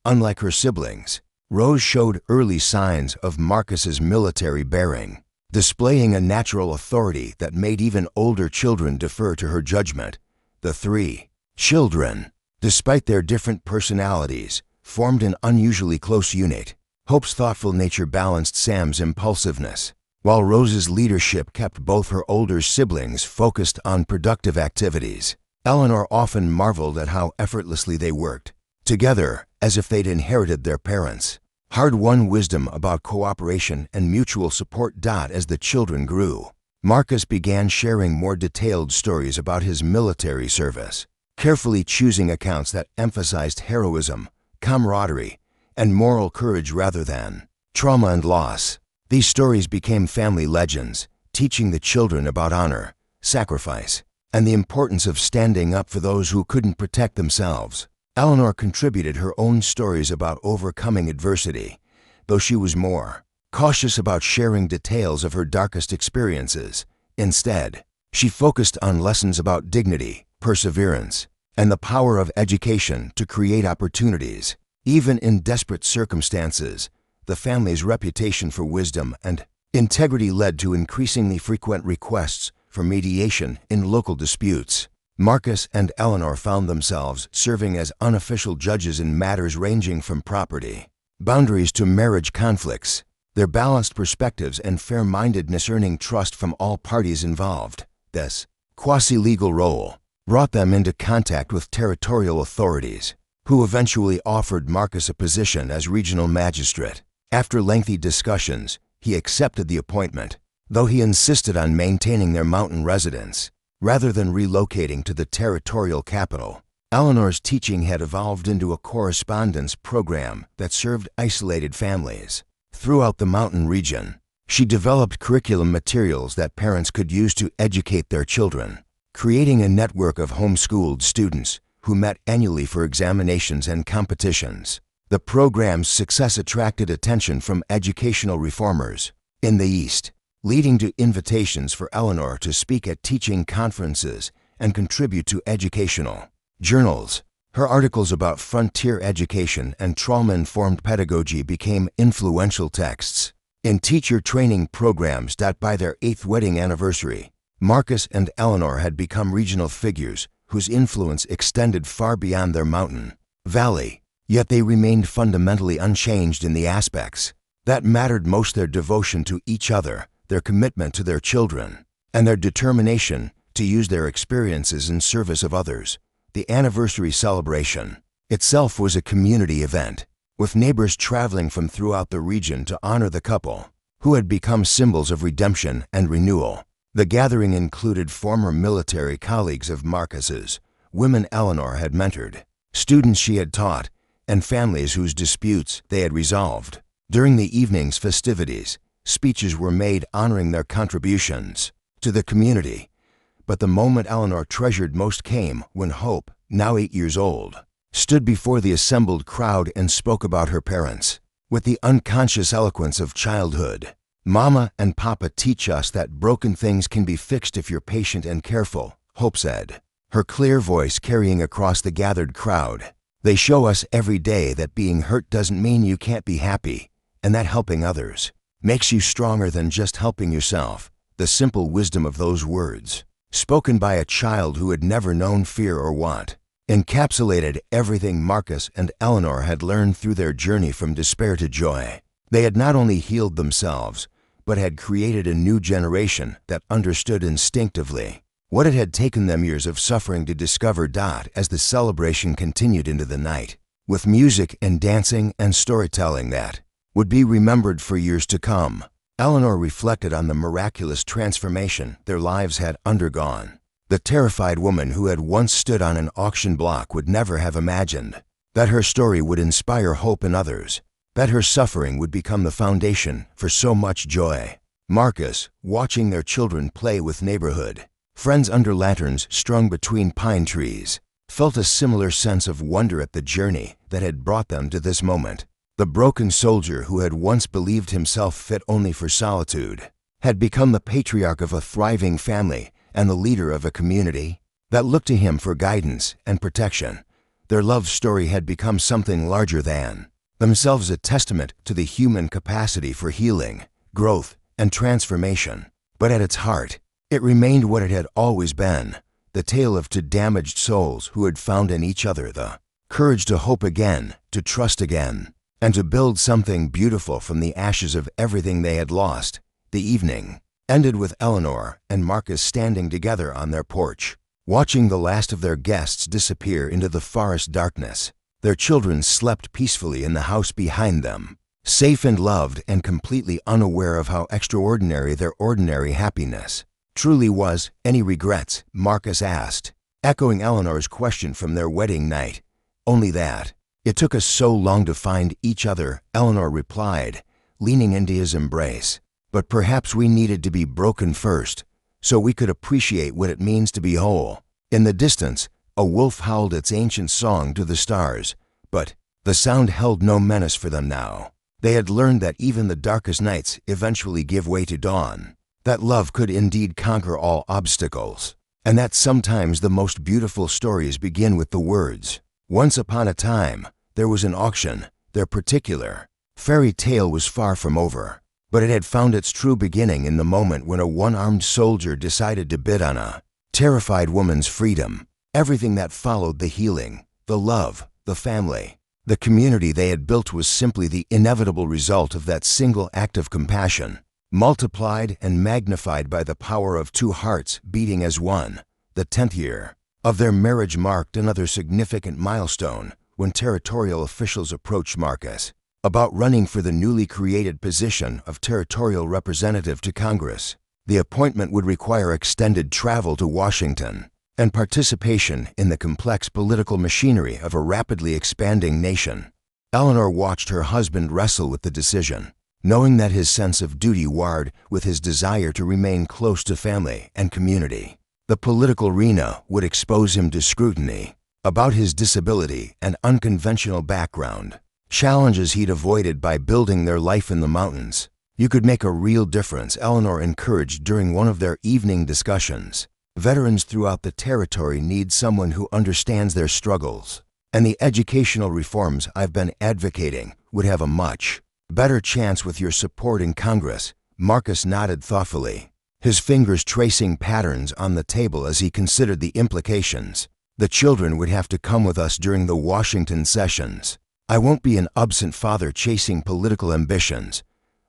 Unlike her siblings, Rose showed early signs of Marcus's military bearing, displaying a natural authority that made even older children defer to her judgment. The 3 children, despite their different personalities, formed an unusually close unit. Hope's thoughtful nature balanced Sam's impulsiveness, while Rose's leadership kept both her older siblings focused on productive activities. Eleanor often marveled at how effortlessly they worked together, as if they'd inherited their parents' hard-won wisdom about cooperation and mutual support. As the children grew, Marcus began sharing more detailed stories about his military service, carefully choosing accounts that emphasized heroism, camaraderie, and moral courage rather than trauma and loss. These stories became family legends, teaching the children about honor, sacrifice, and the importance of standing up for those who couldn't protect themselves. Eleanor contributed her own stories about overcoming adversity, though she was more cautious about sharing details of her darkest experiences. Instead, she focused on lessons about dignity, perseverance, and the power of education to create opportunities. Even in desperate circumstances, the family's reputation for wisdom and integrity led to increasingly frequent requests for mediation in local disputes. Marcus and Eleanor found themselves serving as unofficial judges in matters ranging from property boundaries to marriage conflicts, their balanced perspectives and fair-mindedness earning trust from all parties involved. This quasi-legal role brought them into contact with territorial authorities, who eventually offered Marcus a position as regional magistrate. After lengthy discussions, he accepted the appointment, though he insisted on maintaining their mountain residence rather than relocating to the territorial capital. Eleanor's teaching had evolved into a correspondence program that served isolated families throughout the mountain region. She developed curriculum materials that parents could use to educate their children, creating a network of homeschooled students who met annually for examinations and competitions. The program's success attracted attention from educational reformers in the East, leading to invitations for Eleanor to speak at teaching conferences and contribute to educational journals. Her articles about frontier education and trauma-informed pedagogy became influential texts in teacher training programs. By their 8th wedding anniversary, Marcus and Eleanor had become regional figures whose influence extended far beyond their mountain valley, yet they remained fundamentally unchanged in the aspects that mattered most: their devotion to each other, their commitment to their children, and their determination to use their experiences in service of others. The anniversary celebration itself was a community event, with neighbors traveling from throughout the region to honor the couple, who had become symbols of redemption and renewal. The gathering included former military colleagues of Marcus's, women Eleanor had mentored, students she had taught, and families whose disputes they had resolved. During the evening's festivities, speeches were made honoring their contributions to the community. But the moment Eleanor treasured most came when Hope, now 8 years old, stood before the assembled crowd and spoke about her parents with the unconscious eloquence of childhood. "Mama and Papa teach us that broken things can be fixed if you're patient and careful," Hope said, her clear voice carrying across the gathered crowd. "They show us every day that being hurt doesn't mean you can't be happy, and that helping others makes you stronger than just helping yourself." The simple wisdom of those words, spoken by a child who had never known fear or want, encapsulated everything Marcus and Eleanor had learned through their journey from despair to joy. They had not only healed themselves, but had created a new generation that understood instinctively what it had taken them years of suffering to discover. As the celebration continued into the night, with music and dancing and storytelling that would be remembered for years to come, Eleanor reflected on the miraculous transformation their lives had undergone. The terrified woman who had once stood on an auction block would never have imagined that her story would inspire hope in others, that her suffering would become the foundation for so much joy. Marcus, watching their children play with neighborhood friends under lanterns strung between pine trees, felt a similar sense of wonder at the journey that had brought them to this moment. The broken soldier who had once believed himself fit only for solitude had become the patriarch of a thriving family and the leader of a community that looked to him for guidance and protection. Their love story had become something larger than themselves, a testament to the human capacity for healing, growth, and transformation. But at its heart, it remained what it had always been, the tale of two damaged souls who had found in each other the courage to hope again, to trust again, and to build something beautiful from the ashes of everything they had lost. The evening ended with Eleanor and Marcus standing together on their porch, watching the last of their guests disappear into the forest darkness. Their children slept peacefully in the house behind them, safe and loved and completely unaware of how extraordinary their ordinary happiness truly was. "Any regrets?" Marcus asked, echoing Eleanor's question from their wedding night. "Only that it took us so long to find each other," Eleanor replied, leaning into his embrace. "But perhaps we needed to be broken first, so we could appreciate what it means to be whole." In the distance, a wolf howled its ancient song to the stars, but the sound held no menace for them now. They had learned that even the darkest nights eventually give way to dawn, that love could indeed conquer all obstacles, and that sometimes the most beautiful stories begin with the words, "Once upon a time, there was an auction." Their particular fairy tale was far from over, but it had found its true beginning in the moment when a one-armed soldier decided to bid on a terrified woman's freedom. Everything that followed, the healing, the love, the family, The community they had built was simply the inevitable result of that single act of compassion, multiplied and magnified by the power of two hearts beating as one. The 10th year of their marriage marked another significant milestone when territorial officials approached Marcus about running for the newly created position of territorial representative to Congress. The appointment would require extended travel to Washington and participation in the complex political machinery of a rapidly expanding nation. Eleanor watched her husband wrestle with the decision, knowing that his sense of duty warred with his desire to remain close to family and community. The political arena would expose him to scrutiny about his disability and unconventional background, challenges he'd avoided by building their life in the mountains. "You could make a real difference," Eleanor encouraged during one of their evening discussions. "Veterans throughout the territory need someone who understands their struggles, and the educational reforms I've been advocating would have a much better chance with your support in Congress." Marcus nodded thoughtfully, his fingers tracing patterns on the table as he considered the implications. "The children would have to come with us during the Washington sessions. I won't be an absent father chasing political ambitions.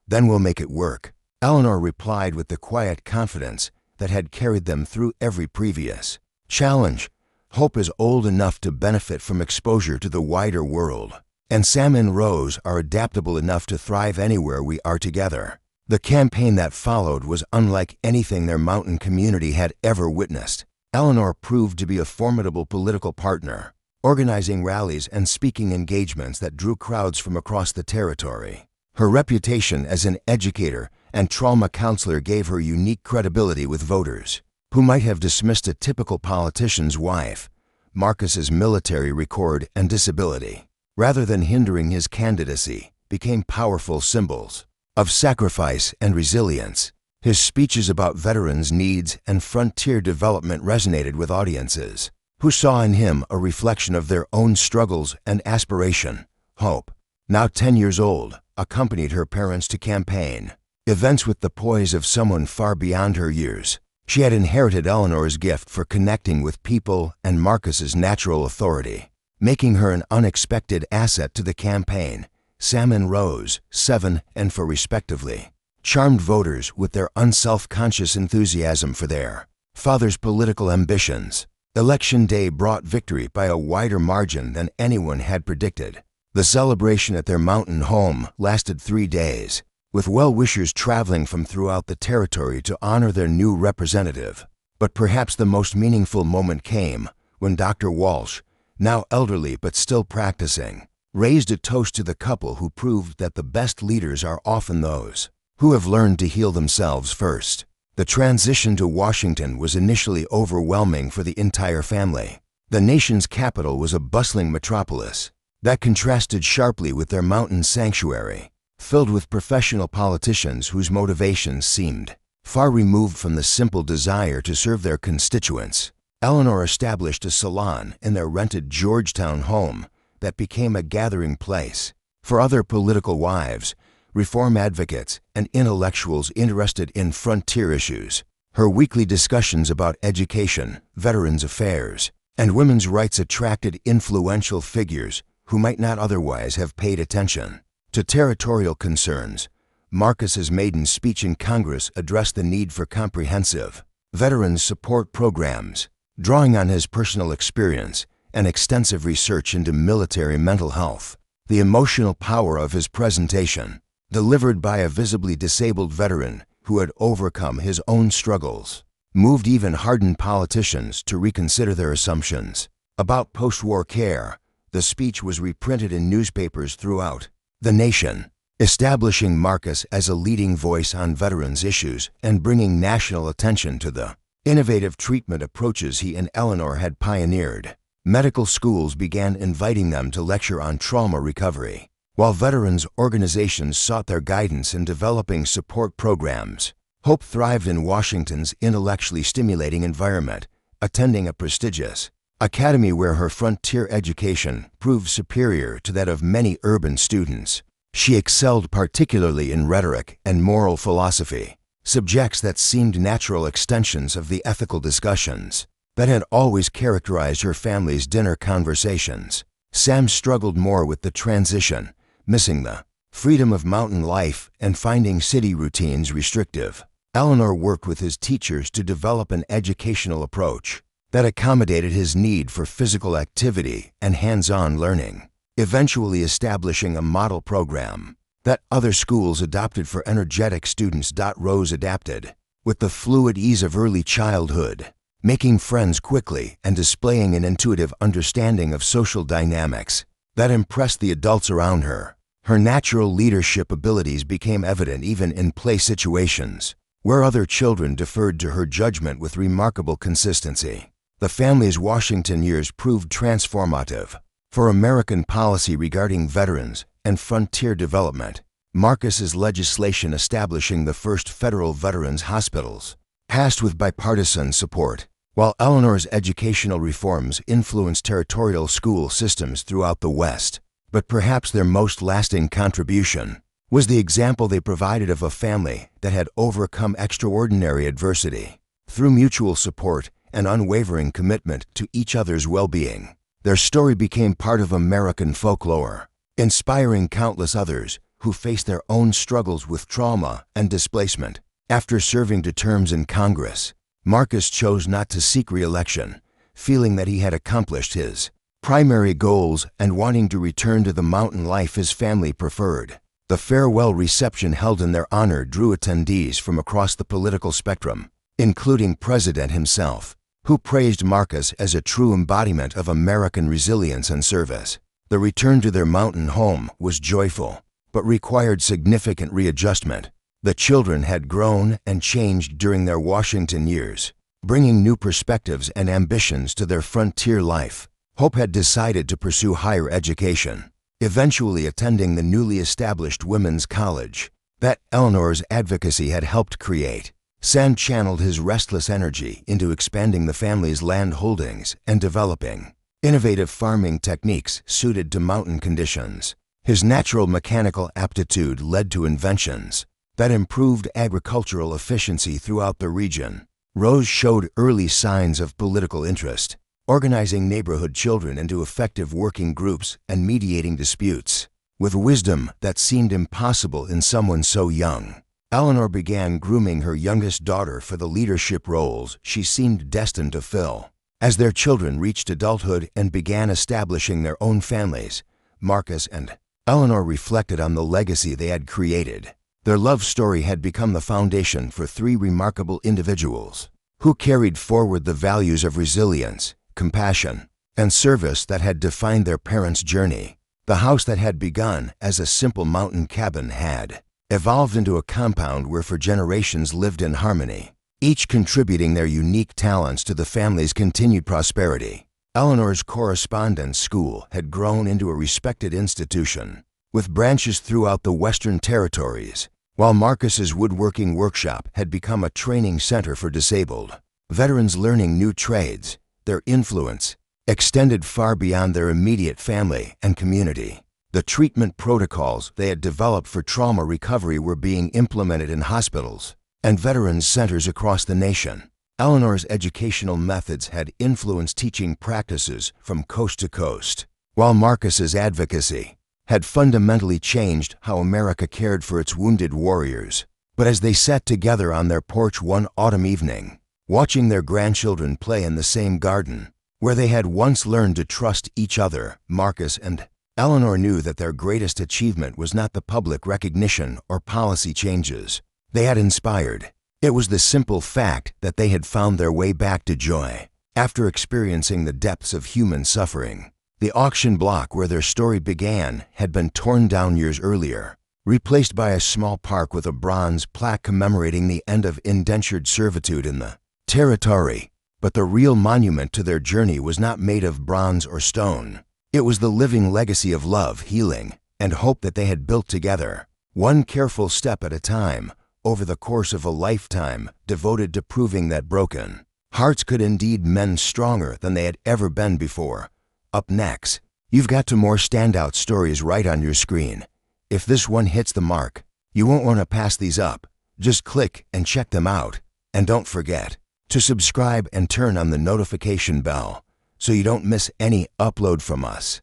Then we'll make it work," Eleanor replied with the quiet confidence that had carried them through every previous challenge. "Hope is old enough to benefit from exposure to the wider world, and Sam and Rose are adaptable enough to thrive anywhere we are together." The campaign that followed was unlike anything their mountain community had ever witnessed. Eleanor proved to be a formidable political partner, organizing rallies and speaking engagements that drew crowds from across the territory. Her reputation as an educator and trauma counselor gave her unique credibility with voters, who might have dismissed a typical politician's wife. Marcus's military record and disability, rather than hindering his candidacy, became powerful symbols of sacrifice and resilience. His speeches about veterans' needs and frontier development resonated with audiences who saw in him a reflection of their own struggles and aspiration. Hope, now 10 years old, accompanied her parents to campaign events with the poise of someone far beyond her years. She had inherited Eleanor's gift for connecting with people and Marcus's natural authority, making her an unexpected asset to the campaign. Sam and Rose, 7 and 4 respectively, charmed voters with their unself-conscious enthusiasm for their father's political ambitions. Election day brought victory by a wider margin than anyone had predicted. The celebration at their mountain home lasted 3 days, with well-wishers traveling from throughout the territory to honor their new representative. But perhaps the most meaningful moment came when Dr. Walsh, now elderly but still practicing, raised a toast to the couple who proved that the best leaders are often those who have learned to heal themselves first. The transition to Washington was initially overwhelming for the entire family. The nation's capital was a bustling metropolis that contrasted sharply with their mountain sanctuary, filled with professional politicians whose motivations seemed far removed from the simple desire to serve their constituents. Eleanor established a salon in their rented Georgetown home that became a gathering place for other political wives, reform advocates, and intellectuals interested in frontier issues. Her weekly discussions about education, veterans affairs, and women's rights attracted influential figures who might not otherwise have paid attention to territorial concerns. Marcus's maiden speech in Congress addressed the need for comprehensive veterans support programs, drawing on his personal experience and extensive research into military mental health. The emotional power of his presentation, delivered by a visibly disabled veteran who had overcome his own struggles, moved even hardened politicians to reconsider their assumptions about post-war care. The speech was reprinted in newspapers throughout the nation, establishing Marcus as a leading voice on veterans' issues and bringing national attention to the innovative treatment approaches he and Eleanor had pioneered. Medical schools began inviting them to lecture on trauma recovery, while veterans organizations sought their guidance in developing support programs. Hope thrived in Washington's intellectually stimulating environment, attending a prestigious academy where her frontier education proved superior to that of many urban students. She excelled particularly in rhetoric and moral philosophy, subjects that seemed natural extensions of the ethical discussions that had always characterized her family's dinner conversations. Sam struggled more with the transition, missing the freedom of mountain life and finding city routines restrictive. Eleanor worked with his teachers to develop an educational approach that accommodated his need for physical activity and hands-on learning, eventually establishing a model program that other schools adopted for energetic students. Rose adapted with the fluid ease of early childhood, making friends quickly and displaying an intuitive understanding of social dynamics that impressed the adults around her. Her natural leadership abilities became evident even in play situations, where other children deferred to her judgment with remarkable consistency. The family's Washington years proved transformative for American policy regarding veterans and frontier development. Marcus's legislation establishing the first federal veterans hospitals passed with bipartisan support, while Eleanor's educational reforms influenced territorial school systems throughout the West. But perhaps their most lasting contribution was the example they provided of a family that had overcome extraordinary adversity through mutual support and unwavering commitment to each other's well-being. Their story became part of American folklore, inspiring countless others who faced their own struggles with trauma and displacement. After serving 2 terms in Congress, Marcus chose not to seek re-election, feeling that he had accomplished his primary goals and wanting to return to the mountain life his family preferred. The farewell reception held in their honor drew attendees from across the political spectrum, including President himself, who praised Marcus as a true embodiment of American resilience and service. The return to their mountain home was joyful, but required significant readjustment. The children had grown and changed during their Washington years, bringing new perspectives and ambitions to their frontier life. Hope had decided to pursue higher education, eventually attending the newly established women's college that Eleanor's advocacy had helped create. Sam channeled his restless energy into expanding the family's land holdings and developing innovative farming techniques suited to mountain conditions. His natural mechanical aptitude led to inventions that improved agricultural efficiency throughout the region. Rose showed early signs of political interest, organizing neighborhood children into effective working groups and mediating disputes. With wisdom that seemed impossible in someone so young, Eleanor began grooming her youngest daughter for the leadership roles she seemed destined to fill. As their children reached adulthood and began establishing their own families, Marcus and Eleanor reflected on the legacy they had created. Their love story had become the foundation for 3 remarkable individuals who carried forward the values of resilience, compassion, and service that had defined their parents' journey. The house that had begun as a simple mountain cabin had evolved into a compound where for generations lived in harmony, each contributing their unique talents to the family's continued prosperity. Eleanor's correspondence school had grown into a respected institution, with branches throughout the Western Territories, while Marcus's woodworking workshop had become a training center for disabled veterans learning new trades. Their influence extended far beyond their immediate family and community. The treatment protocols they had developed for trauma recovery were being implemented in hospitals and veterans centers across the nation. Eleanor's educational methods had influenced teaching practices from coast to coast, while Marcus's advocacy had fundamentally changed how America cared for its wounded warriors. But as they sat together on their porch one autumn evening, watching their grandchildren play in the same garden, where they had once learned to trust each other, Marcus and Eleanor knew that their greatest achievement was not the public recognition or policy changes they had inspired. It was the simple fact that they had found their way back to joy after experiencing the depths of human suffering. The auction block where their story began had been torn down years earlier, replaced by a small park with a bronze plaque commemorating the end of indentured servitude in the territory. But the real monument to their journey was not made of bronze or stone. It was the living legacy of love, healing, and hope that they had built together, one careful step at a time, over the course of a lifetime devoted to proving that broken hearts could indeed mend stronger than they had ever been before. Up next, you've got 2 more standout stories right on your screen. If this one hits the mark, you won't want to pass these up. Just click and check them out. And don't forget to subscribe and turn on the notification bell so you don't miss any upload from us.